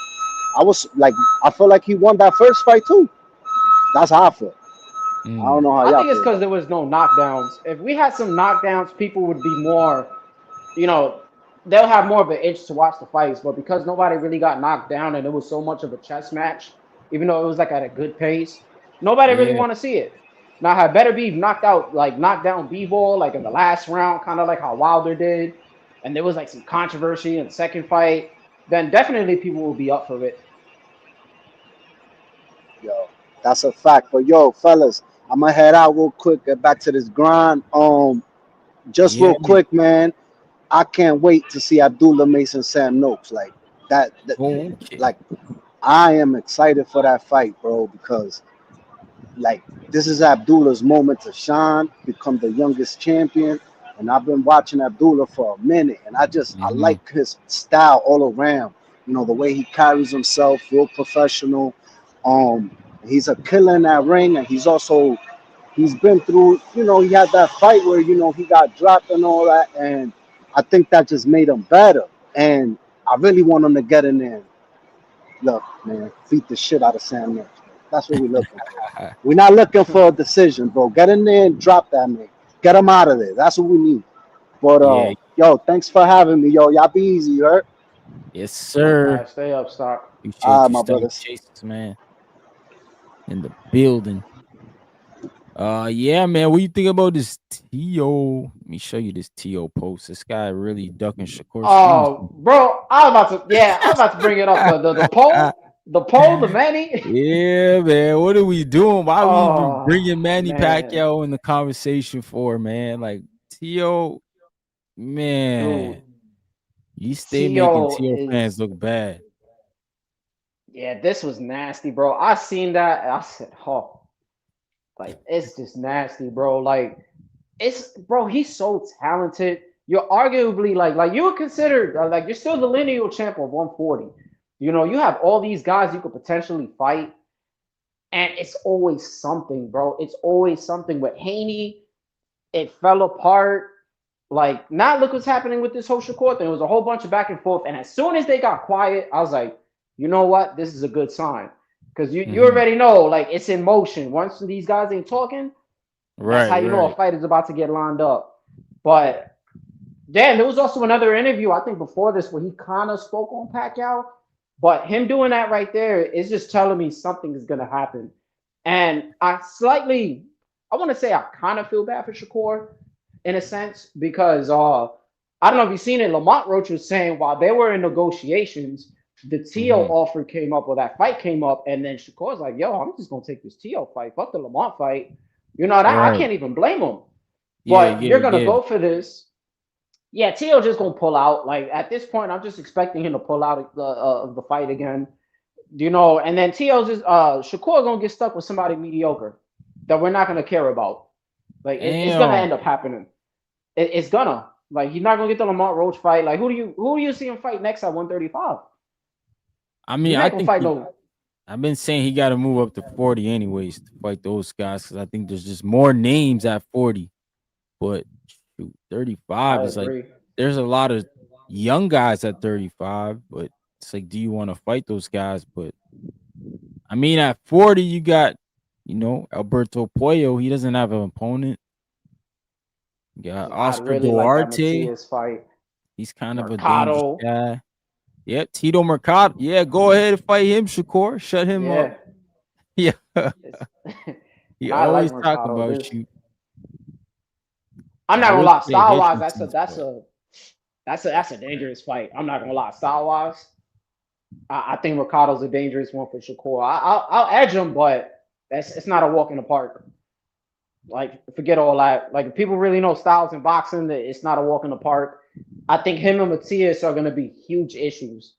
I feel like he won that first fight too. That's how I feel. I don't know how I y'all think it's feel. because there was no knockdowns. If we had some knockdowns, people would be more, you know, they'll have more of an itch to watch the fights. But because nobody really got knocked down and it was so much of a chess match, even though it was like at a good pace, nobody really Yeah. want to see it. Now, had Better Beef knocked down B-Ball like in the last round, kind of like how Wilder did, and there was like some controversy in the second fight, then definitely people will be up for it. Yo, that's a fact. But yo, fellas, I'm gonna head out real quick, get back to this grind. Just Yeah. real quick, man. I can't wait to see Abdullah Mason Sam Noakes. Like that Okay. like I am excited for that fight, bro, because like this is Abdullah's moment to shine, become the youngest champion. And I've been watching Abdullah for a minute, and I like his style all around. You know, the way he carries himself, real professional. He's a killer in that ring, and he's been through. You know, he had that fight where he got dropped and all that, and I think that just made him better. And I really want him to get in there. Look, man, beat the shit out of Sam Noakes. That's what we're looking for. We're not looking for a decision, bro. Get in there and drop that man. Get him out of there. That's what we need. But Yeah. yo, thanks for having me, yo. Y'all be easy, you heard? Yes, All sir. right, stay up, Stock. Appreciate you, My Stock brothers. Chasers, man. In the building. Yeah, man. What you think about this T.O.? Let me show you this T.O. post. This guy really ducking Shakur Oh, bro, I was about to bring it up. The poll, the Manny. Yeah, man. What are we doing? Why are we even Oh, bringing Manny man. Pacquiao in the conversation for, man? Like T.O., man, Dude, you stay making T.O. T.O. fans is, look bad. yeah, this was nasty, bro. I seen that and I said, oh, like, it's just nasty, bro. Like, bro, he's so talented. You're arguably like you would consider like you're still the lineal champ of 140. You know, you have all these guys you could potentially fight, and it's always something, bro. It's always something. With Haney, it fell apart. Like, now look what's happening with this whole Shakur thing. It was a whole bunch of back and forth. And as soon as they got quiet, I was like, you know what? This is a good sign. Because you already know, like, it's in motion. Once these guys ain't talking, that's how you know a fight is about to get lined up. But, yeah, there was also another interview, I think, before this where he kind of spoke on Pacquiao. But him doing that right there is just telling me something is going to happen. And I want to say I kind of feel bad for Shakur in a sense, because I don't know if you've seen it. Lamont Roach was saying while they were in negotiations, the Tio offer came up, or that fight came up, and then Shakur's like, "Yo, I'm just gonna take this Tio fight. Fuck the Lamont fight." You know, that I can't even blame him. But you're gonna go for this. Yeah, Tio just gonna pull out. Like, at this point, I'm just expecting him to pull out of the fight again. You know, and then Tio's just Shakur gonna get stuck with somebody mediocre that we're not gonna care about. Like, it's gonna end up happening. It's gonna. Like, he's not gonna get the Lamont Roach fight. Like, who do you see him fight next at 135? I mean, I think I've been saying he got to move up to 40 anyways to fight those guys, because I think there's just more names at 40. But shoot, 35 is like, there's a lot of young guys at 35, but it's like, do you want to fight those guys? But I mean, at 40, you got, you know, Alberto Puello. He doesn't have an opponent. You got Oscar Duarte. Like fight. He's kind of a dangerous guy. Yep, Tito Mercado. Yeah, go ahead and fight him, Shakur. Shut him up. Yeah. He always like talk about you. I'm not gonna lie, style wise, that's a dangerous fight. I'm not gonna lie, style wise. I think Mercado's a dangerous one for Shakur. I'll edge him, but it's not a walk in the park. Like, forget all that. Like, if people really know styles in boxing, it's not a walk in the park. I think him and Matias are going to be huge issues.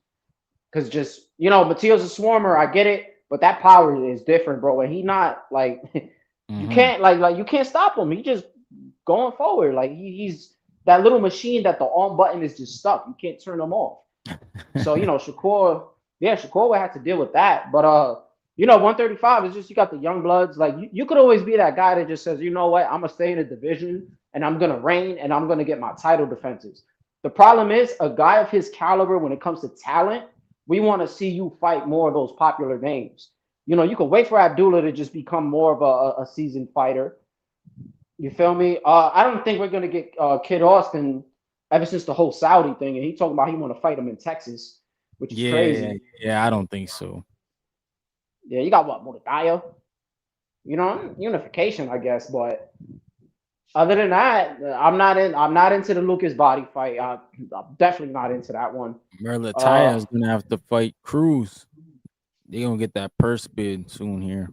Because just, you know, Matias is a swarmer. I get it. But that power is different, bro. And he not, like, you can't, like, you can't stop him. He just going forward. Like, he's that little machine that the on button is just stuck. You can't turn him off. So, you know, Shakur would have to deal with that. But, you know, 135 is just, you got the young bloods. Like, you could always be that guy that just says, you know what, I'm going to stay in the division and I'm going to reign and I'm going to get my title defenses. The problem is, a guy of his caliber, when it comes to talent, we want to see you fight more of those popular names. You know, you can wait for Abdullah to just become more of a seasoned fighter. You feel me? I don't think we're going to get Kid Austin ever since the whole Saudi thing. And he talking about he want to fight him in Texas, which is crazy. Yeah, I don't think so. Yeah, you got what, Mordecai? You know, unification, I guess, but other than that, I'm not into the Lucas Body fight. I'm definitely not into that one. Merlataya is gonna have to fight Cruz. They're gonna get that purse bid soon here.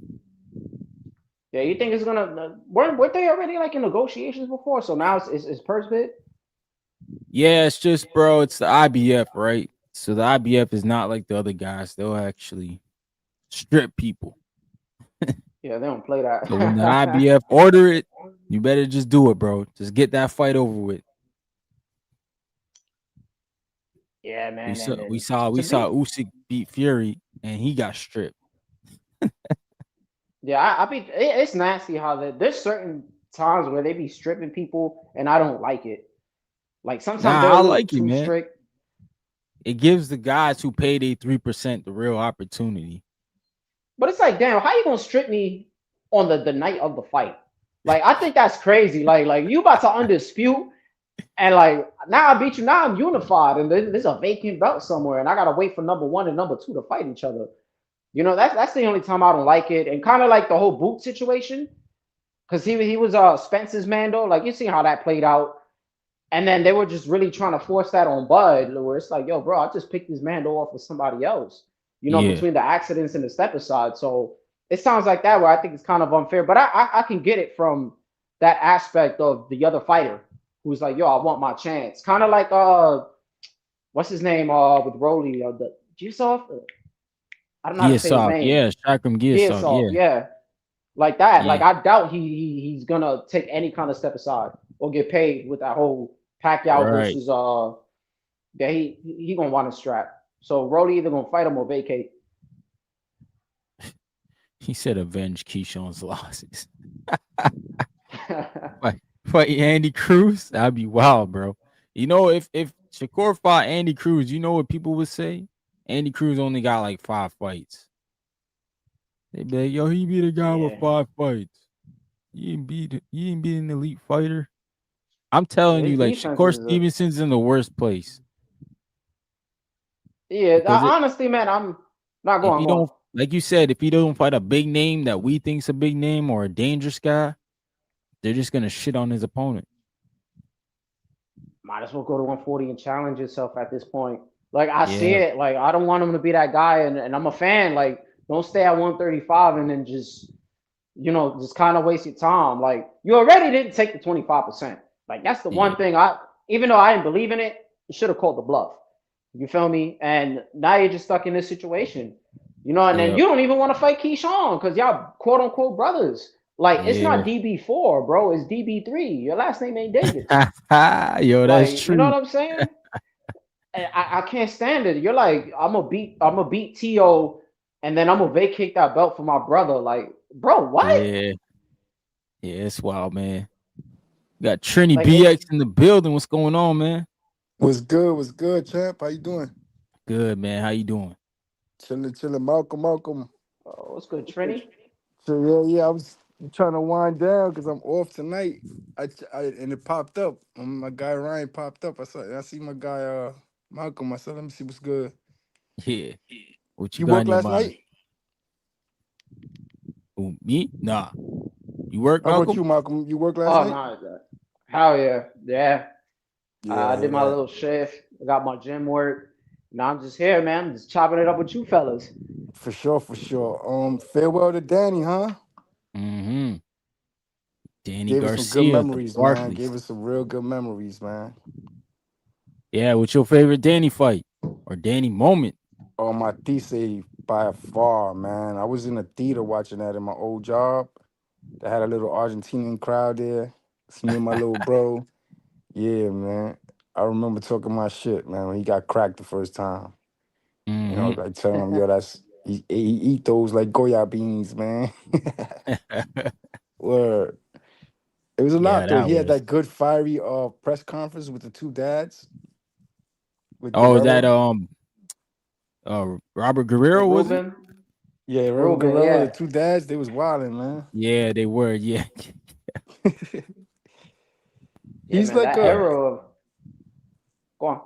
Yeah, you think it's gonna? Weren't they already like in negotiations before? So now it's purse bid. Yeah, it's just, bro, it's the IBF, right? So the IBF is not like the other guys. They'll actually strip people. Yeah, they don't play that. So when the IBF order it, you better just do it, bro. Just get that fight over with. Yeah, man. We saw Usyk beat Fury, and he got stripped. Yeah, it's nasty how there's certain times where they be stripping people, and I don't like it. Like, sometimes they're a little too strict. It gives the guys who paid a 3% the real opportunity. But it's like, damn, how you gonna strip me on the night of the fight? Like, I think that's crazy. Like you about to undispute, and like, now I beat you. Now I'm unified, and there's a vacant belt somewhere, and I gotta wait for number 1 and number 2 to fight each other. You know, that's the only time I don't like it. And kind of like the whole boot situation, because he was Spence's man though. Like, you see how that played out, and then they were just really trying to force that on Bud, where it's like, yo, bro, I just picked this man off with somebody else. You know, between the accidents and the step aside. So it sounds like that, where I think it's kind of unfair. But I can get it from that aspect of the other fighter who's like, yo, I want my chance. Kind of like what's his name with Rolly, the Gisov? I don't know how to say his name. Yeah, Shakram Gisov. Yeah. Like that. Yeah. Like, I doubt he's gonna take any kind of step aside or get paid with that whole Pacquiao versus yeah, he gonna want to strap. So Rolly either gonna fight him or vacate. He said avenge Keyshawn's losses. Fight Andy Cruz, that'd be wild, bro. You know, if Shakur fought Andy Cruz, you know what people would say? Andy Cruz only got like 5 fights. They'd be like, yo, he beat a guy with 5 fights. You ain't beat an elite fighter. I'm telling you, His like defense Shakur is Stevenson's in the worst place. yeah. Because Honestly, man, I'm not if going he on. don't, like you said, if he don't fight a big name that we think's a big name or a dangerous guy, they're just gonna shit on his opponent. Might as well go to 140 and challenge yourself at this point. Like I see it. Like I don't want him to be that guy, and I'm a fan. Like don't stay at 135 and then just just kind of waste your time. Like you already didn't take the 25%. Like that's the one thing even though I didn't believe in it, you should have called the bluff. You feel me? And now you're just stuck in this situation. And then you don't even want to fight Keyshawn because y'all quote unquote brothers. Like it's not DB4, bro. It's DB3. Your last name ain't Davis. Yo, that's true. You know what I'm saying? I can't stand it. You're like, I'm gonna beat T.O. and then I'm gonna vacate that belt for my brother. Like, bro, what? Yeah, it's wild, man. We got Trini BX in the building. What's going on, man? What's good, champ? How you doing? Good, man. How you doing? Chilling. Malcolm. Oh, what's good, Trini? So yeah. I was trying to wind down because I'm off tonight. And it popped up. My guy Ryan popped up. I see my guy Malcolm. I said, let me see what's good. Yeah. What you got work in your last mind? night? Who, me? Nah. You work, How Malcolm? about you, Malcolm? You work last night? No. Hell yeah. Yeah, I did my little shift. I got my gym work. Now I'm just here, man. I'm just chopping it up with you fellas. For sure. Farewell to Danny, huh? Mm-hmm. Danny Gave Garcia. us some good memories, man. Barclays. Gave us some real good memories, man. Yeah, what's your favorite Danny fight or Danny moment? Oh, my tease by far, man. I was in a theater watching that in my old job. They had a little Argentinian crowd there. It's me and my little bro. Yeah, man. I remember talking my shit, man, when he got cracked the first time. Mm-hmm. Like telling him, yo, he eat those like Goya beans, man. Word. It was a lot though. He had that good fiery press conference with the two dads. Is that Robert Guerrero, was it? Yeah, Ruben Guerrero, the two dads, they was wilding, man. Yeah, they were, yeah. He's man, like that era of... Go on.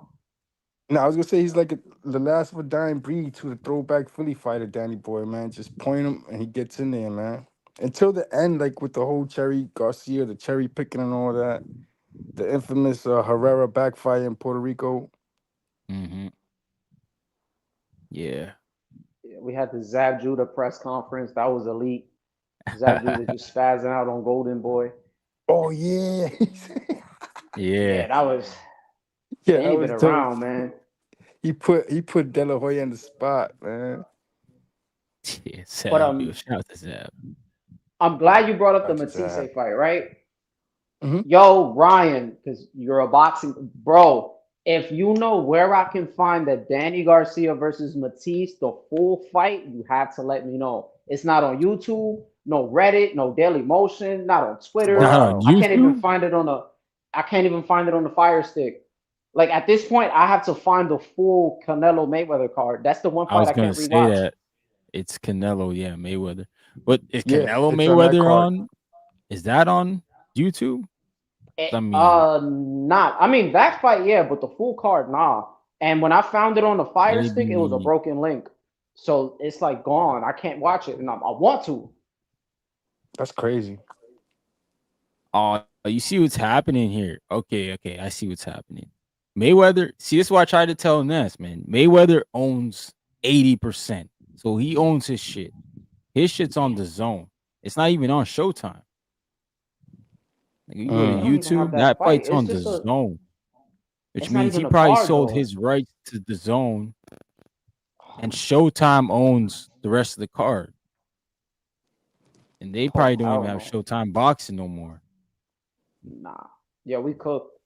No, I was gonna say he's like the last of a dying breed to the throwback Philly fighter, Danny Boy, man. Just point him and he gets in there, man. Until the end, like with the whole Garcia, the cherry picking and all that. The infamous Herrera backfire in Puerto Rico. Mm-hmm. Yeah. We had the Zab Judah press conference. That was elite. Zab Judah just spazzing out on Golden Boy. Oh, yeah. Yeah. That was... Yeah, he ain't been around, man. He put De La Hoya in the spot, man. Yeah, Zab, But, shout out to Zab. I'm glad you brought up the Matisse fight, right? Mm-hmm. Yo, Ryan, because you're a boxing bro. If you know where I can find the Danny Garcia versus Matisse, the full fight, you have to let me know. It's not on YouTube, no Reddit, no Daily Motion, not on Twitter. Wow. I can't even find it on the Fire Stick. Like at this point, I have to find the full Canelo Mayweather card. That's the one fight I can't rewatch. Say that. It's Canelo, yeah, Mayweather. But is Canelo it's Mayweather on? Is that on YouTube? Not. I mean, that fight, yeah, but the full card, nah. And when I found it on the Fire Stick, it was a broken link. So it's like gone. I can't watch it, and I want to. That's crazy. You see what's happening here? Okay, I see what's happening. Mayweather, see, this is what I tried to tell Ness, man. Mayweather owns 80%. So he owns his shit. His shit's on the zone. It's not even on Showtime. Like you go to YouTube, that fight's on the zone. Which means he probably sold his rights to the zone. And Showtime owns the rest of the card. And they probably don't even have Showtime boxing no more. Nah. Yeah, we cooked.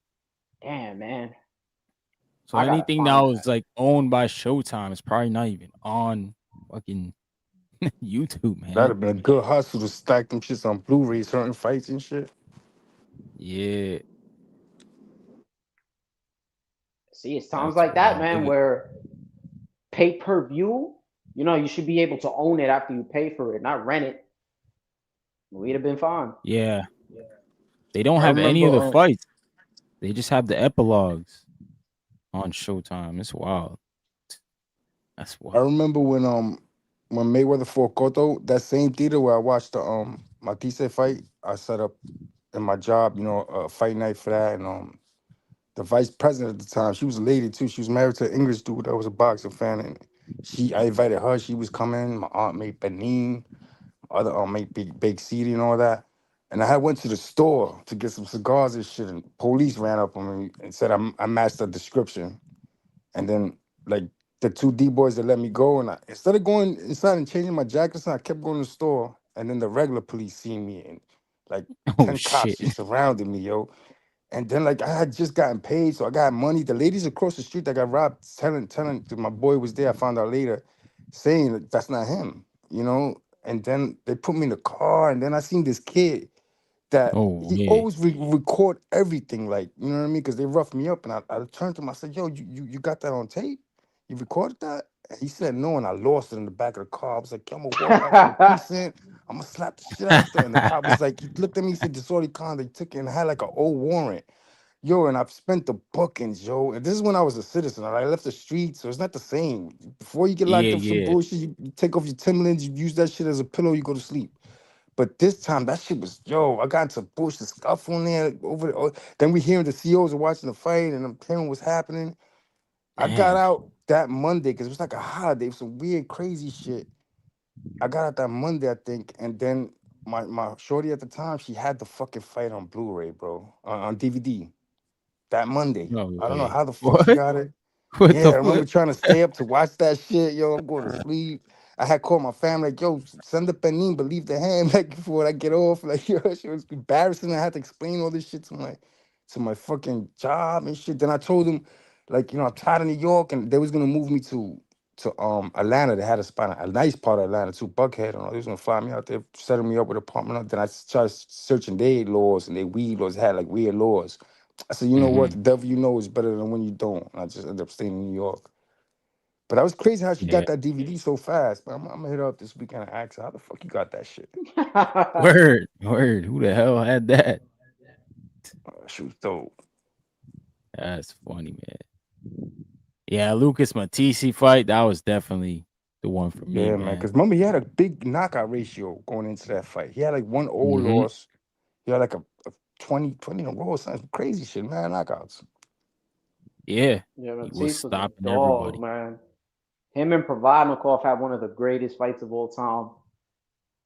Damn, man. So anything now is like owned by Showtime is probably not even on fucking YouTube, man. That'd have been a good hustle to stack them shits on Blu-ray, certain fights and shit. Yeah. See, it's times That's like that, wild. man, where pay-per-view, you should be able to own it after you pay for it, not rent it. We'd have been fine. Yeah. They don't I have any of the remember fights. They just have the epilogues on Showtime. It's wild. That's I wild. remember when Mayweather fought Cotto, that same theater where I watched the Matisse fight, I set up in my job, a fight night for that, and the vice president at the time, she was a lady too. She was married to an English dude that was a boxing fan, and I invited her. She was coming. My aunt made panini. My other aunt made big CD and all that. And I had went to the store to get some cigars and shit, and police ran up on me and said I matched the description. And then like the two D boys that let me go, and instead of going inside and changing my jacket, I kept going to the store. And then the regular police seen me, and like Oh 10 cops shit. just surrounded me, yo. And then like I had just gotten paid, so I got money. The ladies across the street that got robbed, telling that my boy was there. I found out later, saying that that's not him. And then they put me in the car, and then I seen this kid that Oh he yeah. always record everything, like you know what I mean? Because they roughed me up, and I turned to him. I said, "Yo, you got that on tape? You recorded that?" And he said no, and I lost it in the back of the car. I was like, "Yo, I'm gonna walk out for a precinct. I'm gonna slap the shit out there." And the cop was like, he looked at me, he said, "Disorderly conduct." They took it and had like an old warrant. Yo, and I've spent the bookings, yo. And this is when I was a citizen. I left the streets, so it's not the same. Before you get locked Yeah, up for some yeah. bullshit, you take off your Timberlands, you use that shit as a pillow, you go to sleep. But this time, that shit was, yo, I got into bullshit stuff on there over there. Then we hearing the COs are watching the fight, and I'm hearing what's happening. I got Damn. out that Monday because it was like a holiday, some weird, crazy shit. I got out that Monday, I think, and then my shorty at the time, she had the fucking fight on Blu-ray, bro, on DVD that Monday. No I don't know way. how the fuck she What? got it. What Yeah, the I remember fuck? trying to stay up to watch that shit. Yo, I'm going to sleep. I had called my family, like, yo, send the penin, but leave the hand, like, before I get off. Like, yo, it was embarrassing. I had to explain all this shit to my fucking job and shit. Then I told them, like, I'm tired of New York, and they was gonna move me to Atlanta. They had a spot, a nice part of Atlanta too, Buckhead. And all. They was gonna fly me out there, settle me up with an apartment. Then I started searching their laws and their weed laws. They had like weird laws. I said, you know what? Mm-hmm. The devil you know is better than when you don't. And I just ended up staying in New York. But that was crazy how she Yeah. got that DVD so fast. But I'm gonna hit her up this weekend and ask her how the fuck you got that shit. Word. Word. Who the hell had that? She was dope. That's funny, man. Yeah, Lucas Matisse fight, that was definitely the one for me, Yeah, man. man. Because remember, he had a big knockout ratio going into that fight. He had like one old Mm-hmm. loss. He had like a 20 in a row or something. Crazy shit, man. Knockouts. Yeah. Yeah, He was Matisse was a stopping dog, everybody. man. Him and Provodnikov had one of the greatest fights of all time.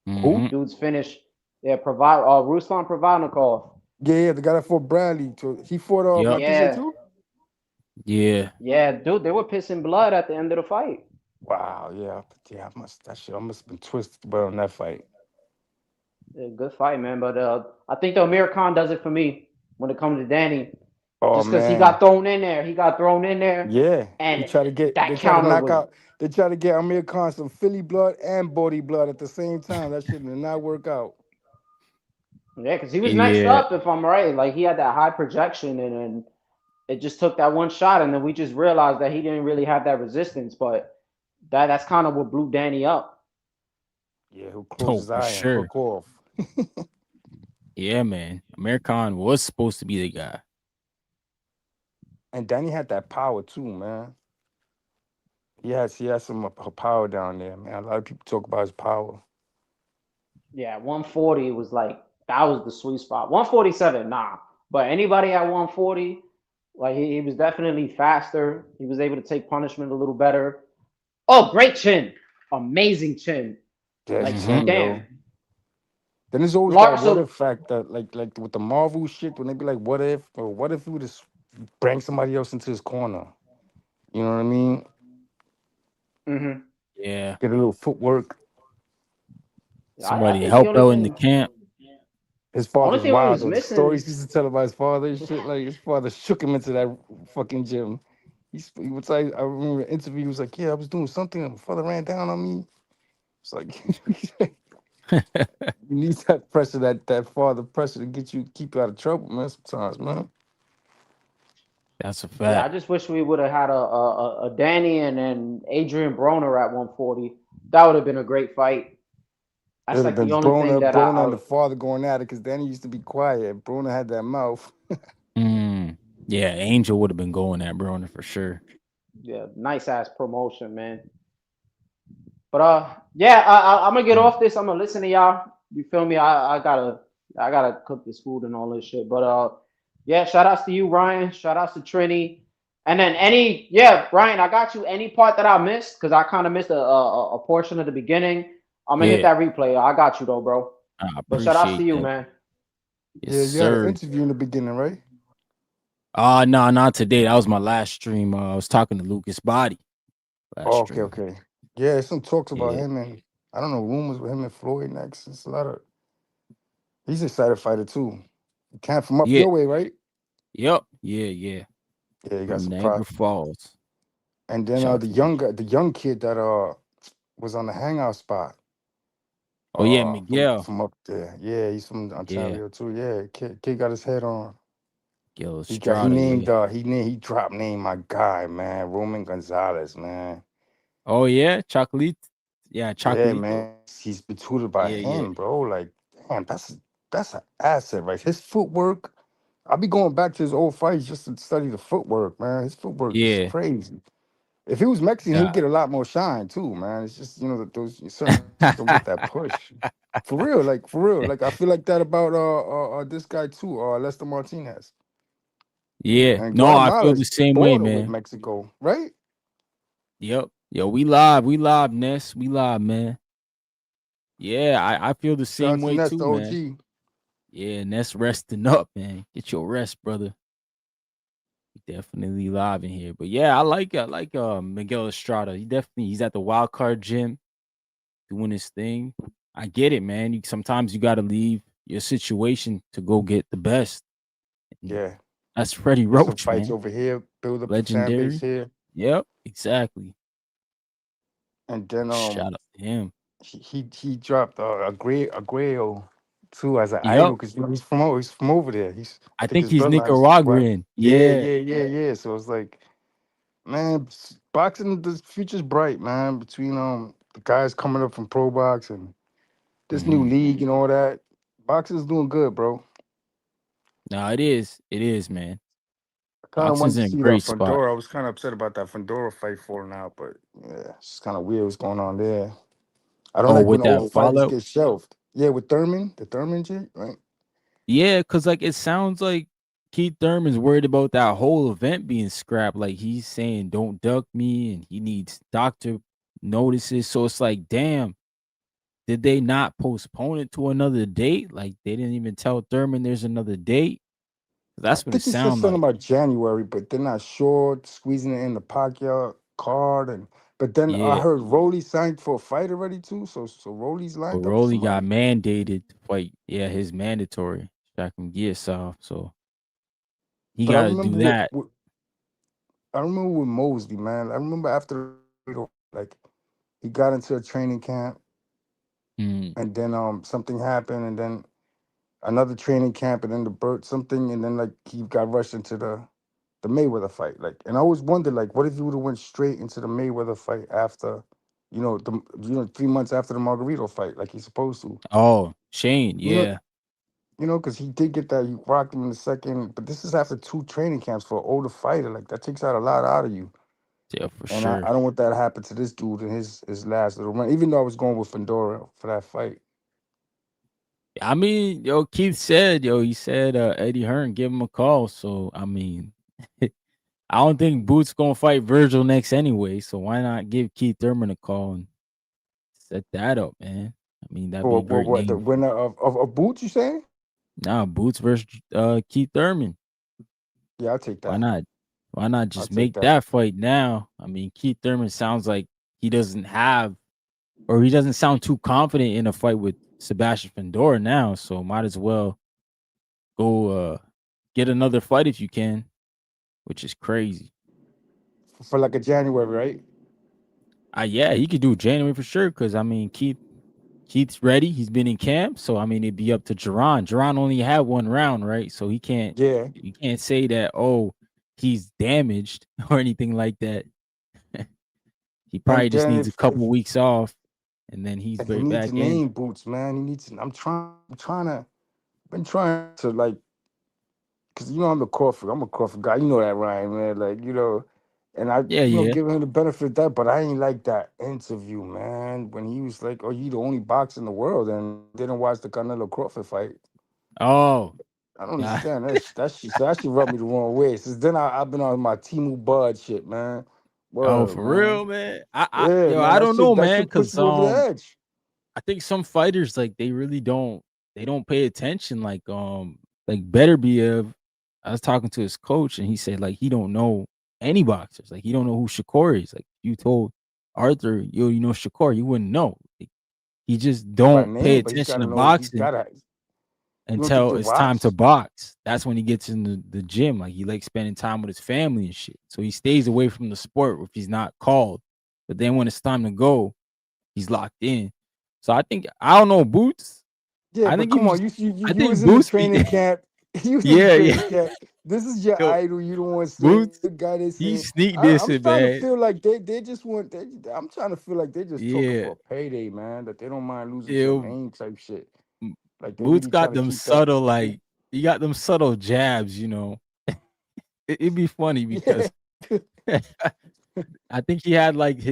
Mm-hmm. Who? Dudes finished. Yeah, Ruslan Provodnikov. Yeah, the guy that fought Bradley. He fought Yep. Matisse Yeah, too? Yeah. yeah, dude, they were pissing blood at the end of the fight. Wow, yeah. Yeah, I must have been twisted but on that fight. Yeah, good fight, man. But I think the Amir Khan does it for me when it comes to Danny, Oh just because he man. got thrown in there. He got thrown in there, Yeah, and they that try to counter knock was. out, they try to get Amir Khan some Philly blood and Bodie blood at the same time. That shit did not work out. Yeah, because he was next Yeah. up, if I'm right. Like he had that high projection, and it just took that one shot, and then we just realized that he didn't really have that resistance. But that's kind of what blew Danny up. Yeah, who closed Oh, his for eye and sure. hook off. Yeah, man. Amir Khan was supposed to be the guy. And Danny had that power too, man. He has some power down there, man. A lot of people talk about his power. Yeah, 140 was like that was the sweet spot. 147, nah. But anybody at 140, like he was definitely faster. He was able to take punishment a little better. Oh, great chin. Amazing chin. Yeah, his Like, Mm-hmm. chin, damn. yo. Then there's always that Lara, what so if factor, like with the Marvel shit, when they be like, what if, or what if we would just bring somebody else into his corner? You know what I mean? mm-hmm. Yeah. Get a little footwork. I Somebody to think the help only out in the thing camp. His only father's thing we wild was though. The missing. stories he used to tell about his father and shit, like his father shook him into that fucking gym. He was like, I remember an interview, he was like, yeah, I was doing something, and my father ran down on me. It's like You need that pressure, that father pressure to keep you out of trouble, man. Sometimes, man. That's a Yeah, I fact. just wish we would have had a Danny and then Adrian Broner at 140. That would have been a great fight. It That's would have like the been only thing that Broner and the father going at it because Danny used to be quiet. Broner had that mouth. Yeah, Angel would have been going at Broner for sure. yeah, nice ass promotion, man. But yeah, I'm gonna get off this. I'm gonna listen to y'all. You feel me? I gotta cook this food and all this shit. But yeah, shout outs to you, Ryan. Shout outs to Trini. And then Ryan, I got you. Any part that I missed because I kind of missed a portion of the beginning. I'm gonna hit Yeah, that replay. I got you though, bro. I But shout outs to appreciate you, that. man. Yes, Yeah, you had an sir. interview in the beginning, right? No, not today. That was my last stream. I was talking to Lucas Body last Oh, stream. okay. Yeah, some talks about Yeah, him and I don't know, rumors with him and Floyd next. It's a lot of he's a excited fighter too. He came from up yeah, your way, right? yep, yeah. Yeah, he got From some Niagara pride. Falls. And then Shout out to him. the young kid that was on the hangout spot. Oh yeah, Miguel. From up there. Yeah, he's from Yeah, Ontario too. Yeah, kid got his head on. Gil He Estrada. named Yeah. he dropped name my guy, man, Roman Gonzalez, man. Oh yeah, Chocolate. Yeah, Yeah, Chocolito. man. He's been tutored by Yeah. him, bro. Like, damn, that's an asset, right? His footwork. I'll be going back to his old fights just to study the footwork, man. His footwork is Yeah. crazy. If he was Mexican, he would Yeah. get a lot more shine too, man. It's just that those certain just don't get that push. For real, for real. Like I feel like that about this guy too, Lester Martinez. Yeah. And No, I feel the Guatemala's same way, border with man. Mexico, right? Yep. Yo, we live, Ness. We live, man. Yeah, I feel the Shout same out to way Nest, too, the man. OG. Yeah, Ness resting up, man. Get your rest, brother. Definitely live in here. But yeah, I like Miguel Estrada. He's at the wild card gym doing his thing. I get it, man. Sometimes you gotta leave your situation to go get the best. And Yeah. that's Freddie Get some Roach, fights man. over here, build up the fan base Legendary. here. Yep, exactly. And then Shout out to him. he dropped a Grail too as an idol Yep. because he's from over there. I I think think his he's bloodline's Nicaraguan. yeah, Yeah. yeah. So it's like, man, boxing the future's bright, man. Between the guys coming up from pro box and this new Mhm. league and all that, boxing's doing good, bro. No, it is. It is, man. I kind of Boxing's wanted to in a see that great spot. Fundora. I was kind of upset about that Fundora fight falling out, but yeah, it's kind of weird what's going on there. I don't Oh, like when with that old fighters fallout? get shelved. Yeah, with Thurman, the Thurman shit, right? Yeah, because like it sounds like Keith Thurman's worried about that whole event being scrapped. Like he's saying, "Don't duck me," and he needs doctor notices. So it's like, damn, did they not postpone it to another date? Like they didn't even tell Thurman there's another date. I That's what it think he said sounds something like. about January, but they're not sure, squeezing it in the Pacquiao card. And but then I Yeah, heard Rolly signed for a fight already too. So Rolly's but lined up for Rolly got somebody. mandated to fight. Yeah, his mandatory. Shaq him get off. So he But I got to do remember that. I remember with Mosley, man. I remember after like he got into a training camp Mm. and then something happened and then another training camp and then the bird something and then like he got rushed into the Mayweather fight. Like, and I always wondered, like, what if he would have went straight into the Mayweather fight after, 3 months after the Margarito fight, like he's supposed to. Oh, Shane. You know, Yeah, because he did get that. You rocked him in the second, but this is after 2 training camps for an older fighter. Like that takes out a lot out of you. yeah, for And I sure. don't want that to happen to this dude in his last little run. Even though I was going with Fedora for that fight. I mean, yo, Keith said, he said Eddie Hearn give him a call. So I mean, I don't think Boots gonna fight Virgil next anyway. So why not give Keith Thurman a call and set that up, man? I mean, that'd be For a great what the name. winner of Boots? You saying? Nah, Boots versus Keith Thurman. Yeah, I'll take Why that. not? Why not I'll just take make that. that fight now? I mean, Keith Thurman sounds like he doesn't have, or he doesn't sound too confident in a fight with Sebastian Fedora now. So might as well go get another fight if you can, which is crazy. For like a January, right? Yeah, he could do January for sure. Because I mean, Keith Keith's ready. He's been in camp, so I mean, it'd be up to Jerron. Jerron only had 1 round, right? So he can't. Yeah. You can't say that. Oh, he's damaged or anything like that. He probably And just then needs a if couple weeks off, and then he's and he right needs back in. name boots, man. He needs. Been trying to like, cause I'm a Crawford guy. You know that, Ryan, man. Like and I Yeah, yeah. giving him the benefit of that, but I ain't like that interview, man. When he was like, "Oh, you the only boxer in the world," and didn't watch the Canelo Crawford fight. Oh, I don't yeah. understand that shit rubbed me the wrong way. Since then, I've been on my Timu Bud shit, man. Oh, Word, for man. real, man. Yeah, man. I don't know, That man, shit pushed because me over the edge. I think some fighters like they really don't pay attention. Like Beterbiev, I was talking to his coach and he said like he don't know any boxers. Like he don't know who Shakur is. Like you told Arthur, you know Shakur, you wouldn't know. Like, he just By don't pay name, but he's got attention to to know. He's boxing gotta. You don't think until they it's time to watch? box. That's when he gets in the gym. Like he likes spending time with his family and shit. So he stays away from the sport if he's not called. But then when it's time to go, he's locked in. So I don't know Boots. Yeah, I but think he come was. on, I you think was in the Boots be. training camp. You was in the Yeah, training yeah. camp. This is your Yo, idol. You don't want to say Boots, the guy they he saying. sneak I'm dissing, starting to man. feel like they just want. I'm trying to feel like they just talking Yeah, for a payday, man. That they don't mind losing to a yo, name type shit. Like they Boots really got trying to them keep that. subtle, like he got them subtle jabs. It'd be funny Yeah, because I think he had like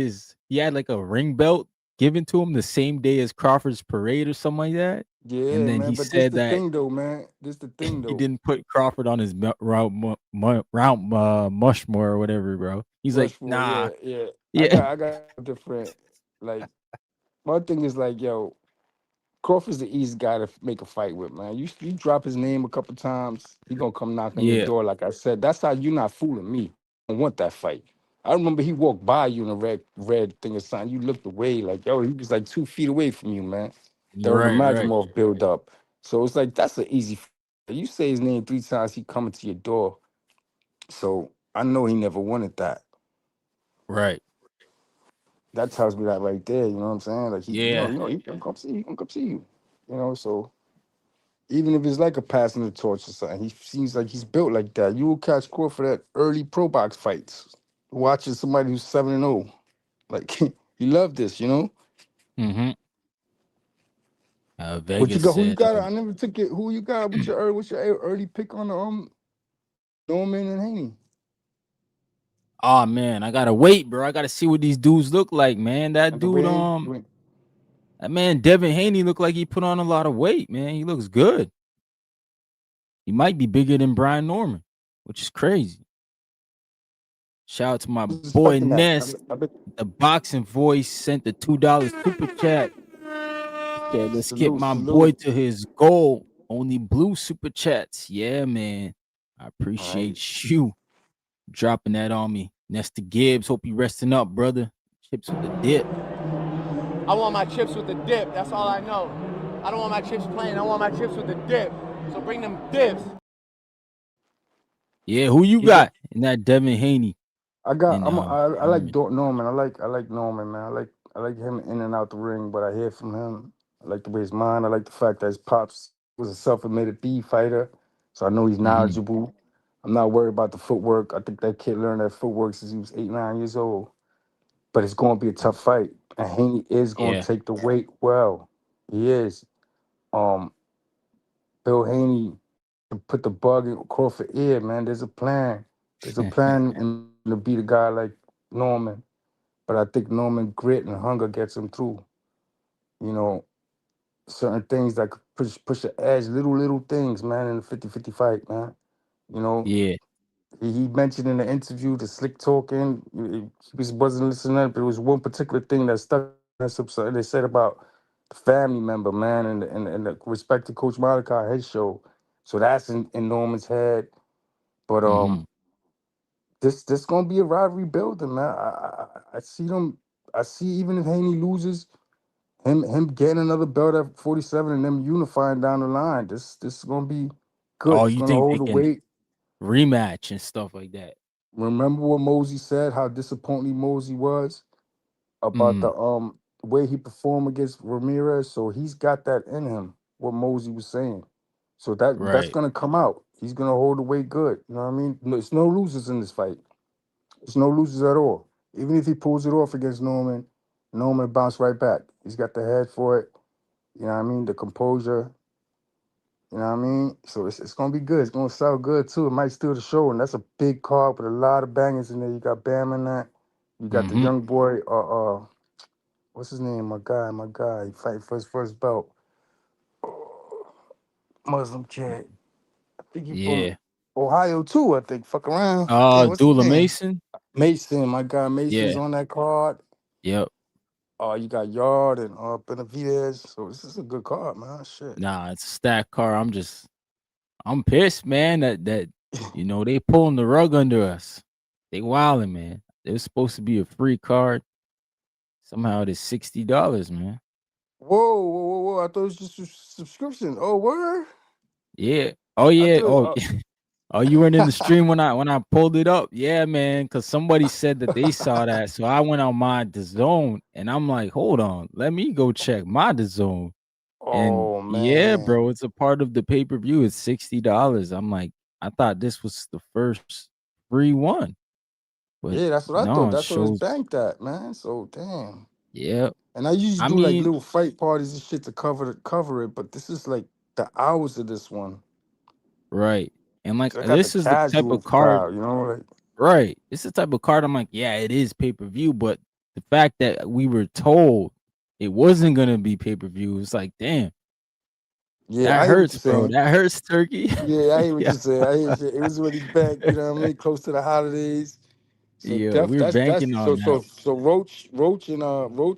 a ring belt given to him the same day as Crawford's parade or something like that. And yeah, then man. he But this said the that thing though, man. This the thing he though. didn't put Crawford on his round Mushmore or whatever, bro. He's like, Rushmore, nah, yeah. yeah, I got different. Like my thing is like, yo, Crawford's the easy guy to make a fight with, man. You drop his name a couple times, he gonna come knock on your yeah, door. Like I said, that's how you not fooling me. I don't want that fight. I remember he walked by you in a red thing or something. You looked away, like yo, he was like 2 feet away from you, man. The right, right, Magimov build up. So it's like that's an easy. You say his name 3 times, he coming to your door. So I know he never wanted that. right, That tells me that right there. You know what I'm saying? Like yeah, he can come see you. He can come see you. So even if it's like a passing the torch or something, he seems like he's built like that. You will catch Crawford at early pro box fights, watching somebody who's 7-0. Like you love this. mm-hmm. What you Vegas got? Who you said, got? I never took it. Who you got? What's your early pick on the Norman and Haney? oh man, I gotta wait, bro. I gotta see what these dudes look like, man. That And the dude, way that man Devin Haney looked like he put on a lot of weight, man. He looks good. He might be bigger than Brian Norman, which is crazy. Shout out to my was boy expecting that. Ness. I bet. The boxing voice sent the $2 super chat. Said, let's get my boy Salute. to his goal. Only blue super chats. Yeah, man. I All right. appreciate you dropping that on me. Nesta Gibbs. Hope you resting up, brother. Chips with the dip. I want my chips with the dip. That's all I know. I don't want my chips plain. I want my chips with the dip. So bring them dips. Yeah, who you got in that Devin Haney? I got. And I like Norman. Norman. I like Norman, man. I like him in and out the ring. But I hear from him. I like the way his mind. I like the fact that his pops was a self-admitted B fighter, so I know he's Mhm. knowledgeable. I'm not worried about the footwork. I think that kid learned that footwork since he was 8, 9 years old. But it's going to be a tough fight, and Haney is going Yeah. to take the weight well. He is. Um, Bill Haney put the bug in Crawford ear, man. There's a plan. There's a plan and to beat a guy like Norman. But I think Norman grit and hunger gets him through. You know, certain things that could push the edge, little things, man, in the 50-50 fight, man. You know, Yeah. he mentioned in the interview the slick talking. Wasn't listening, but it was one particular thing that stuck. That's something they said about the family member, man, and the respect to Coach Malachi, his show. So that's in Norman's head. But Mhm. this gonna be a rivalry building, man. I see them. I see even if Haney loses, him getting another belt at 47 and them unifying down the line. This is gonna be good. Oh, It's you gonna think they hold the can weight. rematch and stuff like that? Remember what Mosey said? How disappointing Mosey was about Mm. the the way he performed against Ramirez, so he's got that in him. What Mosey was saying, so that's Right. gonna come out. He's gonna hold the weight good. You know what I mean? There's no losers in this fight. There's no losers at all. Even if he pulls it off against Norman, Norman bounce right back. He's got the head for it. You know what I mean? The composure. You know what I mean? So it's gonna be good. It's gonna sell good too. It might steal the show, and that's a big card with a lot of bangers in there. You got Bam in that. You got the Mm-hmm. young boy. What's his name? My guy. He fighting for his first belt. Muslim kid. I think he from Yeah. Ohio too. I think. Fuck around. Damn, what's his Dula name? Mason. Mason. My guy Mason's Yeah. on that card. Yep. You got Yard and Benavidez. So this is a good card, man. Shit. Nah, it's a stack car. I'm pissed, man. That they pulling the rug under us. They wilding, man. It was supposed to be a free card. Somehow it is $60, man. Whoa. I thought it was just a subscription. Oh, word? Yeah. Oh I yeah. Oh, thought oh, you weren't in the stream when I pulled it up. Yeah, man. Because somebody said that they saw that, so I went on my DAZN and I'm like, hold on, let me go check my DAZN. And oh yeah, man. bro, it's a part of the pay-per-view. It's $60. I'm like, I thought this was the first free one, but Yeah, that's what I no, thought. it That's what it's shows. banked at, man. So damn. Yeah, And I usually I do like mean, little fight parties and shit to cover it, but this is like the hours of this one. right. And like 'Cause I got the this is the type casual of card, crowd, you know, like right? It's the type of card I'm like, yeah, it is pay-per-view, but the fact that we were told it wasn't gonna be pay-per-view, it's like, damn, yeah, that I hear what hurts, you're bro. saying. That hurts, Turkey. Yeah, I hear what Yeah. you're saying. I hear shit. It was already back, you know what I mean, close to the holidays. So Yeah, we were that's banking on that. so Roach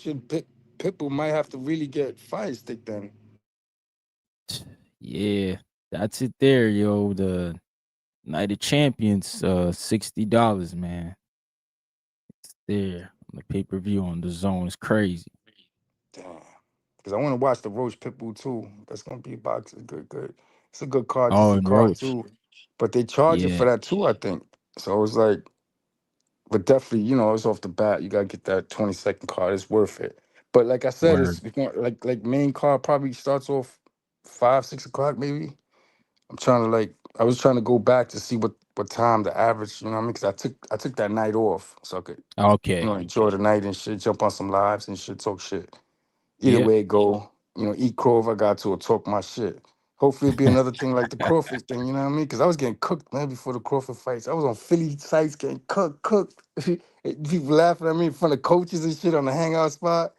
and Pitbull might have to really get fire stick then. Yeah, that's it there, yo. The Night of Champions, $60, man. It's there on the pay-per-view on the zone. It's crazy. Damn. Because I want to watch the Roach Pitbull too. That's gonna be boxing. Good. It's a good card, Oh, decent and card Roach. too. But they charge it Yeah, for that too, I think. So it's like, but definitely, it's off the bat. You gotta get that 20-second card. It's worth it. But like I said, word. it's going like main card probably starts off 5, 6 o'clock maybe. I was trying to go back to see what time the average, you know what I mean? Because I took that night off so I could, Okay. enjoy the night and shit, jump on some lives and shit, talk shit. Either Yep. way it go, eat crow if I got to or talk my shit. Hopefully it'll be another thing like the Crawford thing, you know what I mean? Because I was getting cooked, man, before the Crawford fights. I was on Philly sites getting cooked. People laughing at me in front of coaches and shit on the hangout spot.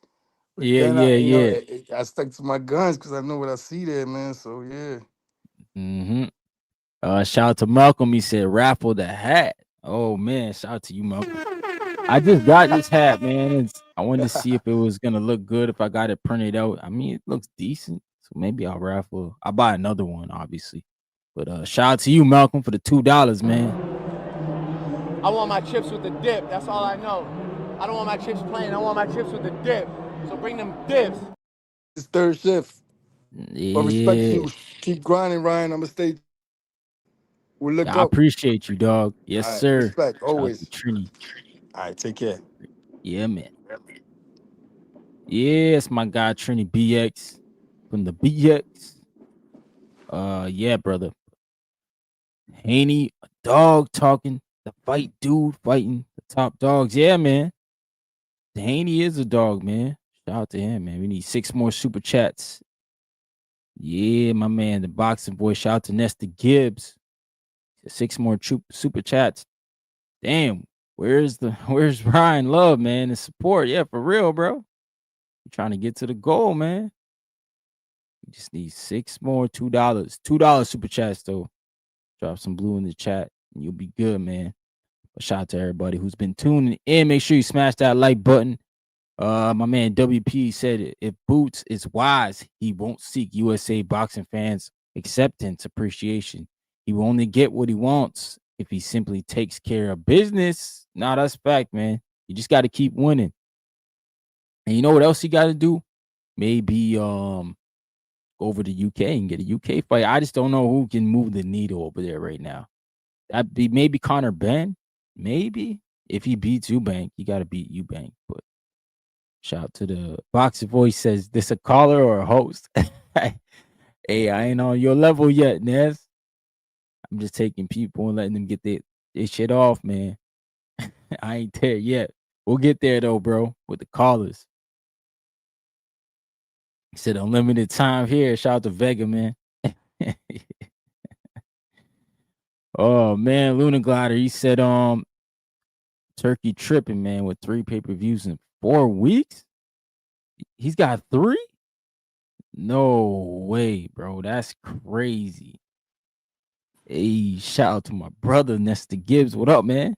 But Yeah, then yeah, yeah. I stuck to my guns because I know what I see there, man. So yeah. Mm-hmm. Shout out to Malcolm. He said raffle the hat. Oh man, shout out to you, Malcolm. I just got this hat, man. I wanted to see if it was gonna look good if I got it printed out. I mean, it looks decent, so maybe I'll raffle. I'll buy another one, obviously. But shout out to you, Malcolm, for the $2, man. I want my chips with the dip. That's all I know. I don't want my chips plain. I want my chips with the dip. So bring them dips. It's third shift. But respect to Yeah, you. Keep grinding, Ryan. I'm gonna stay. We'll look I up. appreciate you, dog. Yes, All right. sir. Respect. Shout out to Always. Trini. All right. Take care. Yeah, man. Yeah, it's my guy Trini BX from the BX. Yeah, brother. Haney, a dog talking, the fight dude fighting the top dogs. Yeah, man. Haney is a dog, man. Shout out to him, man. We need 6 more super chats. Yeah, my man, the boxing boy. Shout out to Nesta Gibbs. 6 more super chats. Damn, where's Ryan Love, man? The support. Yeah, for real, bro. You trying to get to the goal, man. You just need 6 more $2. $2 super chats, though. Drop some blue in the chat and you'll be good, man. But shout out to everybody who's been tuning in. Make sure you smash that like button. My man WP said if Boots is wise, he won't seek USA boxing fans acceptance, appreciation. He will only get what he wants if he simply takes care of business. Nah, that's fact, man. You just got to keep winning. And you know what else you got to do? Maybe go over to UK and get a UK fight. I just don't know who can move the needle over there right now. That'd be maybe Connor Ben. Maybe if he beats Eubank, he got to beat Eubank. But Shout out to the boxer voice says, this a caller or a host? Hey, I ain't on your level yet, Nez. I'm just taking people and letting them get their shit off, man. I ain't there yet. We'll get there though, bro, with the callers. He said unlimited time here. Shout out to Vega, man. Oh man, Luna Glider. He said Turkey tripping, man, with 3 pay-per-views in 4 weeks. He's got 3? No way, bro. That's crazy. Hey, shout out to my brother Nesta Gibbs. What up, man?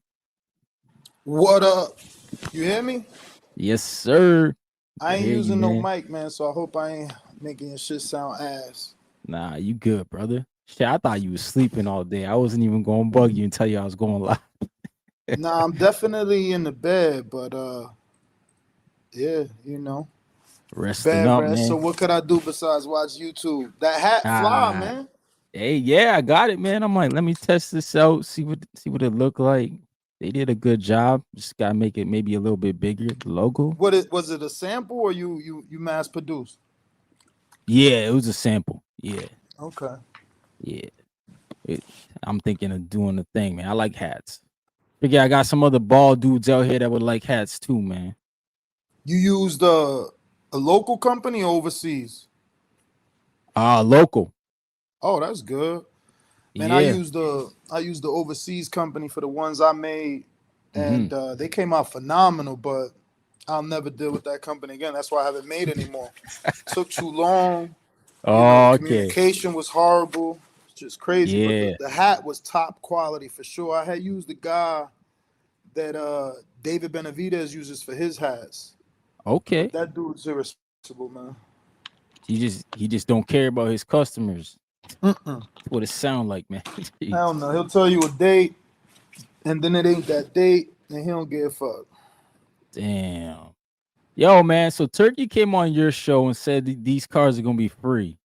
What up? You hear me? Yes, sir. I ain't hear you, using no man. mic, man, so I hope I ain't making your shit sound ass. Nah, you good, brother. Shit, I thought you was sleeping all day. I wasn't even going to bug you and tell you I was going live. Nah, I'm definitely in the bed, but yeah, you know. Resting Bed up, rest. man. So what could I do besides watch YouTube? That hat fly, man. Hey, yeah, I got it, man. I'm like, let me test this out, see what it looked like. They did a good job. Just gotta make it maybe a little bit bigger. The logo. Was it a sample or you mass produced? Yeah, it was a sample. Yeah. Okay. Yeah. I'm thinking of doing the thing, man. I like hats. Figure I got some other bald dudes out here that would like hats too, man. You used a local company or overseas? Local. Oh, that's good. Man, Yeah. I used the overseas company for the ones I made, and they came out phenomenal. But I'll never deal with that company again. That's why I haven't made anymore. Took too long. The communication was horrible. It's just crazy. Yeah. But the hat was top quality for sure. I had used the guy that David Benavidez uses for his hats. Okay. But that dude's irresponsible, man. He just don't care about his customers. That's what it sound like, man. Hell no. He'll tell you a date, and then it ain't that date, and he don't give a fuck. Damn. Yo, man. So Turkey came on your show and said these cars are gonna be free.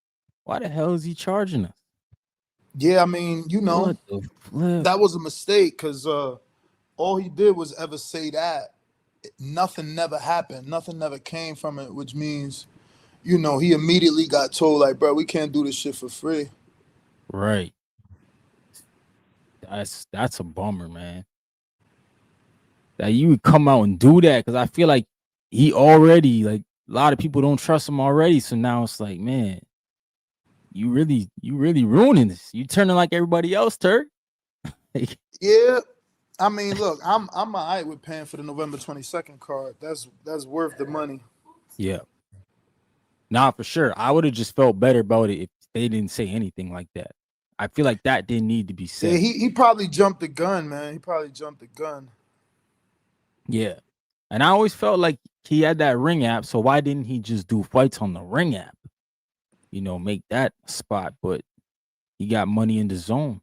Why the hell is he charging us? Yeah, I mean, What the flip? that was a mistake because all he did was ever say that. Nothing never happened. Nothing never came from it, which means, he immediately got told, like, bro, we can't do this shit for free. Right. That's a bummer, man. That you would come out and do that, because I feel like he already, like, a lot of people don't trust him already. So now it's like, man, you really ruining this. You turning like everybody else, Turk. Yeah. I mean, look, I'm all right with paying for the November 22nd card. That's worth the money. Yeah. Nah, for sure. I would have just felt better about it if they didn't say anything like that. I feel like that didn't need to be said. Yeah, he probably jumped the gun, man. He probably jumped the gun. Yeah. And I always felt like he had that Ring app, so why didn't he just do fights on the Ring app? Make that spot, but he got money in the zone.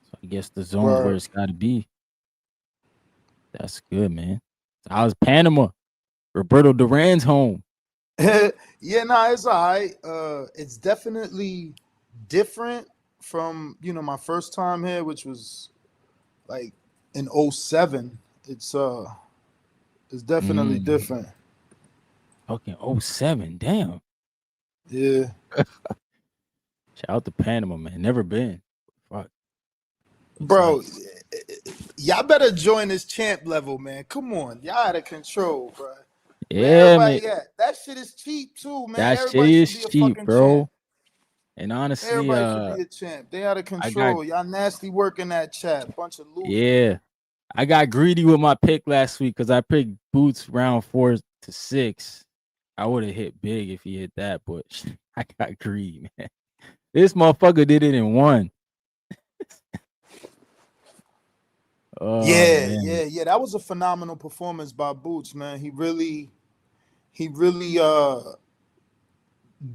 So I guess the zone's where it's got to be. That's good, man. So how's Panama? Roberto Duran's home. Yeah, nah, it's all right. It's definitely different from, my first time here, which was like in 07. It's definitely different. Okay, 07. Damn. Yeah. Shout out to Panama, man. Never been. Fuck. Bro, y'all better join this champ level, man. Come on. Y'all out of control, bro. Yeah, man. That shit is cheap too, man. That Everybody shit is should be a cheap, fucking bro. champ. And honestly, Everybody should be a champ. They out of control. Y'all nasty work in that chat. Bunch of losers. Yeah. I got greedy with my pick last week because I picked Boots round 4 to 6. I would have hit big if he hit that, but I got greedy, man. This motherfucker did it in 1. Yeah. That was a phenomenal performance by Boots, man. He really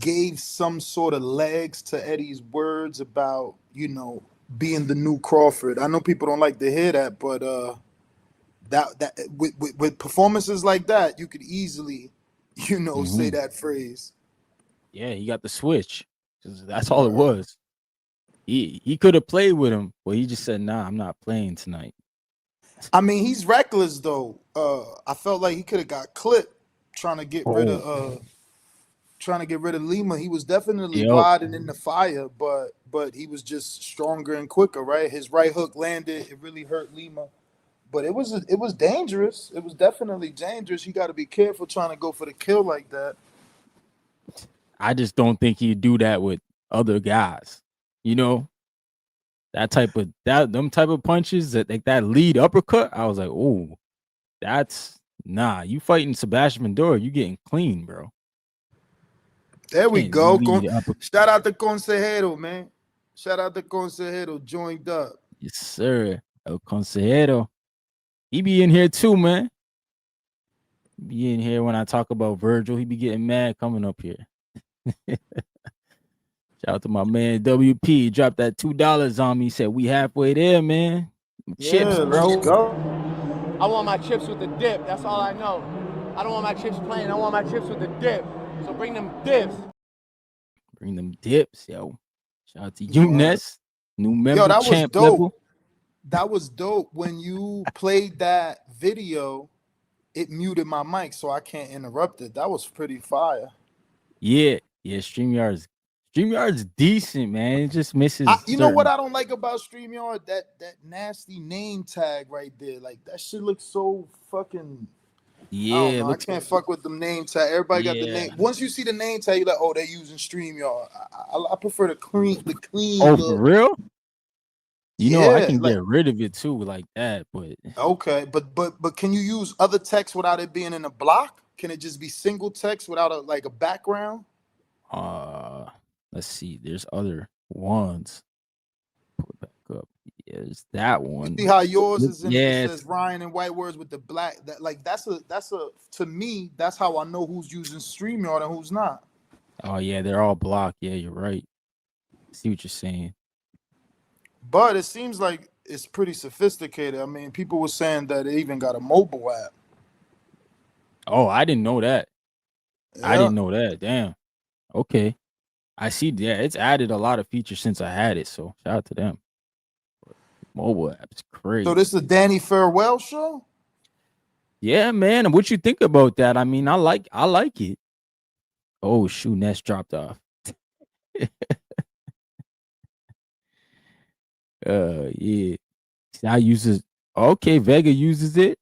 gave some sort of legs to Eddie's words about, being the new Crawford. I know people don't like to hear that, but that with performances like that, you could easily, say that phrase. Yeah, he got the switch. That's all it was. He could have played with him, but he just said, "Nah, I'm not playing tonight." I mean, he's reckless though. I felt like he could have got clipped trying to get rid of Lima. He was definitely riding in the fire, but he was just stronger and quicker, right? His right hook landed, it really hurt Lima. But it was dangerous. It was definitely dangerous. You got to be careful trying to go for the kill like that. I just don't think he'd do that with other guys. You know, them type of punches, that lead uppercut. I was like, oh, that's nah. You fighting Sebastian Fundora, you getting clean, bro. There we go. Shout out to Consejero, man. Shout out to Consejero, joined up. Yes, sir. El Consejero. He be in here too, man. He be in here when I talk about Virgil. He be getting mad coming up here. Shout out to my man WP. Dropped that $2 on me. He said we halfway there, man. Chips, bro. Let's go. I want my chips with the dip. That's all I know. I don't want my chips plain. I want my chips with the dip. So bring them dips. Bring them dips, yo. Shout out to you, Ness. New member, yo, that champ was dope. level. That was dope. When you played that video, it muted my mic, so I can't interrupt it. That was pretty fire. Yeah. StreamYard's decent, man. It just misses. You know what I don't like about StreamYard? That nasty name tag right there. Like that shit looks so fucking. Yeah, I can't fuck with them name tag. Everybody got the name. Once you see the name tag, you're like, oh, they're using StreamYard. I prefer the clean. Oh, look. for real? You know, I can get rid of it too, like that. But okay, but can you use other text without it being in a block? Can it just be single text without a background? Let's see. There's other ones. Pull it back up. Yeah, there's that one. You see how yours is in it says Ryan in white words with the black. That's a to me, that's how I know who's using StreamYard and who's not. Oh yeah, they're all blocked. Yeah, you're right. I see what you're saying. But it seems like it's pretty sophisticated. I mean, people were saying that it even got a mobile app. Oh, I didn't know that. Yeah. I didn't know that. Damn. Okay. I see. Yeah, it's added a lot of features since I had it. So shout out to them. Mobile app's crazy. So this is a Danny Farewell show? Yeah, man. What you think about that? I mean, I like it. Oh shoot, Ness dropped off. Yeah. I uses Vega uses it.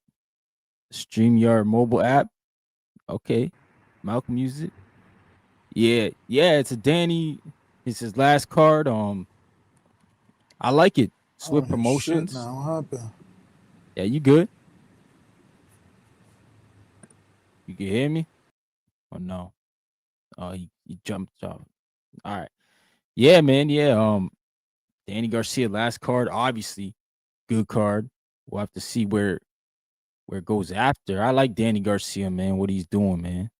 StreamYard mobile app. Okay. Malcolm uses it. Yeah, it's a Danny. It's his last card. I like it. Swift Promotions. Shit now, what happened? Yeah, you good? You can hear me? Oh no. Oh, he jumped off. All right. Yeah, man. Yeah. Danny Garcia, last card, obviously, good card. We'll have to see where it goes after. I like Danny Garcia, man. What he's doing, man.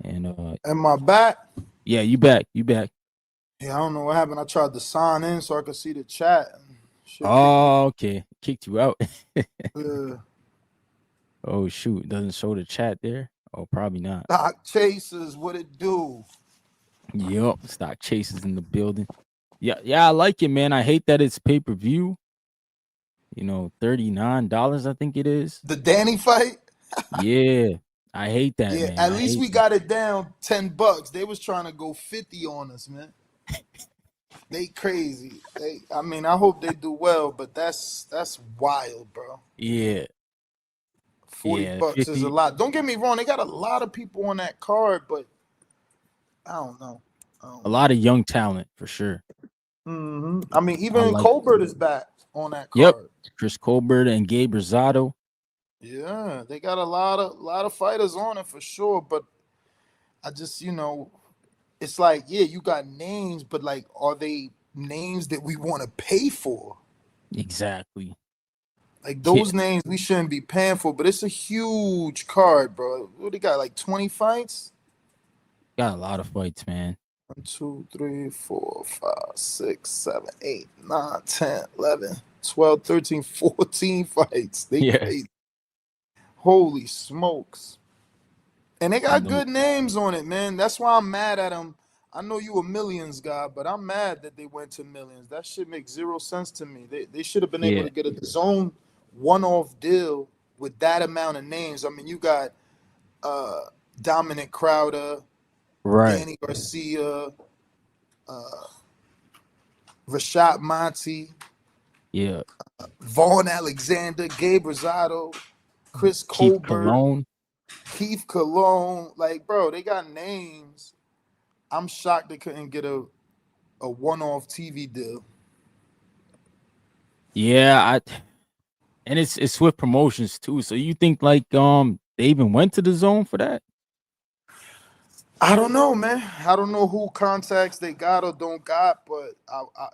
And am I back? Yeah, you back. Yeah, I don't know what happened. I tried to sign in so I could see the chat. Oh, okay. Kicked you out. Yeah. Oh shoot, it doesn't show the chat there. Oh, probably not. Stock Chasers, what it do? Yup, Stock Chasers in the building. Yeah, I like it, man. I hate that it's pay-per-view. You know, $39, I think it is. The Danny fight? Yeah. I hate that, yeah, man. At least we got it down $10. They was trying to go 50 on us, man. They crazy. I mean, I hope they do well, but that's wild, bro. Yeah. $40 50. is a lot. Don't get me wrong, they got a lot of people on that card, but I don't know. A lot of young talent for sure. Mm-hmm. I mean, even Colbert is back on that card. Yep. Chris Colbert and Gabe Rosado. Yeah, they got a lot of fighters on it for sure. But I just, it's like, yeah, you got names, but like, are they names that we want to pay for? Exactly. Like those names we shouldn't be paying for, but it's a huge card, bro. What they got, like 20 fights? Got a lot of fights, man. 1, 2, 3, 4, 5, 6, 7, 8, 9, 10, 11, 12, 13, 14 fights. They crazy. Holy smokes. And they got good names on it, man. That's why I'm mad at them. I know you a millions guy, but I'm mad that they went to millions. That shit makes zero sense to me. They should have been able to get a zone one-off deal with that amount of names. I mean, you got Dominic Crowder, Right. Danny Garcia, Rashad Monty, Yeah. Vaughn Alexander, Gabe Rosado, Chris Keith Colbert, Cologne. Keith Cologne. Like, bro, they got names. I'm shocked they couldn't get a one-off TV deal. Yeah, and it's with promotions too. So you think like they even went to the zone for that? I don't know, man. I don't know who contacts they got or don't got, but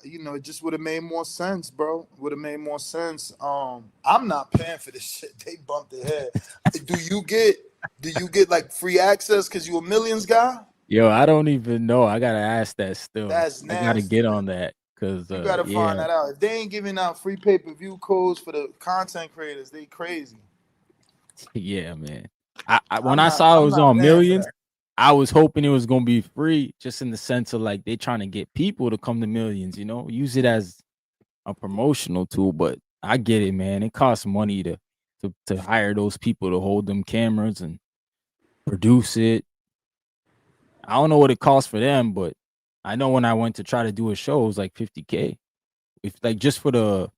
it just would have made more sense, bro. Would have made more sense. I'm not paying for this shit. They bumped their head. Do you get like free access because you a Millions guy? Yo, I don't even know. I gotta ask that still. That's I gotta nasty. get on that because You gotta find that out. If they ain't giving out free pay-per-view codes for the content creators, they crazy. Yeah, man. When I saw it was on Millions, I was hoping it was gonna be free, just in the sense of like they trying to get people to come to Millions, use it as a promotional tool. But I get it, man. It costs money to hire those people to hold them cameras and produce it. I don't know what it costs for them, but I know when I went to try to do a show, it was like $50K. If like just for the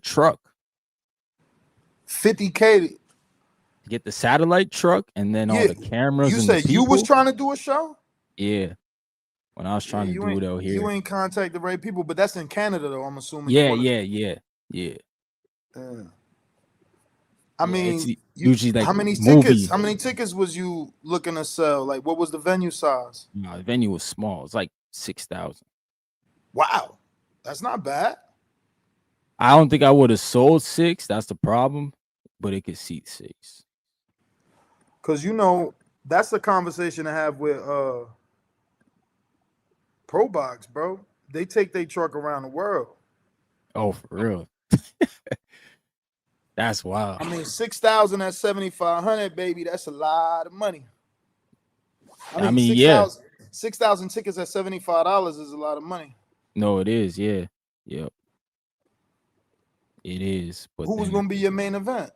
truck. $50K to get the satellite truck and then all the cameras. You and said the you was people. trying to do a show? Yeah. When I was trying to do it out here. You ain't contact the right people, but that's in Canada though, I'm assuming. Yeah. I mean, it's usually like how many movies. tickets? How many tickets was you looking to sell? Like, what was the venue size? No, the venue was small. It's like 6,000. Wow, that's not bad. I don't think I would have sold 6. That's the problem, but it could seat 6. Cause that's the conversation to have with Pro Box, bro. They take their truck around the world. Oh, for real. That's wild. I mean, 6,000 at 7,500, baby. That's a lot of money. I mean, 6,000 tickets at $75 is a lot of money. No, it is. Yeah. Yep. It is. But who was going to be your main event?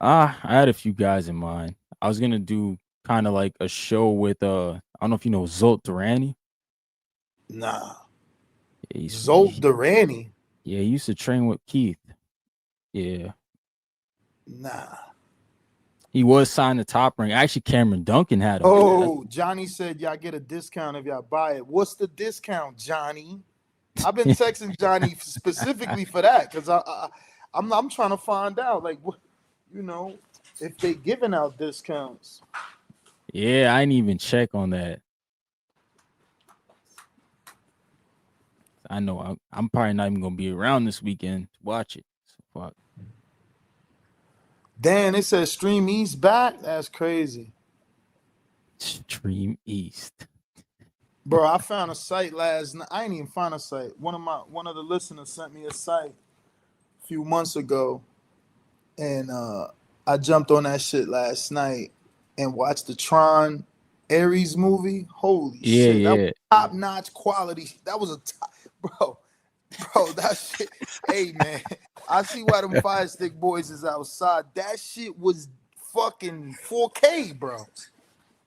I had a few guys in mind. I was gonna do kind of like a show with I don't know if you know Zolt Durrani. Nah. Yeah, Zolt Durrani? Yeah, he used to train with Keith. Yeah. Nah. He was signed to Top Rank. Actually, Cameron Duncan had him. Oh, Johnny said y'all get a discount if y'all buy it. What's the discount, Johnny? I've been texting Johnny specifically for that because I'm trying to find out, like, what, if they giving out discounts. Yeah, I didn't even check on that. I know I'm probably not even gonna be around this weekend to watch it. So fuck. Dan, it says Stream East back. That's crazy. Stream East. Bro, I found a site last night. I ain't even find a site. One of the listeners sent me a site a few months ago, and I jumped on that shit last night and watched the Tron Ares movie. Holy shit. That was top-notch quality. That was a top, bro, that shit. Hey, man, I see why them Fire Stick boys is outside. That shit was fucking 4K, bro.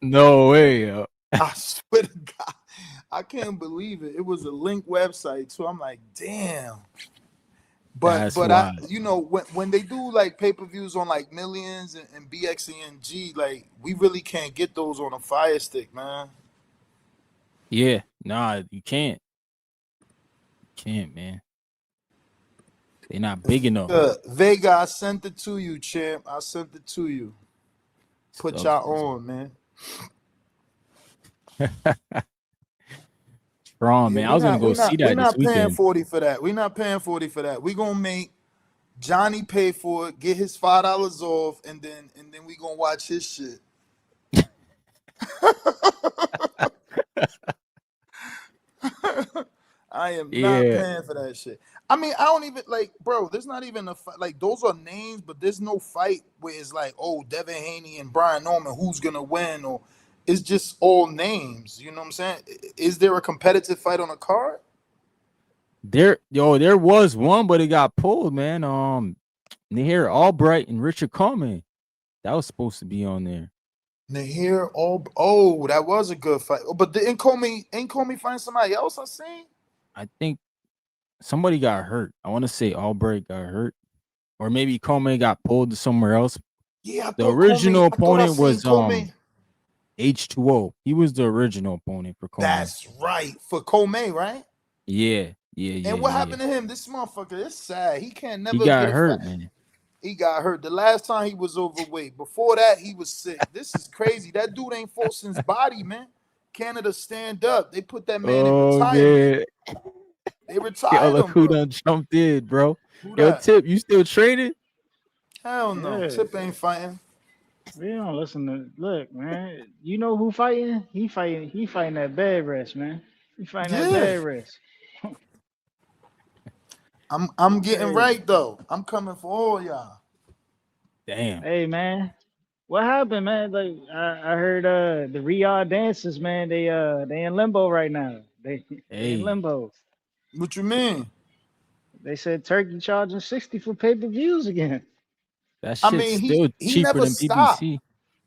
No way, yo. I swear to God. I can't believe it. It was a link website, so I'm like, damn. But I, when they do like pay-per-views on like Millions and BXENG, like we really can't get those on a Fire Stick, man. Yeah, nah, you can't. You can't, man. They're not big enough. Vega, I sent it to you, champ. I sent it to you. Put y'all on, man. Strong, man. I was gonna go see that this weekend. We're not paying 40 for that. We're not paying 40 for that. We're gonna make Johnny pay for it, get his $5 off, and then we gonna watch his shit. I am not paying for that shit. I mean, I don't even bro. There's not even a fight. Like those are names, but there's no fight where it's like, oh, Devin Haney and Brian Norman, who's gonna win, or it's just all names. You know what I'm saying? Is there a competitive fight on a card? There was one, but it got pulled, man. Nahir Albright and Richard Coleman. That was supposed to be on there. Nahir, oh, that was a good fight. Oh, but ain't Comey find somebody else I seen? I think somebody got hurt. I want to say Albright got hurt, or maybe Coleman got pulled to somewhere else. Yeah, the original opponent was H2O. He was the original opponent for Coleman. That's right, for Coleman, right? Yeah. And what happened to him? This motherfucker, it's sad. He can't never. He got hurt, man. He got hurt. The last time he was overweight. Before that, he was sick. This is crazy. That dude ain't forcing his body, man. Canada stand up. They put that man in retirement. Man. They retired look him, who bro. done jumped in, bro. Who Yo, that? Tip, you still training? Hell no. Yeah. Tip ain't fighting. We don't listen to look, man. You know who fighting? He fighting that bed rest, man. He fighting that bed rest. I'm getting right though. I'm coming for all y'all. Damn. Hey man. What happened, man? Like I heard the Riyadh dancers, man, they in limbo right now. They in limbo. What you mean? They said Turkey charging 60 for pay-per-views again. That shit's still he cheaper never than stopped. PBC.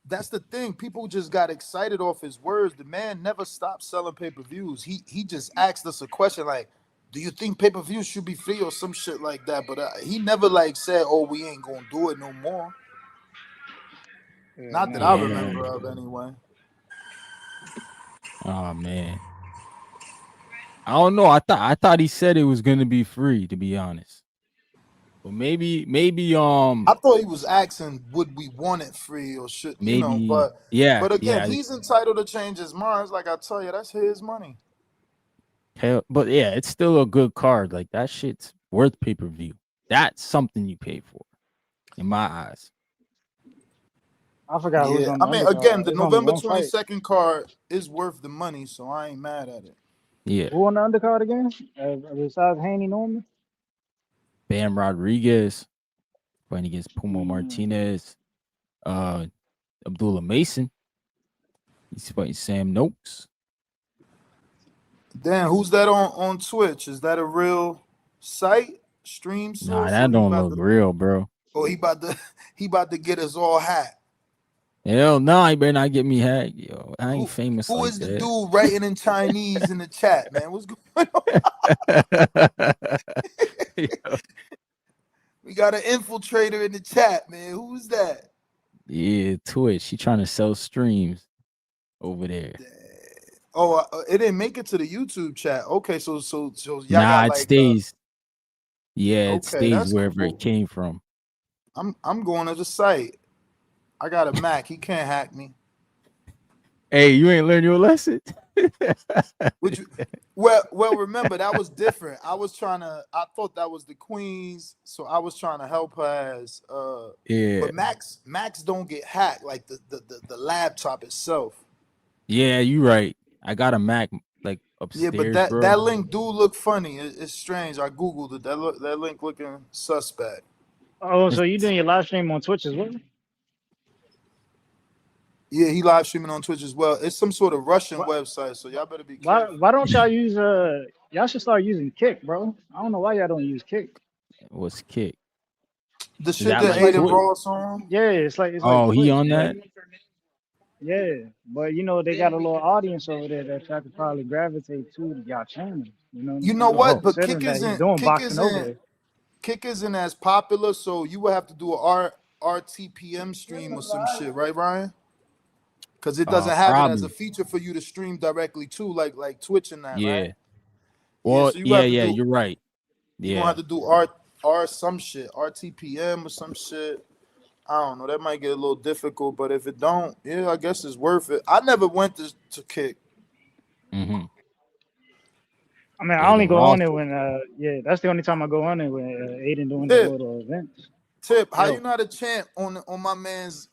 That's the thing. People just got excited off his words. The man never stopped selling pay-per-views. He just asked us a question like, do you think pay-per-views should be free or some shit like that? But he never like said, oh, we ain't gonna do it no more. Not that I remember of anyway. Oh man. I don't know. I thought he said it was gonna be free, to be honest. But maybe I thought he was asking, would we want it free or should but again, he's entitled to change his mind. Like I tell you, that's his money. Hell, but yeah, it's still a good card. Like that shit's worth pay-per-view. That's something you pay for, in my eyes. I forgot who's on I the mean, undercard. again, the There's only November one fight. 22nd card is worth the money, so I ain't mad at it. Yeah. Who on the undercard again? Besides Haney Norman? Bam Rodriguez fighting against Puma Martinez. Abdullah Mason. He's fighting Sam Noakes. Damn, who's that on Twitch? Is that a real site? Stream source? Nah, that don't look real, bro. Oh, he about to get us all hacked. Hell no, he better not get me hacked, yo. I ain't famous. Who like is the that. dude writing in Chinese in the chat, man? What's going on? We got an infiltrator in the chat, man. Who's that? Yeah, Twitch. He trying to sell streams over there. Oh, it didn't make it to the YouTube chat. Okay, so y'all Nah, got it stays. Yeah, it okay, stays that's wherever cool. it came from. I'm going to the site. I got a Mac. He can't hack me. Hey, you ain't learned your lesson. Well, remember that was different. I thought that was the Queen's, so I was trying to help her as Yeah. But Macs don't get hacked like the laptop itself. Yeah, you right. I got a Mac like upstairs. Yeah, but bro. that link do look funny. It's strange. I googled it. That link looking suspect. Oh, so you doing your live stream on Twitch as well? Yeah, he live streaming on Twitch as well. It's some sort of Russian website, so y'all better be careful. Why don't y'all use y'all should start using Kick, bro. I don't know why y'all don't use Kick. What's Kick? The shit that Aiden Ross on? Yeah, it's like he Twitch, on that? Yeah, but you know they got a little audience over there that y'all could probably gravitate to y'all channel. You know what? But Kick isn't Kick isn't as popular, so you would have to do a RTPM stream or some shit, right, Ryan? Because it doesn't have it as a feature for you to stream directly to, like Twitch and that, right? Well, so you're right. You're gonna have to do R some shit, RTPM or some shit. I don't know. That might get a little difficult, but if it don't, yeah, I guess it's worth it. I never went to Kick. Mm-hmm. I mean, I only go on it when that's the only time I go on it when Aiden doing the little events. Tip, how you not a champ on my man's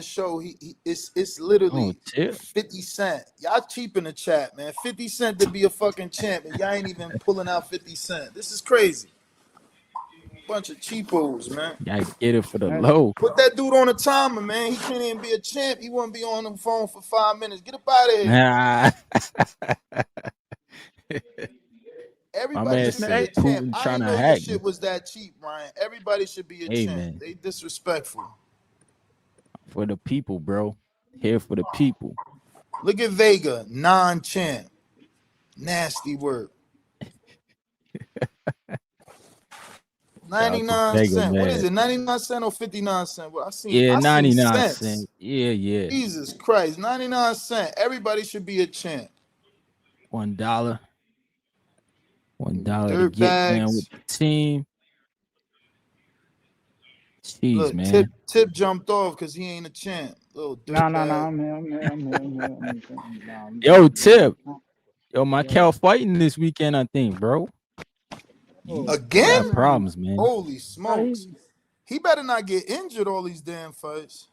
show? It's literally 50 Cent. Y'all cheap in the chat, man. 50 Cent to be a fucking champ, and y'all ain't even pulling out 50 Cent. This is crazy. Bunch of cheapos, man. Gotta get it for the low. Put that dude on a timer, man. He can't even be a champ. He wouldn't be on the phone for 5 minutes. Get up out of here. Nah. Everybody man should be a said champ. Putin I trying ain't to know your hack me. shit was that cheap, Ryan. Everybody should be a Hey, champ. man, They disrespectful. for the people, bro. Here for the people. Look at Vega, non-champ. Nasty work. Shout out to 99 Vega, cents. What is man. it? 99 cents or 59 cents? Well, Yeah, I seen 99 cents. cents. Yeah. Jesus Christ, 99 cents. Everybody should be a champ. $1. $1 to Dirt get down with bags. the team. Jeez, Look, man. Tip jumped off because he ain't a champ. Little dirt No. bag. I'm here. Yo, Tip. Yo, my Yeah. Cal fighting this weekend, I think, bro. You Again? got problems, man. Holy smokes. He better not get injured all these damn fights.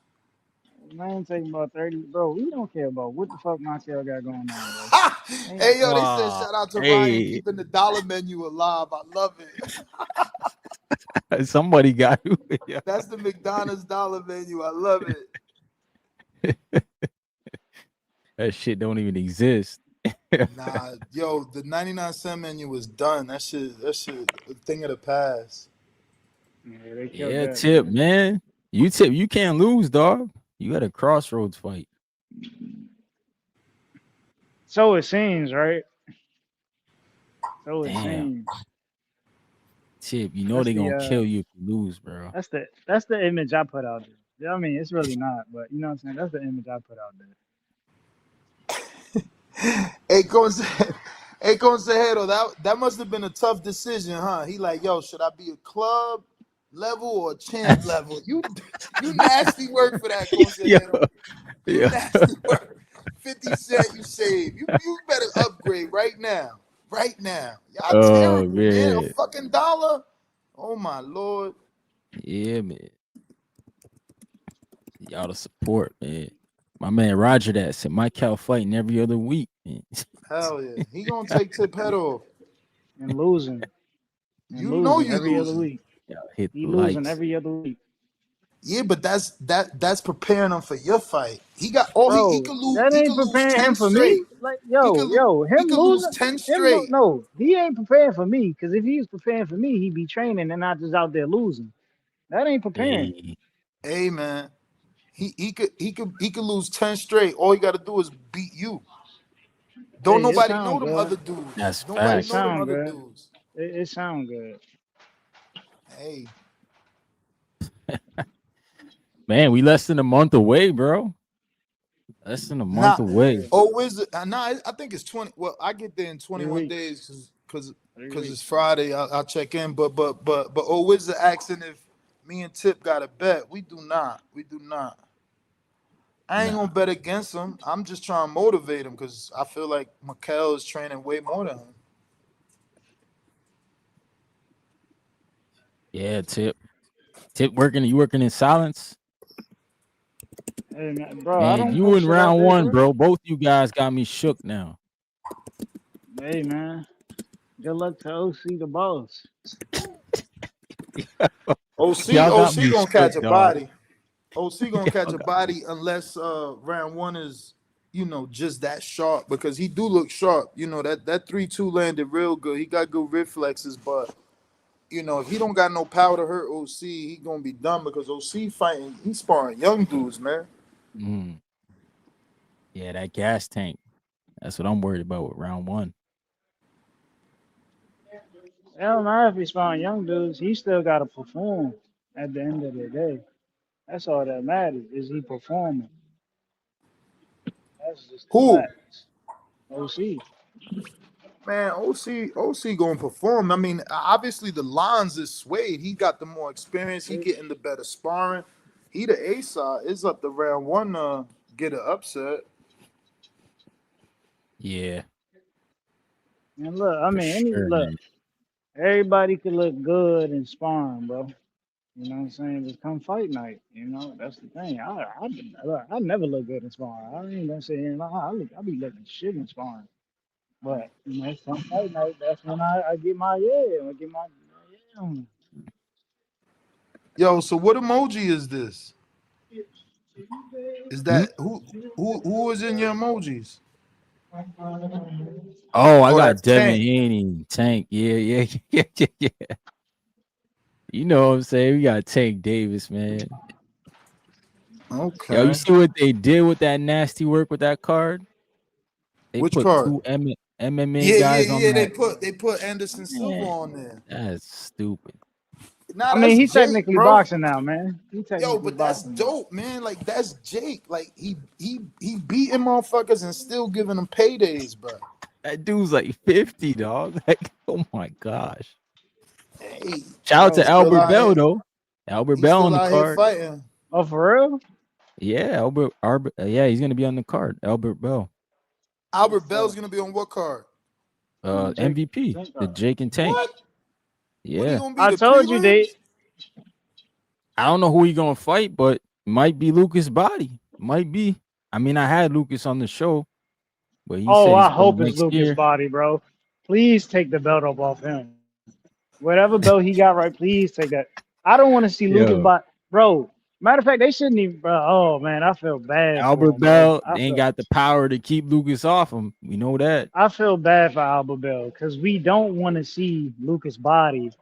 Man, taking about 30, bro. We don't care about what the fuck Marcel got going on, bro. Hey, yo, they said shout out to Ryan keeping the dollar menu alive. I love it. Somebody got you. That's the McDonald's dollar menu. I love it. That shit don't even exist. Nah, yo, the 99 cent menu was done. That shit, a thing of the past. Yeah, Tip, man. You can't lose, dog. You got a crossroads fight. So it seems, right? So it seems. Tip, you know they gonna kill you if you lose, bro. That's the image I put out there. I mean, it's really not, but you know what I'm saying? That's the image I put out there. Hey, Consejero, that must have been a tough decision, huh? He like, yo, should I be a club level or a champ level? You nasty work for that, Consejero. You nasty work. 50 cent you save. You better upgrade right now. Right now. Y'all terrible, man. A fucking dollar? Oh my Lord. Yeah, man. Y'all the support, man. My man Roger that said my Cal fighting every other week, man. Hell yeah. He gonna take Tip head off. And losing. You know you every losing. other week. Hit He the losing lights. every other week. Yeah, but that's preparing him for your fight. He got all Bro, he could lose. that He ain't could lose preparing 10 him for straight. me. Like, He him could lose losing. 10 straight. No, he ain't preparing for me. Because if he was preparing for me, he'd be training and not just out there losing. That ain't preparing. Hey man, he could lose 10 straight. All he got to do is beat you. Don't nobody know them other dudes. That's Nobody facts. know them Sound other good. dudes. It sound good. Hey. Man, we less than a month away, bro. Less than a month away. Oh, is it? I think it's 20. Well, I get there in 21 days because it's Friday. I'll check in. But Wizard asking if me and Tip got a bet. We do not. I ain't gonna bet against him. I'm just trying to motivate him because I feel like Mikhail is training way more than him. Yeah, Tip working. You working in silence? Hey, man, bro, I Man, don't you put in shit out round there, one, bro. Both you guys got me shook now. Hey, man. Good luck to OC the boss. OC gonna catch a body. OC gonna catch a body unless round one is, just that sharp, because he do look sharp. That 3-2 landed real good. He got good reflexes, but if he don't got no power to hurt OC, he gonna be done, because OC fighting, he's sparring young dudes, man. Yeah, that gas tank. That's what I'm worried about with round one. It don't matter if he's sparring young dudes. He still got to perform at the end of the day. That's all that matters. Is he performing? That's just the facts. OC. Man, OC gonna perform. I mean, obviously the lines is swayed. He got the more experience. He getting the better sparring. He the A side. It's up to round one get an upset. Yeah. And look, I mean, everybody could look good in sparring, bro. You know what I'm saying? Just come fight night. That's the thing. I never look good in sparring. I ain't gonna say I be looking shit in sparring. But come fight night, that's when I get my I get my on. Yo, so what emoji is this? Is that who is in your emojis? Oh, I Oh, got that's Devin Tank. Haney, Tank. Yeah. You know what I'm saying? We got Tank Davis, man. Yo, you Okay. see what they did with that nasty work with that card? They Which put card? two MMA Yeah, guys on They that. put Anderson Silva Man, on there. that's stupid. Nah, I mean, that's he's Jake, technically bro. boxing now, man. He Yo, technically but that's boxing now. dope, man. Like that's Jake. Like he beating motherfuckers and still giving them paydays, bro. That dude's like 50, dog. Like, oh my gosh. Hey, Shout out to he's still Albert out Bell here. though. Albert He's Bell on still the out here card. fighting. Oh, for real? Yeah, yeah, he's gonna be on the card. Albert Bell. Albert Bell's gonna be on what card? MVP, the Jake and Tank. What? What are you Yeah. gonna be? I The told you they. prelims? I don't know who he gonna fight, but might be Lucas Body. Might be. I mean, I had Lucas on the show, but he Oh, said I he's coming hope it's next Lucas year. Body, bro. Please take the belt up off him. Whatever belt he got right, please take that. I don't want to see Lucas Yo, Body, bro. Matter of fact, they shouldn't even, bro. Oh man, I feel bad for Albert him, bro. Bell ain't got the power to keep Lucas off him. We know that. I feel bad for Albert Bell because we don't want to see Lucas Body,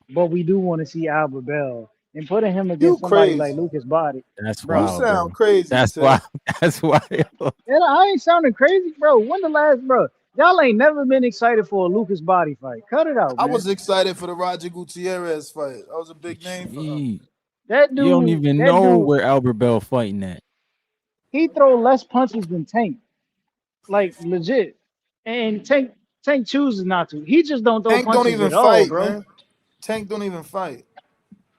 but we do want to see Albert Bell. And putting him You against somebody like crazy. Lucas Body, That's You bro. wild, sound bro. crazy, That's Ted. wild. That's wild. And I ain't sounding crazy, bro. When the last, bro? Y'all ain't never been excited for a Lucas Body fight. Cut it out, I man. was excited for the Roger Gutierrez fight. That was a big name for him. That You don't dude, even that know dude, where Albert Bell fighting at. he throw less punches than Tank, like legit. And Tank chooses not to. He just don't throw Tank don't punches even at all, fight, bro. man. Tank don't even fight.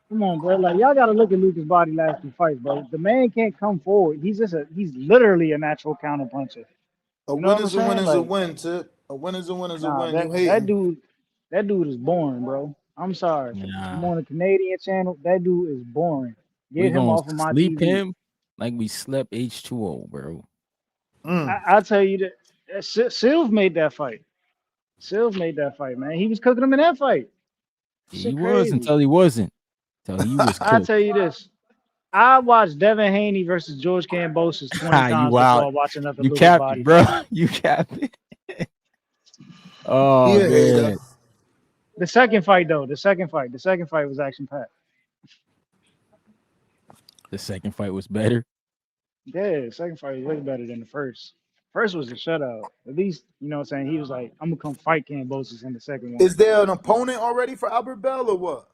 Come on, bro. Like y'all gotta look at Lucas Body last two fights, bro. The man can't come forward. He's literally a natural counter puncher. A You know win what I'm is a win saying? is a Like, win, Tip. A win is a win is a nah, win. You that hating. dude is boring, bro. I'm sorry. I'm Nah, on a Canadian channel. That dude is boring. we Get him gonna off of my sleep TV. him like we slept H2O, bro. I tell you that Silv made that fight. Silv made that fight, man. He was cooking him in that fight. He Shit was crazy. until he wasn't. Until he was I cooked. tell you this. I watched Devin Haney versus George Kambosos 20 You times before wild. I watch another You Lucas capped it, Body bro. fight. You capped it. He Oh a hater. man. The second fight, though, the second fight was action packed. The second fight was better. Yeah, the second fight was way better than the first. First was a shutout. At least, you know what I'm saying? He was like, I'm gonna come fight Kambosos in the second one. Is there an opponent already for Albert Bell or what?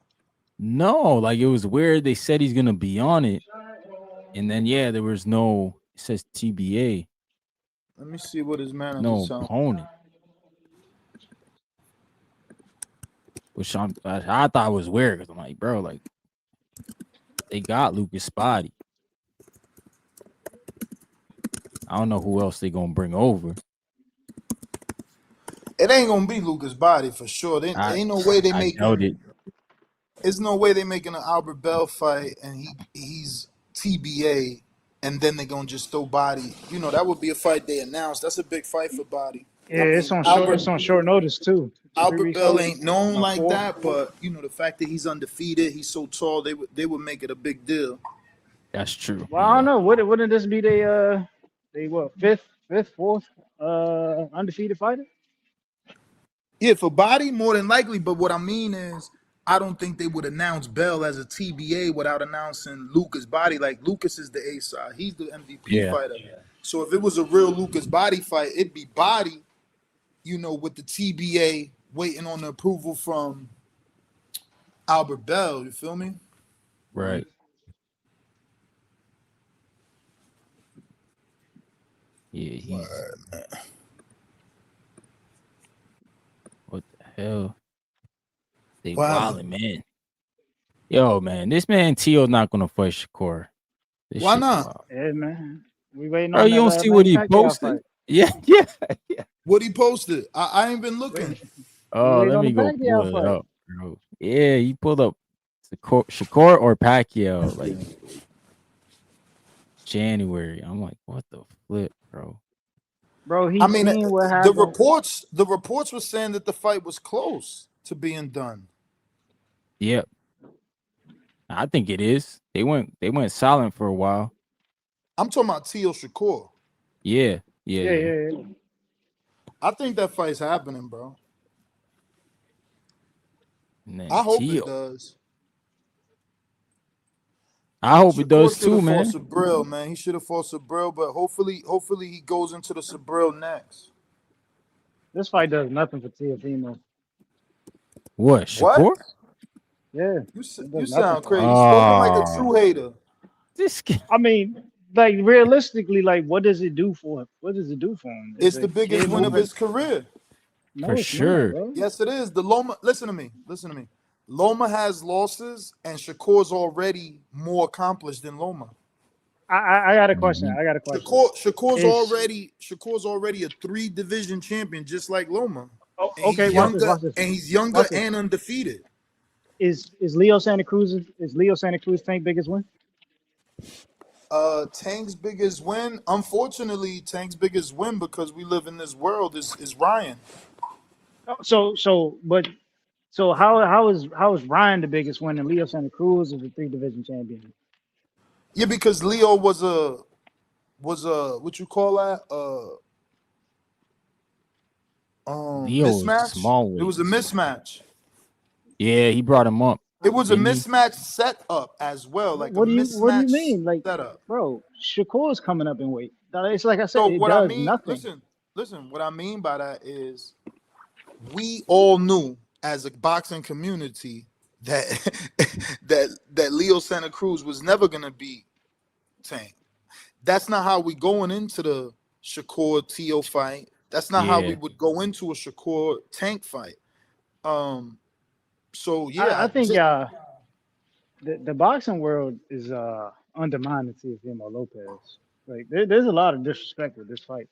No, like it was weird. They said he's gonna be on it. And then yeah, there was no, it says TBA, Let me see what his manager no telling. opponent. Which I thought was weird because I'm like, bro, like they got Lucas Spotty. I don't know who else they gonna bring over. It ain't gonna be Lucas Body for sure. Ain't no way they I make. doubt it. There's no way they making an Albert Bell fight and he's TBA and then they gonna just throw Body. You know that would be a fight they announced. That's a big fight for Body. Yeah, I mean, it's on short notice too. 3 Albert weeks Bell notice. ain't known No, like 4. that, but you know the fact that he's undefeated, he's so tall, they would make it a big deal. That's true. Well, I don't know. Wouldn't this be they what fifth, fourth undefeated fighter? Yeah, for Body more than likely. But what I mean is, I don't think they would announce Bell as a TBA without announcing Lucas Body. Like Lucas is the A side, he's the MVP fighter. So if it was a real Lucas Body fight, it'd be Body, you know, with the TBA waiting on the approval from Albert Bell. You feel me? Right. Yeah, what the hell? They wildin', man. Yo, man, this man Tio's not gonna fight Shakur. This Why shit's not? wild. Yeah, man. We waiting Bro, on you that. don't see what he Pacquiao posted? fight. Yeah. What he posted? I ain't been looking. Oh, waiting let on me the go Pacquiao pull it fight. up, bro. Yeah, he pulled up Shakur or Pacquiao, like January. I'm like, what the flip, bro? Bro, I mean, seen what the happened. reports were saying that the fight was close to being done. Yep. I think it is. They went silent for a while. I'm talking about Tio Shakur. Yeah. Yeah. I think that fight's happening, bro. Man, I hope Tio. it does. I hope it does Shakur should too, have man. fought Subriel, man. He should have fought Subriel, but hopefully he goes into the Subriel next. This fight does nothing for Teofimo. What, Shakur? Yeah. You it does sound nothing for crazy. him. Spoken like a true hater. This kid. I mean, like realistically, like what does it do for him? What does it do for him? It's Is the it biggest kid win of moving? his career. No, For it's sure. not, bro. Yes, it is. The Loma. Listen to me. Listen to me. Loma has losses, and Shakur's already more accomplished than Loma. I got a question. I got a question. Shakur's Is- already a 3-division champion, just like Loma. Oh, And okay, he's watch younger, this. Watch this. and he's younger Watch this. and undefeated. Is Leo Santa Cruz Tank's biggest win? Tank's biggest win, unfortunately, Tank's biggest win because we live in this world is Ryan. So how is Ryan the biggest win and Leo Santa Cruz is the 3-division champion? Yeah, because Leo was a what you call that? Leo was mismatch. small It was a mismatch. Yeah, he brought him up. It was a Didn't he? mismatch setup as well, like What a do you mismatch mean? Like, setup. bro, Shakur's coming up in weight. It's like I said, So it what I does mean, nothing. listen. What I mean by that is, we all knew as a boxing community that that Leo Santa Cruz was never gonna beat Tank. That's not how we going into the Shakur Tio fight. That's not how we would go into a Shakur Tank fight. So yeah, I think the boxing world is undermining Teofimo Lopez. Like there's a lot of disrespect with this fight.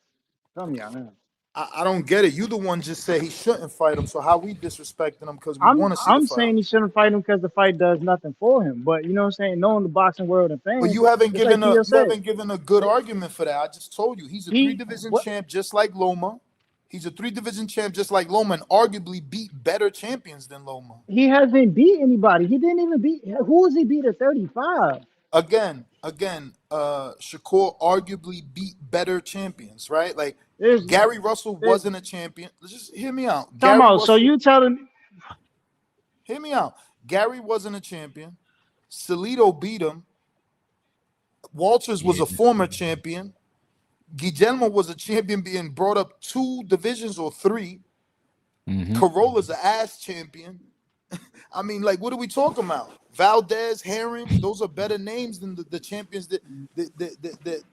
Tell me, y'all now. I don't get it. You the one just said he shouldn't fight him. So how we disrespecting him because we want to see the I'm fight? saying he shouldn't fight him because the fight does nothing for him. But you know what I'm saying? Knowing the boxing world and fans, But you haven't just like Theo said, given a good argument for that. I just told you he's a 3-division champ just like Loma. He's a 3-division champ just like Loma and arguably beat better champions than Loma. He hasn't beat anybody. He didn't even beat. Who was he beat at 35? Again, Shakur arguably beat better champions, right? Like Gary Russell wasn't a champion. Just hear me out. Come on. So you telling? Hear me out. Gary wasn't a champion. Salido beat him. Walters was a former champion. Guillermo was a champion being brought up 2 divisions or 3. Corolla's an ass champion. I mean, like, what are we talking about? Valdez, Herring, those are better names than the champions that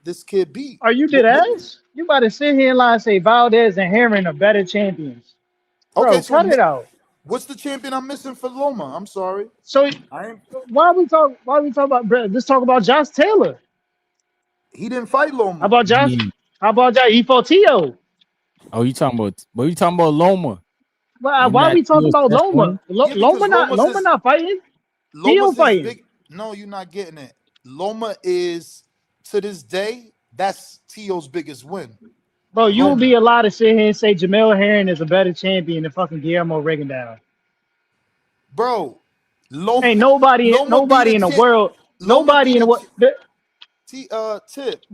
this kid beat. Are you dead ass? You about to sit here and lie and say Valdez and Herring are better champions? Bro, Okay, so cut it out. What's the champion I'm missing for Loma? I'm sorry. So why we talk about? Bro, let's talk about Josh Taylor. He didn't fight Loma. How about Josh? How about Josh? He fought Tio. Oh, you talking about Loma? Why we talking about Loma? Loma not fighting. Tio fighting. No, you're not getting it. Loma is, to this day, that's Tio's biggest win. Bro, you will be allowed to sit here and say Jamel Herring is a better champion than fucking Guillermo Rigondeaux. Bro, Loma ain't nobody in the world. Nobody in the world. Tip.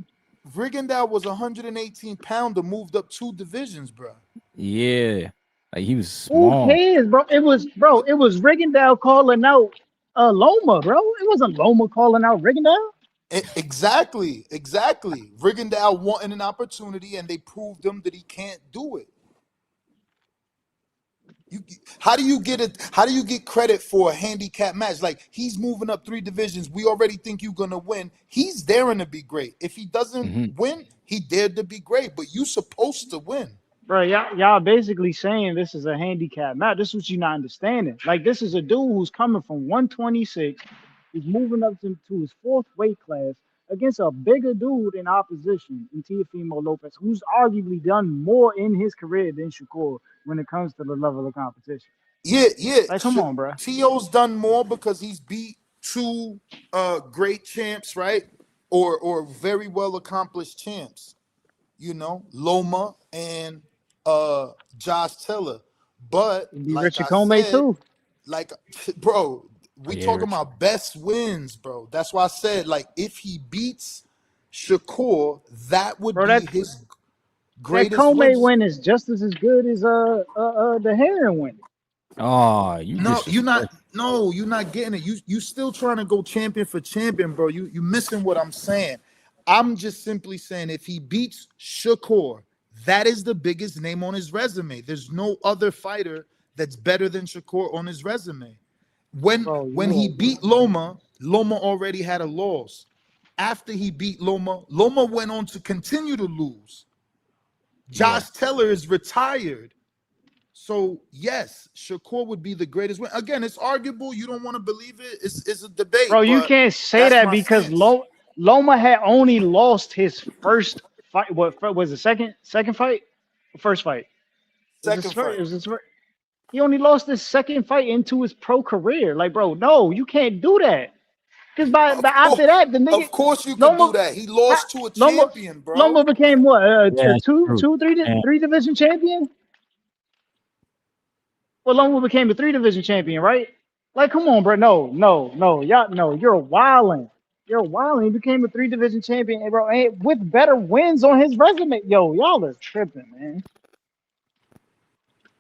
Rigondeaux was 118 pounder, moved up 2 divisions, bro. Yeah, like he was small. Who cares, bro? It was Rigondeaux calling out Loma, bro. It wasn't Loma calling out Rigondeaux. Exactly. Rigondeaux wanted an opportunity, and they proved him that he can't do it. How do you get credit for a handicap match? Like, he's moving up 3 divisions. We already think you're gonna win. He's daring to be great. If he doesn't win, he dared to be great. But you supposed to win. Bro, y'all basically saying this is a handicap match. This is what you're not understanding. Like, this is a dude who's coming from 126. He's moving up to his 4th weight class against a bigger dude in opposition in Teofimo Lopez, who's arguably done more in his career than Shakur when it comes to the level of competition. Yeah. Like, come on, bro. Tio's done more because he's beat 2 great champs, right? Or very well accomplished champs. You know, Loma and Josh Taylor. But like Richard I Comey said, too. Like, bro, we talking about best wins, bro. That's why I said, like, if he beats Shakur, that would be his. That greatest Comey wins. win is just as good as the Heron win. Oh, you No, you're not. disrespect. No, you're not getting it. You still trying to go champion for champion, bro. You missing what I'm saying. I'm just simply saying if he beats Shakur, that is the biggest name on his resume. There's no other fighter that's better than Shakur on his resume. When he beat Loma, Loma already had a loss. After he beat Loma, Loma went on to continue to lose. Josh Taylor is retired. So yes, Shakur would be the greatest win. Again, it's arguable. You don't want to believe it. It's a debate. Bro, you but can't say that's that my because stance. Loma had only lost his first fight. What was the second fight? First fight. Second fight. It was his first. He only lost his second fight into his pro career. Like, bro, no, you can't do that. Because by after that, the nigga. Of course you could Loma, do that. He lost to a Loma, champion, bro. Loma became what? Yeah, A three division champion. Well, Loma became a 3 division champion, right? Like, come on, bro. No, y'all, no, you're wilding. You're wilding. He became a 3 division champion, bro, and with better wins on his resume. Yo, y'all are tripping, man.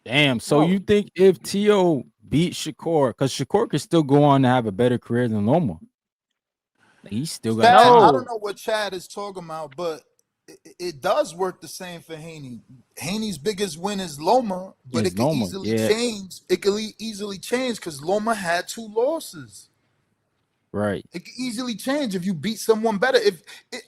Damn. So you think if T.O. beat Shakur, because Shakur could still go on to have a better career than Loma? Like, he still got Chad, talent. I don't know what Chad is talking about, but it does work the same for Haney. Haney's biggest win is Loma, but it can easily change. It can easily change because Loma had 2 losses. Right. It can easily change if you beat someone better.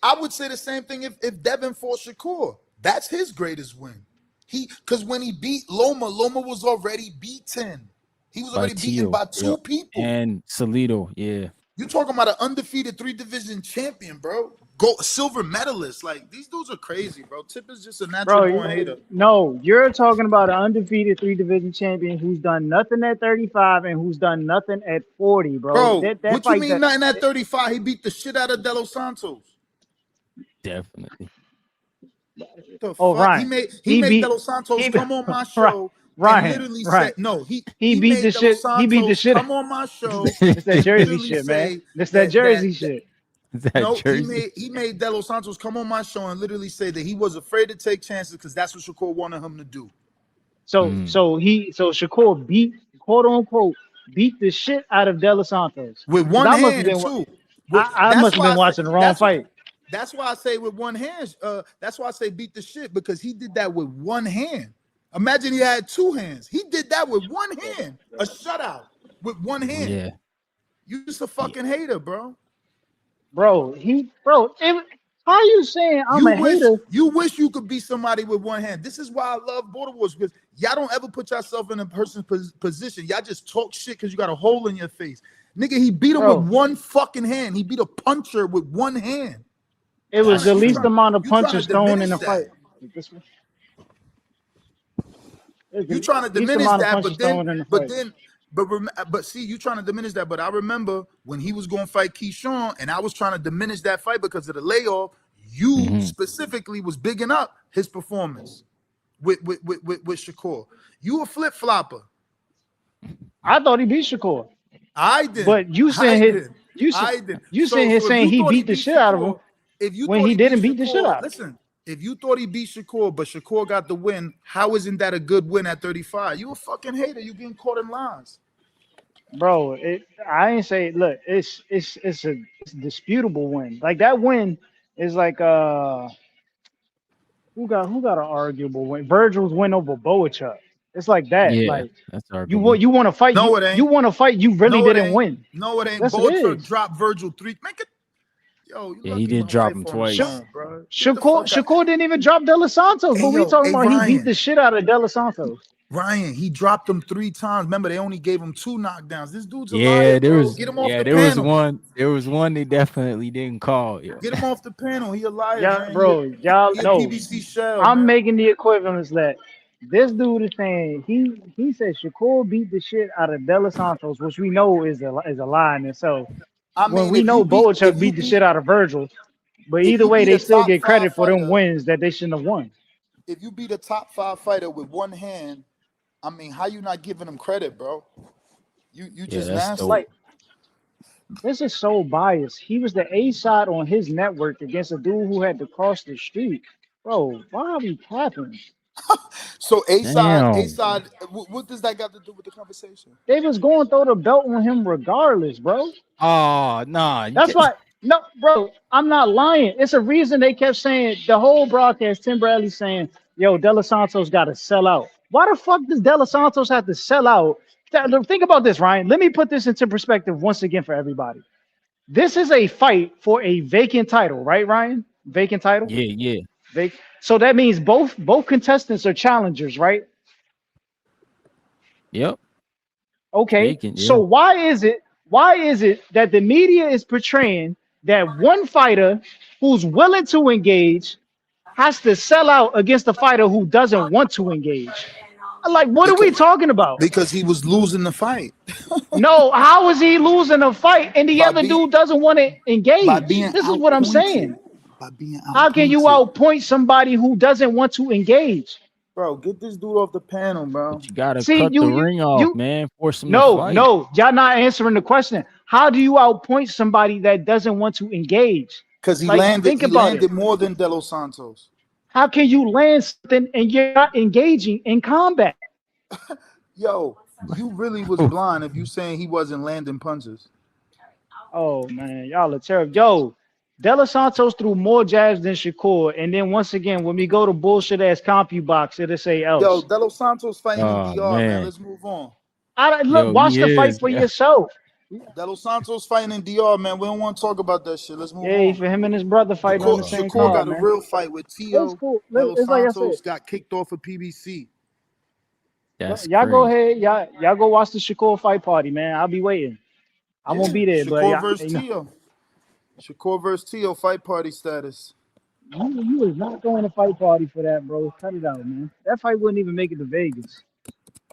I would say the same thing if Devin fought Shakur. That's his greatest win. Because when he beat Loma, Loma was already beaten. He was already beaten by 2 people. And Salido, yeah. You're talking about an undefeated 3-division champion, bro. Silver medalist. Like, these dudes are crazy, bro. Tip is just a natural born hater. No, you're talking about an undefeated 3 division champion who's done nothing at 35 and who's done nothing at 40, bro. Bro, what you mean nothing at 35? He beat the shit out of De Los Santos. Definitely. The Oh, fuck? Ryan. He made De Los Santos come on my show Ryan, and literally Ryan. said, no, he beat made the De shit. Los Santos He beat the shit. come on my show. It's that Jersey shit, man. It's that Jersey shit. No, he made De Los Santos come on my show and literally say that he was afraid to take chances because that's what Shakur wanted him to do. So Shakur beat, quote unquote, beat the shit out of De Los Santos with one hand too. I must have been watching the wrong fight. That's why I say with one hand. That's why I say beat the shit because he did that with one hand. Imagine he had 2 hands. He did that with one hand. A shutout with one hand. Yeah. You just a fucking hater, bro. How are you saying I'm a hater? You wish you could beat somebody with one hand. This is why I love Border Wars because y'all don't ever put yourself in a person's position. Y'all just talk shit because you got a hole in your face. Nigga, he beat him with one fucking hand. He beat a puncher with one hand. It was the least amount of punches thrown in the fight. You trying to diminish that, but see, you trying to diminish that. But I remember when he was going to fight Keyshawn, and I was trying to diminish that fight because of the layoff. You specifically was bigging up his performance with Shakur. You a flip flopper. I thought he beat Shakur. I did, but you saying saying he beat the shit out of him. If you when he didn't beat the shit out. Listen, if you thought he beat Shakur, but Shakur got the win, how isn't that a good win at 35? You a fucking hater. You getting caught in lies. Bro, I ain't say look, it's a disputable win. Like that win is like who got an arguable win? Virgil's win over Boachuk. It's like that. Yeah, like that's arguable. you want to fight. No, it ain't. You want to fight. You really didn't win. No, it ain't. Yes, Boachuk dropped Virgil 3. Make it. Yo, yeah, he did drop him twice. Shakur didn't even drop De Los Santos, but we talking about Ryan, he beat the shit out of De Los Santos. Ryan, he dropped him 3 times. Remember, they only gave him 2 knockdowns. This dude's a yeah, liar, there bro. was Get him off the there panel. was one they definitely didn't call. Yeah. Get him off the panel. He a liar, y'all know. PBC shell, I'm man. making the equivalence that this dude is saying he said Shakur beat the shit out of De Los Santos, which we know is a lie in itself. When we know Boachuk beat the shit out of Virgil, but either way, they still get credit for them wins that they shouldn't have won. If you beat a top 5 fighter with one hand, I mean, how you not giving him credit, bro? You just nasty. Like, this is so biased. He was the A side on his network against a dude who had to cross the street. Bro, why are we capping? So Damn. A side, what does that got to do with the conversation? They was going to throw the belt on him regardless, bro. Oh, nah. You That's can't. why. No, bro, I'm not lying. It's a reason they kept saying the whole broadcast. Tim Bradley saying, "Yo, De Los Santos got to sell out." Why the fuck does De Los Santos have to sell out? Think about this, Ryan. Let me put this into perspective once again for everybody. This is a fight for a vacant title, right, Ryan? Vacant title. Yeah, yeah. So that means both contestants are challengers, right? Yep. Okay. Vacant, yeah. So why is it that the media is portraying that one fighter who's willing to engage has to sell out against a fighter who doesn't want to engage? Like, what are we talking about? Because he was losing the fight. No, how is he losing a fight and the By other being- dude doesn't want to engage? By being This is what I'm outpointed. saying. By being How can you outpointed. outpoint somebody who doesn't want to engage? Bro, get this dude off the panel, bro. But you gotta See, cut the ring off, you man. Force him to no, fight. no, y'all not answering the question. How do you outpoint somebody that doesn't want to engage? Because he Like, landed. think He about landed it. more than De Los Santos. How can you land something and you're not engaging in combat? Yo, you really was blind if you saying he wasn't landing punches. Oh man, y'all are terrible. Yo, De Los Santos threw more jabs than Shakur, and then once again, when we go to bullshit ass CompuBox, it'll say else. Yo, De Los Santos fighting in Oh, DR, man. man. Let's move on. Look, Yo, watch he the fight is, for yeah. yourself. De Los Santos fighting in DR, man. We don't want to talk about that shit. Let's move Yeah, on. for him and his brother fighting on the same Shakur card, got a man. real fight with It's Tio. cool. De Los It's like I said. Santos got kicked off of PBC. That's Y'all crazy. go ahead. Y'all go watch the Shakur fight party, man. I'll be waiting. I won't be there, but Shakur yeah, versus Tio. Shakur versus Tio fight party status. you is not going to fight party for that, bro. Cut it out, man. That fight wouldn't even make it to Vegas.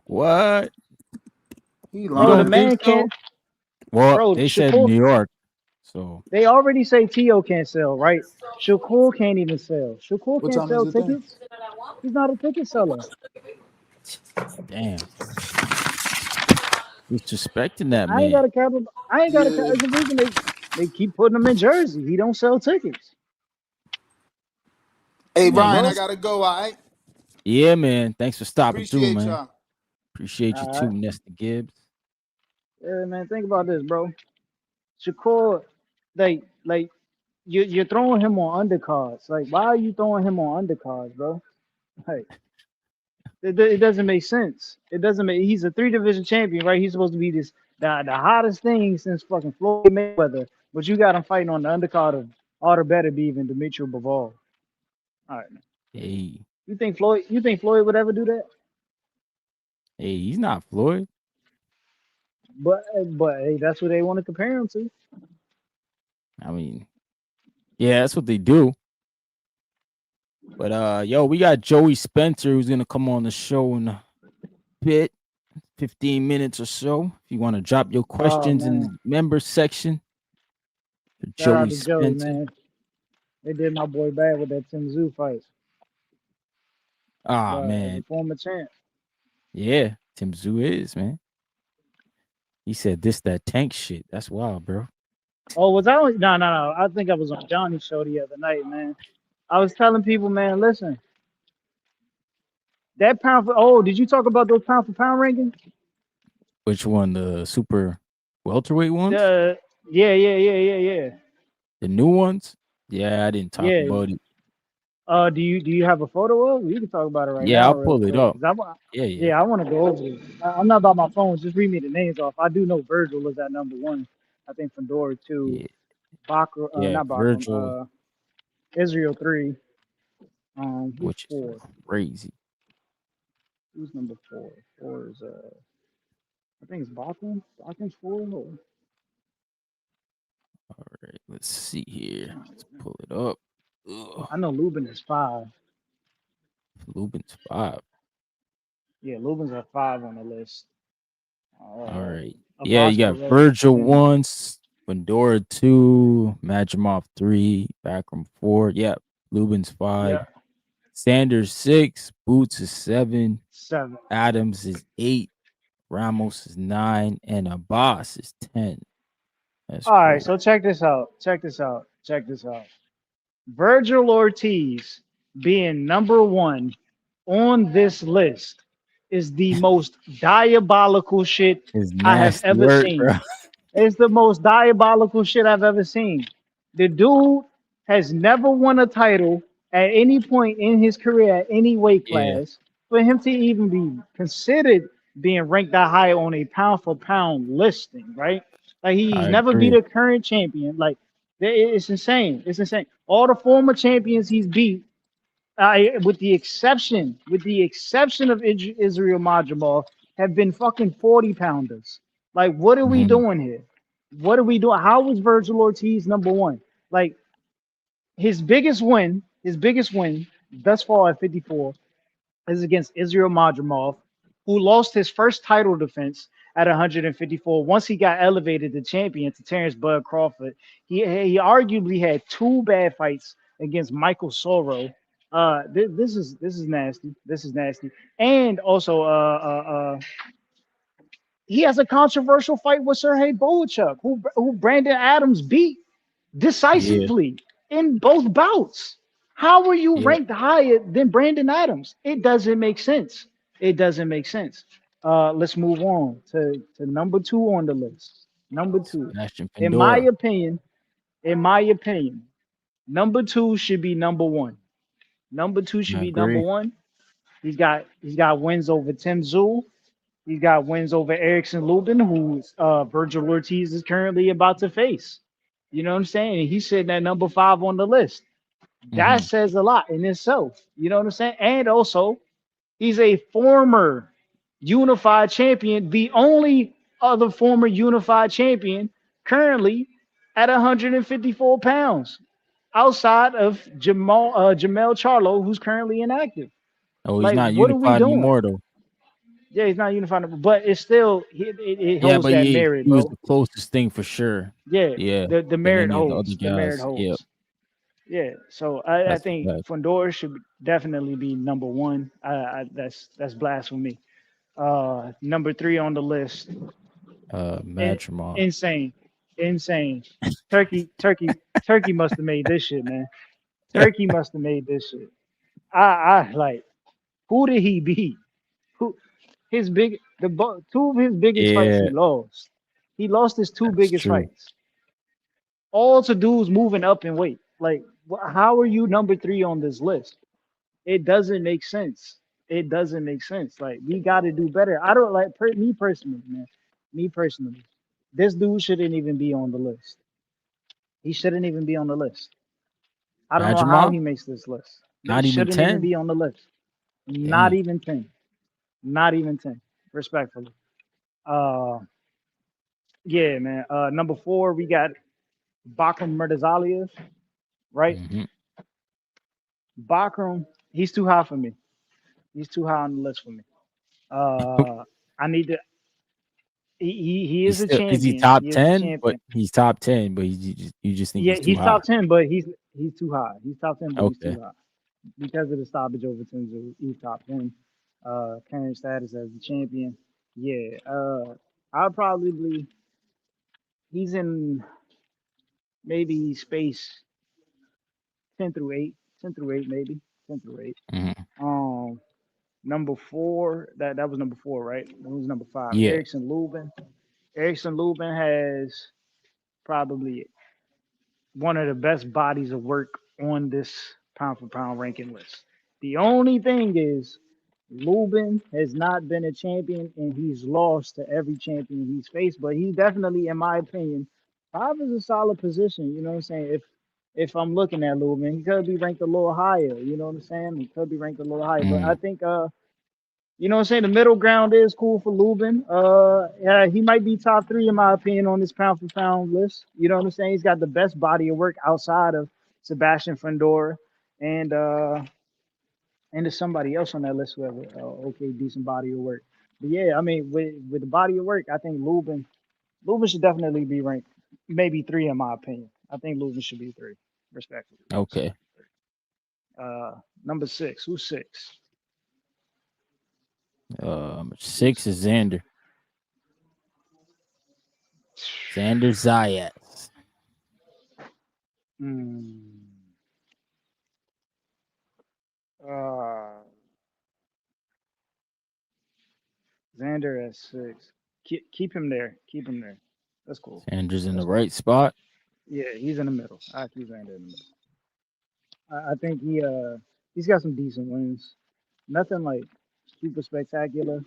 What? He You Bro, the don't man think so? can't. Well, Bro, they said Shakur. New York, so They already say Tio can't sell, right? Shakur can't even sell. Shakur What can't time sell is it then? tickets. He's not a ticket seller. damn. Disrespecting that I ain't man. got a capital. I ain't got a capital. It's the reason they keep putting him in Jersey. He don't sell tickets. Hey, Come on, Ryan, bro. I gotta go, all right? Yeah, man. Thanks for stopping through, Appreciate man. y'all. Appreciate you All too, right. Nesta Gibbs. Yeah, man. Think about this, bro. Shakur, like you're throwing him on undercards. Like, why are you throwing him on undercards, bro? Like, it doesn't make sense. It doesn't make. He's a 3 division champion, right? He's supposed to be the hottest thing since fucking Floyd Mayweather. But you got him fighting on the undercard of Artur Beterbiev and Dimitri Bivol. All right, man. Hey, You think Floyd would ever do that? hey, he's not Floyd. But hey, that's what they want to compare him to. I mean, yeah, that's what they do. But yo, we got Joey Spencer who's gonna come on the show in a bit, 15 minutes or so. If you want to drop your questions in the member section for Shout out Joey to Joey, Spencer. man. They did my boy bad with that Tim Tszyu fight. Ah, As man. a former champ. Yeah, Tim Tszyu is, man. He said this, that tank shit. That's wild, bro. Oh, was I on? No. I think I was on Johnny's show the other night, man. I was telling people, man, listen. That pound for did you talk about those pound for pound rankings? Which one? The super welterweight ones? Yeah. The new ones? Yeah, I didn't talk about it. Do you have a photo of? We can talk about it right Yeah, now. I'll pull it up. I want to go over it. I'm not by my phone. Just read me the names off. I do know Virgil was at number 1. I think Fedora 2. Bakr, Yeah, not Bakr. Virgil. Israel 3. Which is 4? crazy. Who's number 4? 4 is I think it's Bakr. Bakr's 4. All right, let's see here. Let's pull it up. Ugh. I know Lubin is 5. Lubin's 5. Yeah, Lubin's at 5 on the list. All right. Yeah, you got Abasca, Virgil 1, Fedora 2, Majimov 3, Bakram 4. Yeah, Lubin's 5. Yeah. Sanders 6, Boots is 7, 7. Adams is 8, Ramos is 9, and Abbas is 10. That's All right, so check this out. Virgil Ortiz being number one on this list is the most diabolical shit It's I have nasty ever work, seen. bro. It's the most diabolical shit I've ever seen. The dude has never won a title at any point in his career at any weight Yeah, class. For him to even be considered being ranked that high on a pound for pound listing, right? Like he's I never beat agree. a current champion. Like it's insane. It's insane. All the former champions he's beat, with the exception of Israel Majumov, have been fucking 40 pounders. Like, what are we Mhm. doing here? What are we doing? How was Virgil Ortiz number one? Like his biggest win thus far at 54 is against Israel Madrimov, who lost his first title defense at 154. Once he got elevated to champion to Terrence Bud Crawford, he arguably had two bad fights against Michael Soro. This is nasty. This is nasty. And also, he has a controversial fight with Sergey Bohachuk, who Brandon Adams beat Yeah, decisively in both bouts. How are you yeah. ranked higher than Brandon Adams? It doesn't make sense. It doesn't make sense. Let's move on to number two on the list. Number two. Sebastian In my Pandora. opinion, in my opinion, number two should be number one. Number two should I be number agree. one. He's got wins over Tim Zul. He's got wins over Erickson Lubin, who Virgil Ortiz is currently about to face. You know what I'm saying? And he's sitting at number five on the list. That Mhm. says a lot in itself. You know what I'm saying? And also, he's a former unified champion, the only other former unified champion currently at 154 pounds, outside of Jamel Charlo, who's currently inactive. Oh, he's Like, not what are we unified doing? anymore though. Yeah, he's not unified, but it's still it Yeah, holds but that he merit, was bro. the closest thing for sure. Yeah, Yeah, the than merit any of the other holds. The merit guys. Yep, holds. Yeah, so I that's think a fact. Fundora should definitely be number one. That's blasphemy. Number three on the list. In, Madrimov. insane, insane. Turkey, Turkey, Turkey must have made this shit, man. Turkey must have made this shit. I like. Who did he beat? Who two of his biggest fights he Yeah, lost. He lost his two that's biggest true. fights. All to do is moving up in weight. Like, how are you number three on this list? It doesn't make sense. It doesn't make sense. Like, we got to do better. I don't like me personally, man. Me personally, this dude shouldn't even be on the list. He shouldn't even be on the list. I don't know how Madrimov, he makes this list. He not even shouldn't even 10. be on the list. Not Dang. even 10. Not even 10. Respectfully. Uh, yeah, man. Number four, we got Bakram Murtazalia, right? Hmm. Bakram, he's too high for me. He's too high on the list for me. I need to. He He's is a still is he champion. top He is a 10? But champion. he's top 10, but you just think Yeah, he's too he's high. top 10, but he's too high. He's top 10, but he's Okay. too high because of the stoppage over Tenzu. He's top 10. Current status as the champion. Yeah. I'll probably he's in maybe space 10 through 8, 10 through 8 maybe, 10 through 8. Hmm. Um, number four, that was number four, right? Who's number five? Yeah. Erickson Lubin. Erickson Lubin has probably one of the best bodies of work on this pound for pound ranking list. The only thing is, Lubin has not been a champion and he's lost to every champion he's faced, but he definitely, in my opinion, five is a solid position. You know what I'm saying? If I'm looking at Lubin, he could be ranked a little higher. You know what I'm saying? He could be ranked a little higher, but I Mm. think you know what I'm saying? The middle ground is cool for Lubin. Yeah, he might be top three in my opinion on this pound for pound list. You know what I'm saying? He's got the best body of work outside of Sebastian Fundora and there's somebody else on that list who has a okay decent body of work. But yeah, I mean with the body of work, I think Lubin should definitely be ranked maybe three in my opinion. I think Lubin should be three, respectfully. Okay. Number six. Who's six? 6 is Xander. Xander Zayat. Hmm. Uh, Xander at 6. Keep him there. Keep him there. That's cool. Sanders in the That's cool. right spot. Yeah, he's in the middle. I keep Xander in the middle. I think he's got some decent wins. Nothing like super spectacular.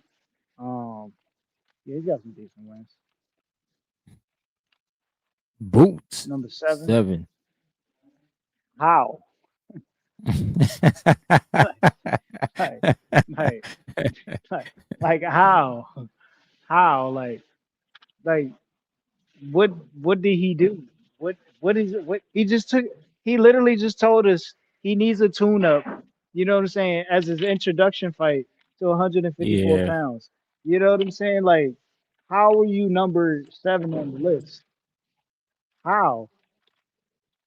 Yeah, he's got some decent wins. Boots. Number 7. 7. How? like, like, like how? How? Like what did he do? What is it? What he just took? He literally just told us he needs a tune-up. You know what I'm saying? As his introduction fight to 154 Yeah. pounds. You know what I'm saying? Like, how are you number 7 on the list? How?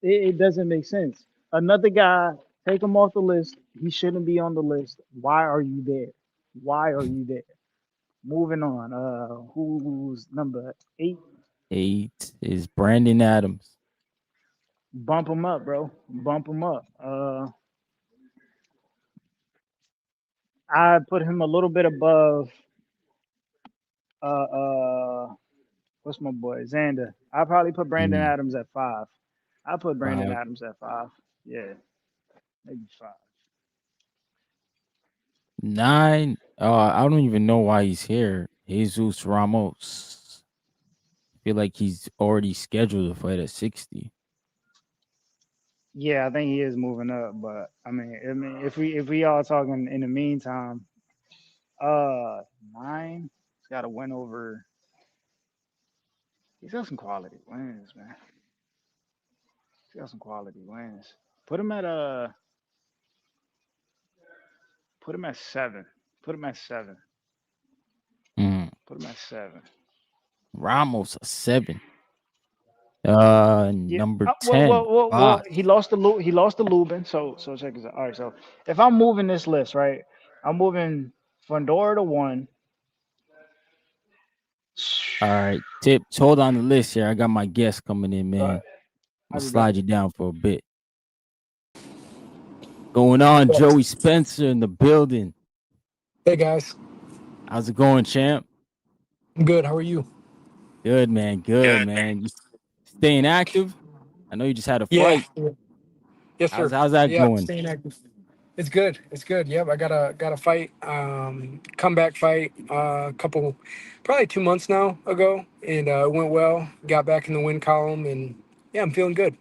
It doesn't make sense. Another guy, take him off the list. He shouldn't be on the list. Why are you there? Why are you there? Moving on. Who's number 8? 8 is Brandon Adams. Bump him up, bro. Bump him up. I put him a little bit above. What's my boy Xander? I probably put Brandon Adams at 5. I put Brandon 5. Adams at 5. Yeah, maybe 5. 9. I don't even know why he's here. Jesus Ramos. I feel like he's already scheduled to fight at 60. Yeah, I think he is moving up, but I mean, if we all talking in the meantime, 9, he's got to win over. He's got some quality wins, man. He's got some quality wins. Put him at 7. Put him at 7. Put him at 7. Ramos a 7. Yeah. Number 10. Well, he lost to Lubin. So check this out. All right. So if I'm moving this list, right, I'm moving Fondora to 1. All right, Tips, hold on the list here. I got my guest coming in, man. I'm gonna slide you down for a bit. Going on, Joey Spencer in the building. Hey guys, how's it going, champ? I'm good. How are you? Good, man. Good, man. You staying active? I know you just had a fight. Yeah. Yes, sir. How's that going? Staying active. It's good. It's good. Yep. I got a fight, comeback fight, probably 2 months now ago, and it went well. Got back in the win column, and yeah, I'm feeling good.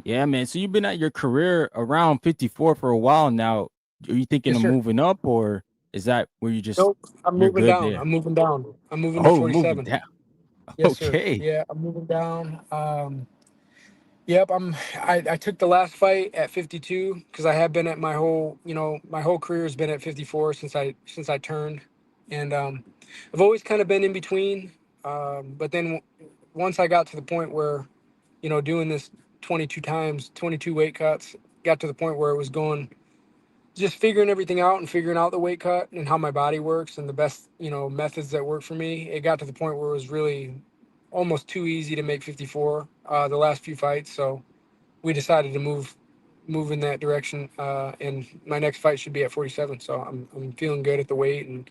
Yeah, man. So you've been at your career around 54 for a while now. Are you thinking Yes, of sir. moving up, or is that where you just? Nope. I'm you're moving good down. there? I'm moving down. I'm moving to Oh, 47. moving down. Yes, Okay. sir. Yeah, I'm moving down. Yep, I took the last fight at 52 because I have been at my whole career has been at 54 since I turned, and I've always kind of been in between. But then once I got to the point where, doing this 22 times, 22 weight cuts, got to the point where it was going, just figuring everything out and figuring out the weight cut and how my body works and the best, methods that work for me. It got to the point where it was really almost too easy to make 54 the last few fights. So we decided to move in that direction. And my next fight should be at 47. So I'm feeling good at the weight, and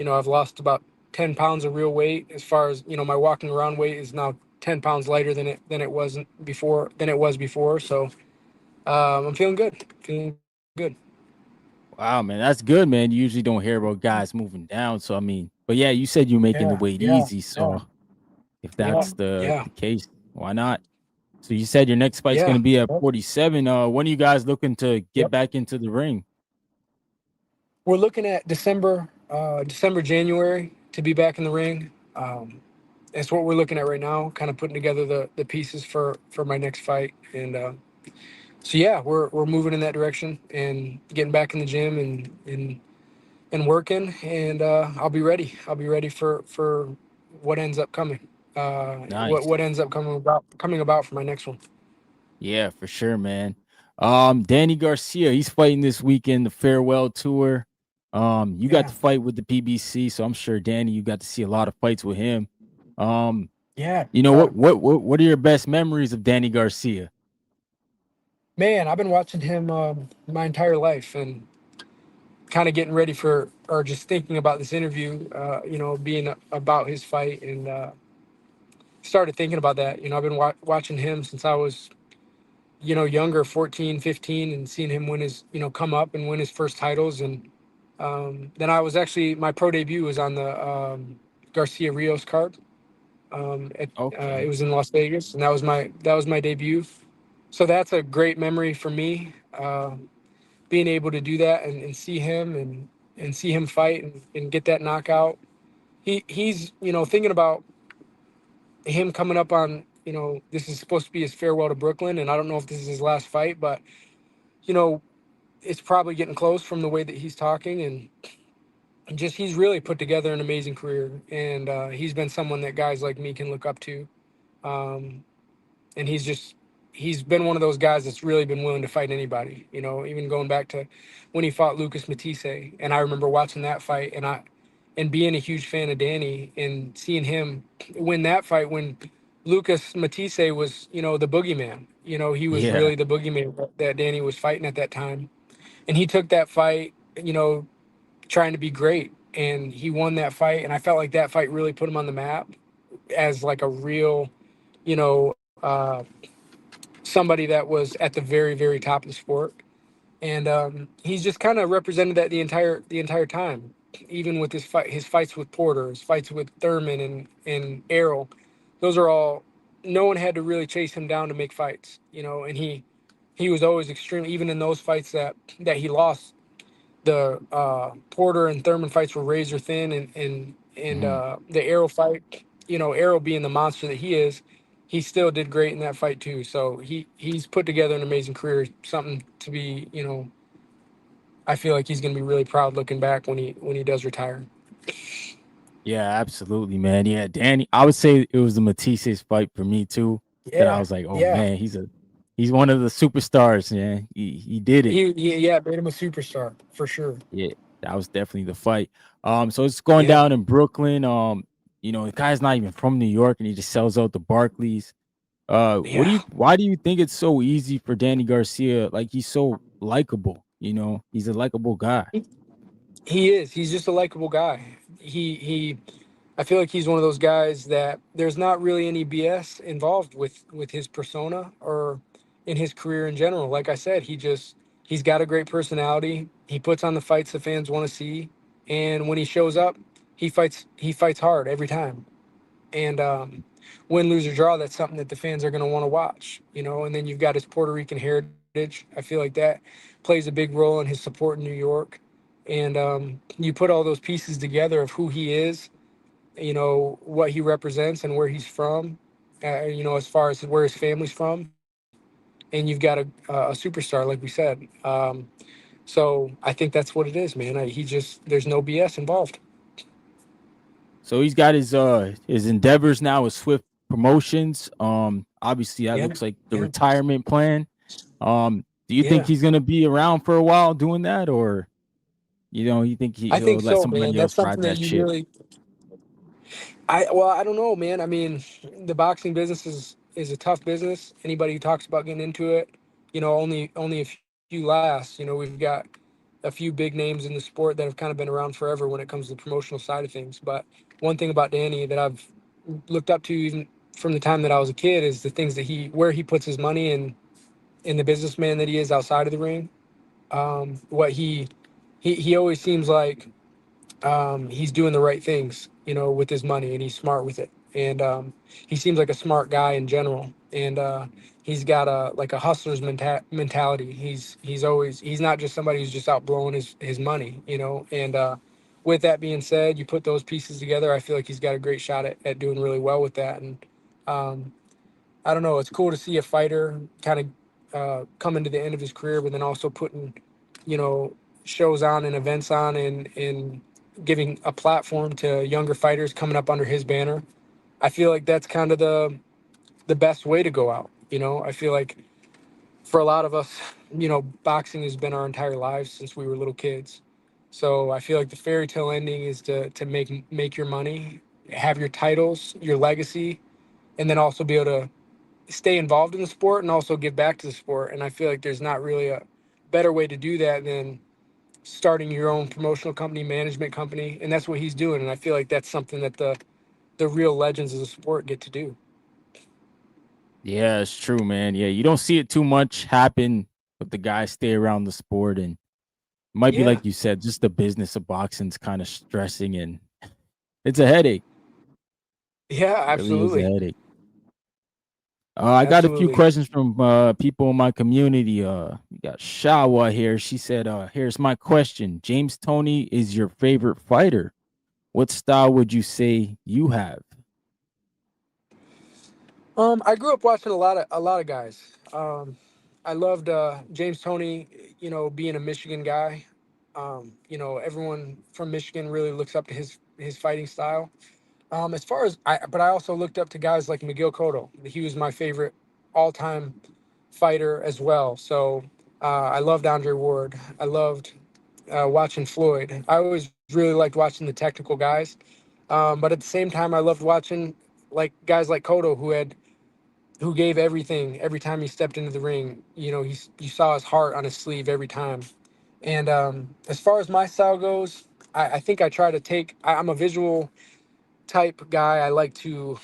I've lost about 10 pounds of real weight. As far as my walking around weight is now 10 pounds lighter than it was before. So I'm feeling good. Wow, man, that's good, man. You usually don't hear about guys moving down. So I mean, but yeah, you said you're making the weight easy. So if that's the case, why not? So you said your next fight's gonna be at 47. When are you guys looking to get back into the ring? We're looking at December, January to be back in the ring. That's what we're looking at right now, kind of putting together the pieces for my next fight. And so yeah, we're moving in that direction and getting back in the gym and working, and I'll be ready. I'll be ready for what ends up coming. Nice. What ends up coming about for my next one. Yeah, for sure, man. Danny Garcia, he's fighting this weekend, the farewell tour. You got to fight with the PBC, so I'm sure Danny, you got to see a lot of fights with him. Yeah. What are your best memories of Danny Garcia? Man, I've been watching him my entire life, and kind of getting ready for, or just thinking about this interview, being about his fight, and started thinking about that. I've been watching him since I was, younger, 14, 15, and seeing him win his, come up and win his first titles. And then I was actually, my pro debut was on the Garcia Rios card. It Okay. was in Las Vegas, and that was my debut. So that's a great memory for me, being able to do that, and see him, and see him fight, and get that knockout. He's thinking about him coming up on, this is supposed to be his farewell to Brooklyn, and I don't know if this is his last fight, but you know it's probably getting close from the way that he's talking, and just he's really put together an amazing career, and he's been someone that guys like me can look up to. Um, and he's been one of those guys that's really been willing to fight anybody. Even going back to when he fought Lucas Matisse, and I remember watching that fight, and being a huge fan of Danny, and seeing him win that fight when Lucas Matisse was, the boogeyman. He was Yeah. really the boogeyman that Danny was fighting at that time, and he took that fight, trying to be great, and he won that fight, and I felt like that fight really put him on the map as like a real, you know, somebody that was at the very, very top of the sport. And he's just kind of represented that the entire time, even with his fights with Porter, his fights with Thurman and Errol. Those are all, no one had to really chase him down to make fights, and he was always extreme, even in those fights that he lost. The Porter and Thurman fights were razor thin, Mhm. the Errol fight, Errol being the monster that he is, he still did great in that fight too. So he's put together an amazing career, something to be, I feel like he's going to be really proud looking back when he does retire. Yeah, absolutely, man. Yeah, Danny. I would say it was the Matisse's fight for me too. That I Yeah, was like, oh yeah. man, he's one of the superstars. Man, he did it. Yeah, made him a superstar for sure. Yeah, that was definitely the fight. So it's going Yeah, down in Brooklyn. The guy's not even from New York, and he just sells out the Barclays. yeah. Why do you think it's so easy for Danny Garcia? Like he's so likable. He's a likable guy. He is. He's just a likable guy. He I feel like he's one of those guys that there's not really any BS involved with his persona or in his career in general. Like I said, he's got a great personality. He puts on the fights the fans want to see, and when he shows up, he fights hard every time. And win, lose or draw, that's something that the fans are going to want to watch. And then you've got his Puerto Rican heritage. I feel like that plays a big role in his support in New York. And you put all those pieces together of who he is, what he represents and where he's from, as far as where his family's from, and you've got a superstar, like we said. So I think that's what it is, man. There's no BS involved. So he's got his endeavors now with Swift Promotions. Obviously that Yeah, looks like the yeah, retirement plan. Do you think yeah. he's gonna be around for a while doing that, or you think I he'll think let so, man. somebody That's else something ride that that you ship? really, I don't know, man. I mean, the boxing business is a tough business. Anybody who talks about getting into it, only a few last. We've got a few big names in the sport that have kind of been around forever when it comes to the promotional side of things. But one thing about Danny that I've looked up to even from the time that I was a kid is the things that where he puts his money in the businessman that he is outside of the ring. What he always seems like he's doing the right things, with his money, and he's smart with it. And he seems like a smart guy in general. And he's got a hustler's mentality. He's not just somebody who's just out blowing his money, And with that being said, you put those pieces together, I feel like he's got a great shot at doing really well with that. And um, I don't know. It's cool to see a fighter kind of coming to the end of his career, but then also putting, you know, shows on and events on, and giving a platform to younger fighters coming up under his banner. I feel like that's kind of the best way to go out. I feel like for a lot of us, boxing has been our entire lives since we were little kids. So I feel like the fairy tale ending is to make your money, have your titles, your legacy, and then also be able to stay involved in the sport and also give back to the sport. And I feel like there's not really a better way to do that than starting your own promotional company, management company, and that's what he's doing. And I feel like that's something that the real legends of the sport get to do. Yeah, it's true, man. Yeah, you don't see it too much happen, but the guys stay around the sport, and it might be Yeah. like you said, just the business of boxing's kind of stressing, and it's a headache. Yeah, Really is a absolutely. headache. I got a few Absolutely. questions from people in my community. We got Shawa here. She said, "Here's my question: James Toney is your favorite fighter. What style would you say you have?" I grew up watching a lot of guys. I loved James Toney, being a Michigan guy. Everyone from Michigan really looks up to his fighting style. As far as but I also looked up to guys like Miguel Cotto. He was my favorite all-time fighter as well. So I loved Andre Ward. I loved watching Floyd. I always really liked watching the technical guys. But at the same time, I loved watching like guys like Cotto who gave everything every time he stepped into the ring. You saw his heart on his sleeve every time. And as far as my style goes, I think I try to I'm a visual type guy. I like to,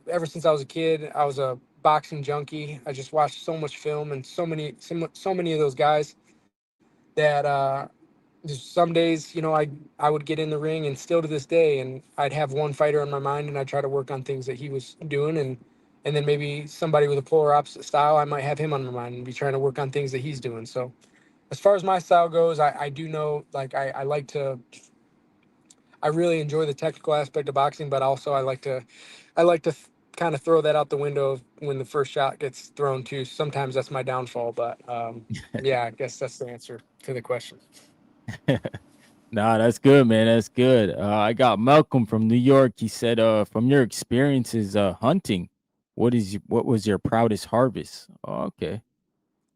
ever since I was a kid, I was a boxing junkie. I just watched so much film and so many of those guys that just some days, I would get in the ring and still to this day, and I'd have one fighter on my mind, and I'd try to work on things that he was doing, and then maybe somebody with a polar opposite style, I might have him on my mind and be trying to work on things that he's doing. So as far as my style goes, I do know, like, I really enjoy the technical aspect of boxing, but also I like to kind of throw that out the window when the first shot gets thrown too. Sometimes that's my downfall, but yeah, I guess that's the answer to the question. Nah, that's good, man. That's good. I got Malcolm from New York. He said, from your experiences hunting, what was your proudest harvest? Oh, okay.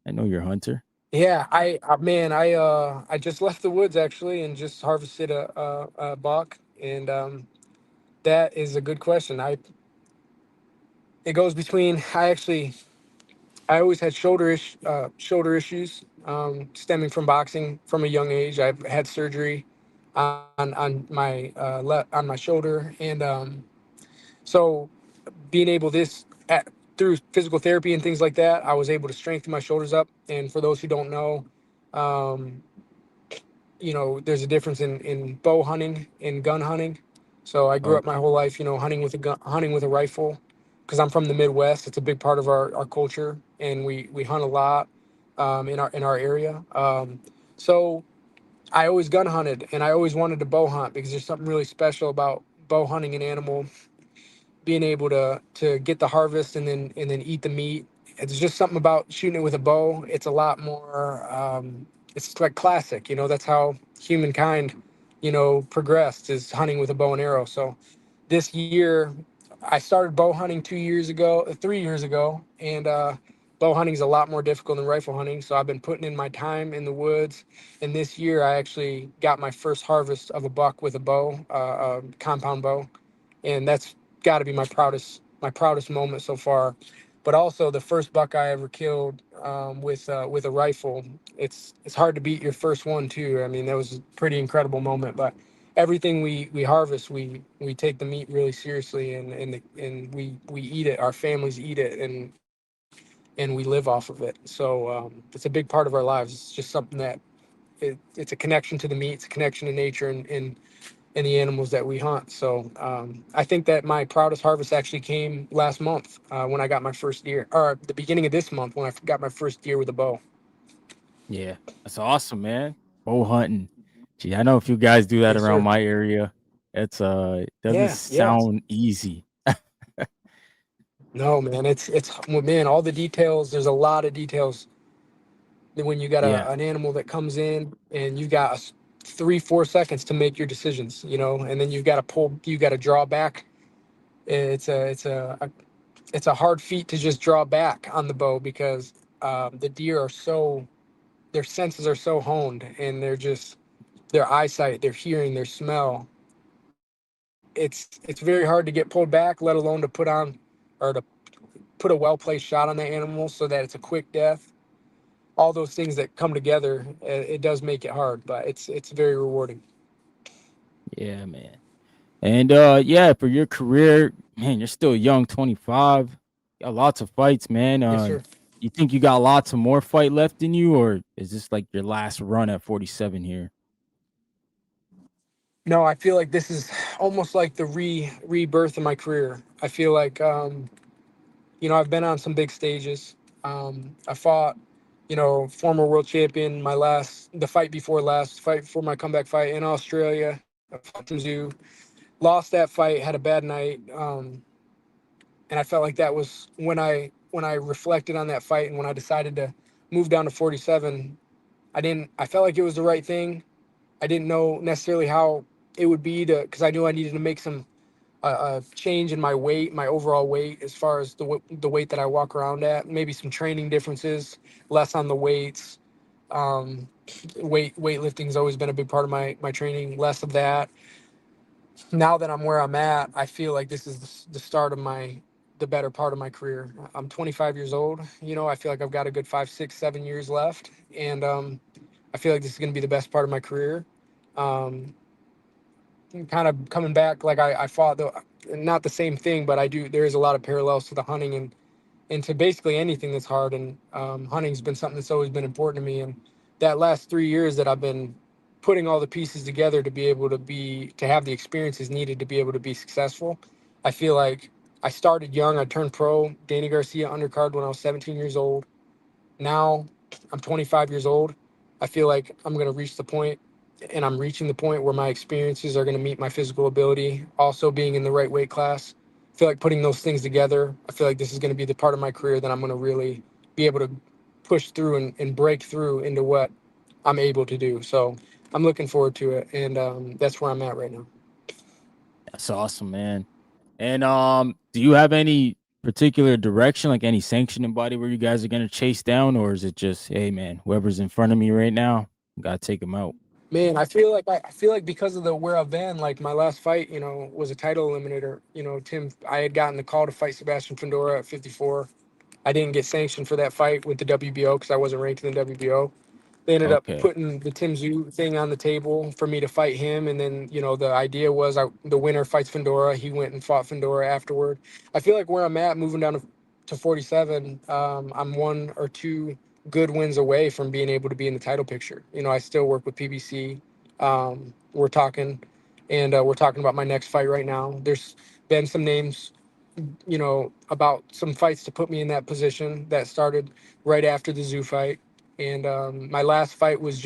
I know you're a hunter. Yeah, man, I just left the woods actually and just harvested a buck, and that is a good question. It goes between I always had shoulder issues stemming from boxing from a young age. I've had surgery on my shoulder, and so being able through physical therapy and things like that, I was able to strengthen my shoulders up. And for those who don't know, um, there's a difference in bow hunting and gun hunting. So I grew up my Okay. whole life, hunting with a gun, hunting with a rifle, because I'm from the Midwest. It's a big part of our culture, and we hunt a lot in our area. So I always gun hunted, and I always wanted to bow hunt because there's something really special about bow hunting an animal, being able to get the harvest and then eat the meat. It's just something about shooting it with a bow. It's a lot more. It's like classic. That's how humankind, progressed, is hunting with a bow and arrow. So this year, I started bow hunting 2 years ago, 3 years ago, and bow hunting is a lot more difficult than rifle hunting. So I've been putting in my time in the woods, and this year I actually got my first harvest of a buck with a bow, a compound bow, and that's got to be my proudest moment so far. But also the first buck I ever killed with a rifle. It's hard to beat your first one too. I mean, that was a pretty incredible moment. But everything we harvest, we take the meat really seriously, and we eat it. Our families eat it, and we live off of it. So it's a big part of our lives. It's just something that it's a connection to the meat. It's a connection to nature, and the animals that we hunt. So I think that my proudest harvest actually came last month when I got my first deer, or the beginning of this month when I got my first deer with a bow. Yeah, that's awesome, man. Bow hunting. Gee, I know a few guys do that Yes, around sir. my area. It's it doesn't Yeah, yeah. sound easy. No, man, well, man, all the details. There's a lot of details that when you got Yeah. an animal that comes in and you got 3-4 seconds to make your decisions, and then you got to draw back. It's a hard feat to just draw back on the bow because the deer are their senses are so honed, and their eyesight, their hearing, their smell. It's very hard to get pulled back, let alone to put on or to put a well-placed shot on the animal so that it's a quick death. All those things that come together, it does make it hard, but it's very rewarding. Yeah, man. And yeah, for your career, man, you're still young, 25. Got lots of fights, man. Yes, sir. You think you got lots of more fight left in you, or is this like your last run at 47 here? No, I feel like this is almost like the rebirth of my career. I feel like I've been on some big stages. I fought, former world champion, the fight before last, fight before my comeback fight in Australia. I fought Zoo, lost that fight, had a bad night, and I felt like that was when I reflected on that fight and when I decided to move down to 47. I felt like it was the right thing. I didn't know necessarily how it would be because I knew I needed to make some a change in my weight, my overall weight, as far as the weight that I walk around at. Maybe some training differences, less on the weights. Weightlifting has always been a big part of my training. Less of that. Now that I'm where I'm at, I feel like this is the start of the better part of my career. I'm 25 years old. I feel like I've got a good 5, 6, 7 years left, and I feel like this is going to be the best part of my career. Um, Kind of coming back, like I fought not the same thing, but there is a lot of parallels to the hunting and to basically anything that's hard. And hunting's been something that's always been important to me. And that last 3 years that I've been putting all the pieces together to be able to have the experiences needed to be able to be successful. I feel like I started young. I turned pro, Danny Garcia undercard when I was 17 years old. Now I'm 25 years old. I feel like I'm going to reach the point, and I'm reaching the point where my experiences are going to meet my physical ability. Also, being in the right weight class, I feel like putting those things together, I feel like this is going to be the part of my career that I'm going to really be able to push through and break through into what I'm able to do. So I'm looking forward to it, and that's where I'm at right now. That's awesome, man. And do you have any particular direction, like any sanctioning body where you guys are gonna chase down, or is it just, hey, man, whoever's in front of me right now, gotta take him out? Man, I feel like because of the where I've been, like my last fight, was a title eliminator. I had gotten the call to fight Sebastian Fundora at 54. I didn't get sanctioned for that fight with the WBO because I wasn't ranked in the WBO. They ended up Okay. putting the Tim Tszyu thing on the table for me to fight him, and then the idea was the winner fights Fundora. He went and fought Fundora afterward. I feel like where I'm at, moving down to 47, I'm one or two good wins away from being able to be in the title picture. I still work with PBC. We're talking, and we're talking about my next fight right now. There's been some names, about some fights to put me in that position that started right after the Zoo fight. And my last fight was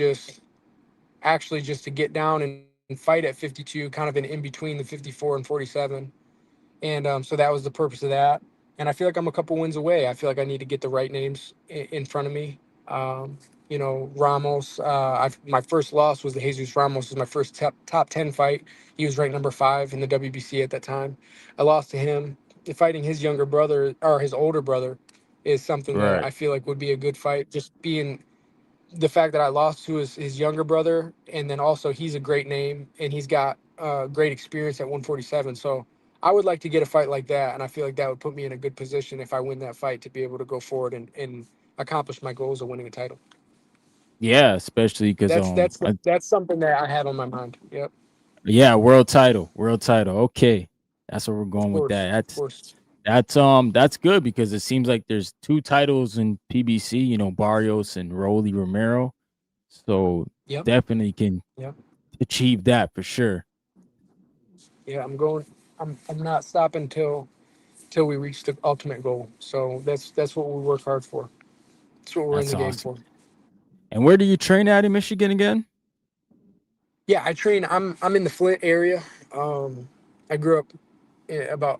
actually just to get down and fight at 52, kind of in between the 54 and 47. And so that was the purpose of that. And I feel like I'm a couple wins away. I feel like I need to get the right names in front of me. Ramos. My first loss was the Jesus Ramos. Was my first top 10 fight. He was ranked number 5 in the WBC at that time. I lost to him. Fighting his younger brother or his older brother is something that Right. I feel like would be a good fight. Just being the fact that I lost to his younger brother, and then also he's a great name and he's got great experience at 147. So I would like to get a fight like that, and I feel like that would put me in a good position if I win that fight to be able to go forward and accomplish my goals of winning a title. Yeah, especially because That's something that I have on my mind. Yep, yeah, world title, world title. Okay, that's where we're of going with course, that. of course. That's good because it seems like there's 2 titles in PBC. Barrios and Rolly Romero. So Yep, definitely can yep, achieve that for sure. yeah. I'm not stopping till we reach the ultimate goal. So that's what we work hard for. That's what we're in That's the game awesome. for. And where do you train at in Michigan again? Yeah, I train. I'm in the Flint area. I grew up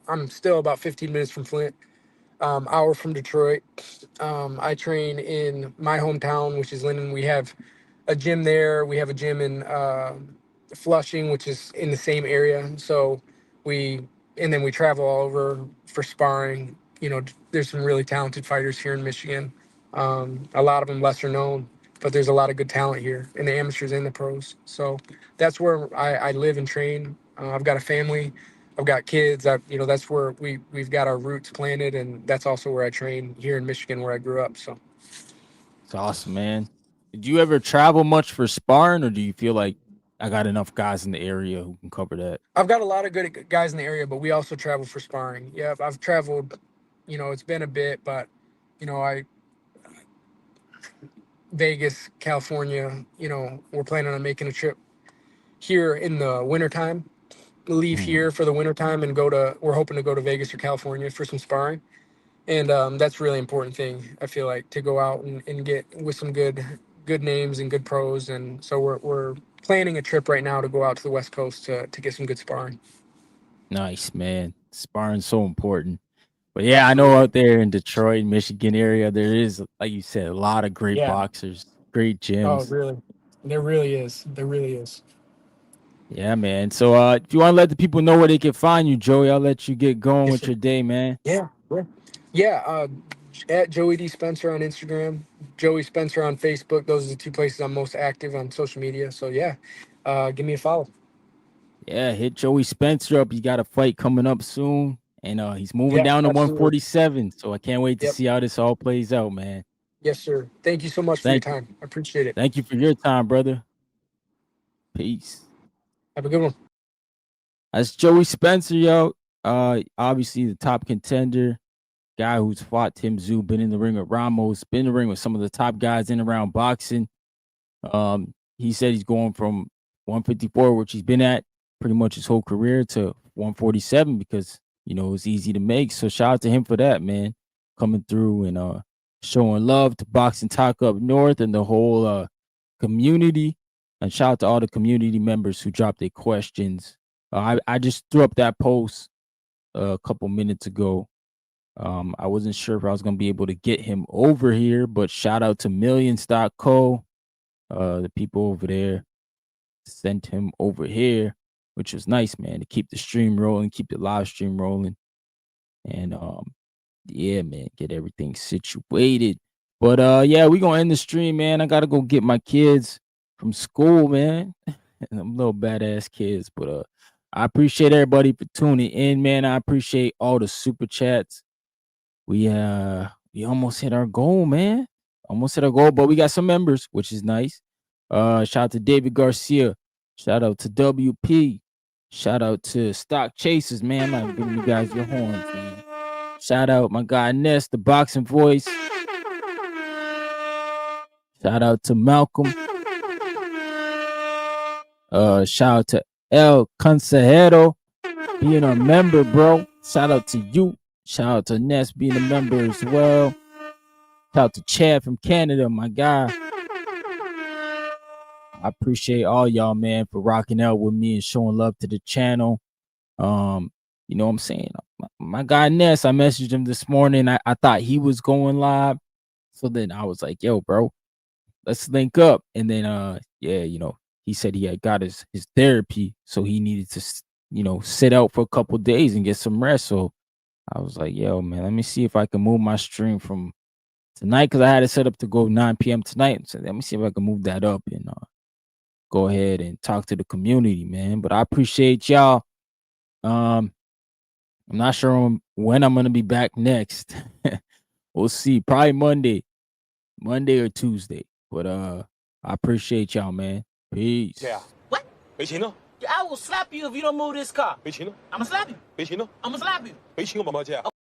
I'm still about 15 minutes from Flint, hour from Detroit. I train in my hometown, which is Linden. We have a gym there. We have a gym in Flushing, which is in the same area. So we and then we travel all over for sparring. There's some really talented fighters here in Michigan. A lot of them lesser known, but there's a lot of good talent here in the amateurs and the pros. So that's where I live and train. I've got a family. I've got kids. That's where we've got our roots planted, and that's also where I train here in Michigan, where I grew up. So It's awesome, man. Did you ever travel much for sparring, or do you feel like I got enough guys in the area who can cover that? I've got a lot of good guys in the area, but we also travel for sparring. Yeah, I've traveled. It's been a bit, but I Vegas, California. We're planning on making a trip here in the wintertime. Leave here for the wintertime and we're hoping to go to Vegas or California for some sparring. And that's a really important thing, I feel like, to go out and get with some good names and good pros. And so we're planning a trip right now to go out to the West Coast to get some good sparring. Nice, man. Sparring's so important. But yeah, I know out there in Detroit, Michigan area, there is, like you said, a lot of great boxers, great gyms. Oh, really? There really is. There really is. Yeah, man. So if you want to let the people know where they can find you, Joey, I'll let you get going with your day, man. Yeah. At Joey D. Spencer on Instagram, Joey Spencer on Facebook. Those are the two places I'm most active on social media. So yeah, give me a follow. Yeah, hit Joey Spencer up. He got a fight coming up soon, and he's moving down to 147. So I can't wait to see how this all plays out, man. Yes, sir. Thank you so much for your time. I appreciate it. Thank you for your time, brother. Peace. Have a good one. That's Joey Spencer, yo. Obviously the top contender, guy who's fought Tim Tszyu, been in the ring with Ramos, been in the ring with some of the top guys in and around boxing. He said he's going from 154, which he's been at pretty much his whole career, to 147 because it's easy to make. So shout out to him for that, man. Coming through and showing love to Boxing Talk Up North and the whole community. And shout out to all the community members who dropped their questions. I just threw up that post a couple minutes ago. I wasn't sure if I was going to be able to get him over here, but shout out to Millions.co. The people over there sent him over here, which was nice, man, to keep the stream rolling, keep the live stream rolling. And yeah, man, get everything situated. But yeah, we're going to end the stream, man. I got to go get my kids from school, man. And I'm little badass kids, but I appreciate everybody for tuning in, man. I appreciate all the super chats. We almost hit our goal, man. Almost hit our goal, but we got some members, which is nice. Shout out to David Garcia. Shout out to WP. Shout out to Stock Chasers, man. I'm giving you guys your horns, man. Shout out my guy Ness, the boxing voice. Shout out to Malcolm. Shout out to El Consejero being a member, bro. Shout out to you. Shout out to Ness being a member as well. Shout out to Chad from Canada, my guy. I appreciate all y'all, man, for rocking out with me and showing love to the channel. You know what I'm saying? My guy Ness, I messaged him this morning. I thought he was going live. So then I was like, yo, bro, let's link up. And then yeah, he said he had got his therapy, so he needed to, sit out for a couple days and get some rest. So I was like, yo, man, let me see if I can move my stream from tonight, because I had it set up to go 9 p.m. tonight. So let me see if I can move that up and go ahead and talk to the community, man. But I appreciate y'all. I'm not sure when I'm going to be back next. We'll see. Probably Monday or Tuesday. But I appreciate y'all, man. Peace. Yeah. What? I will slap you if you don't move this car. I'm gonna slap you. I'm gonna slap you.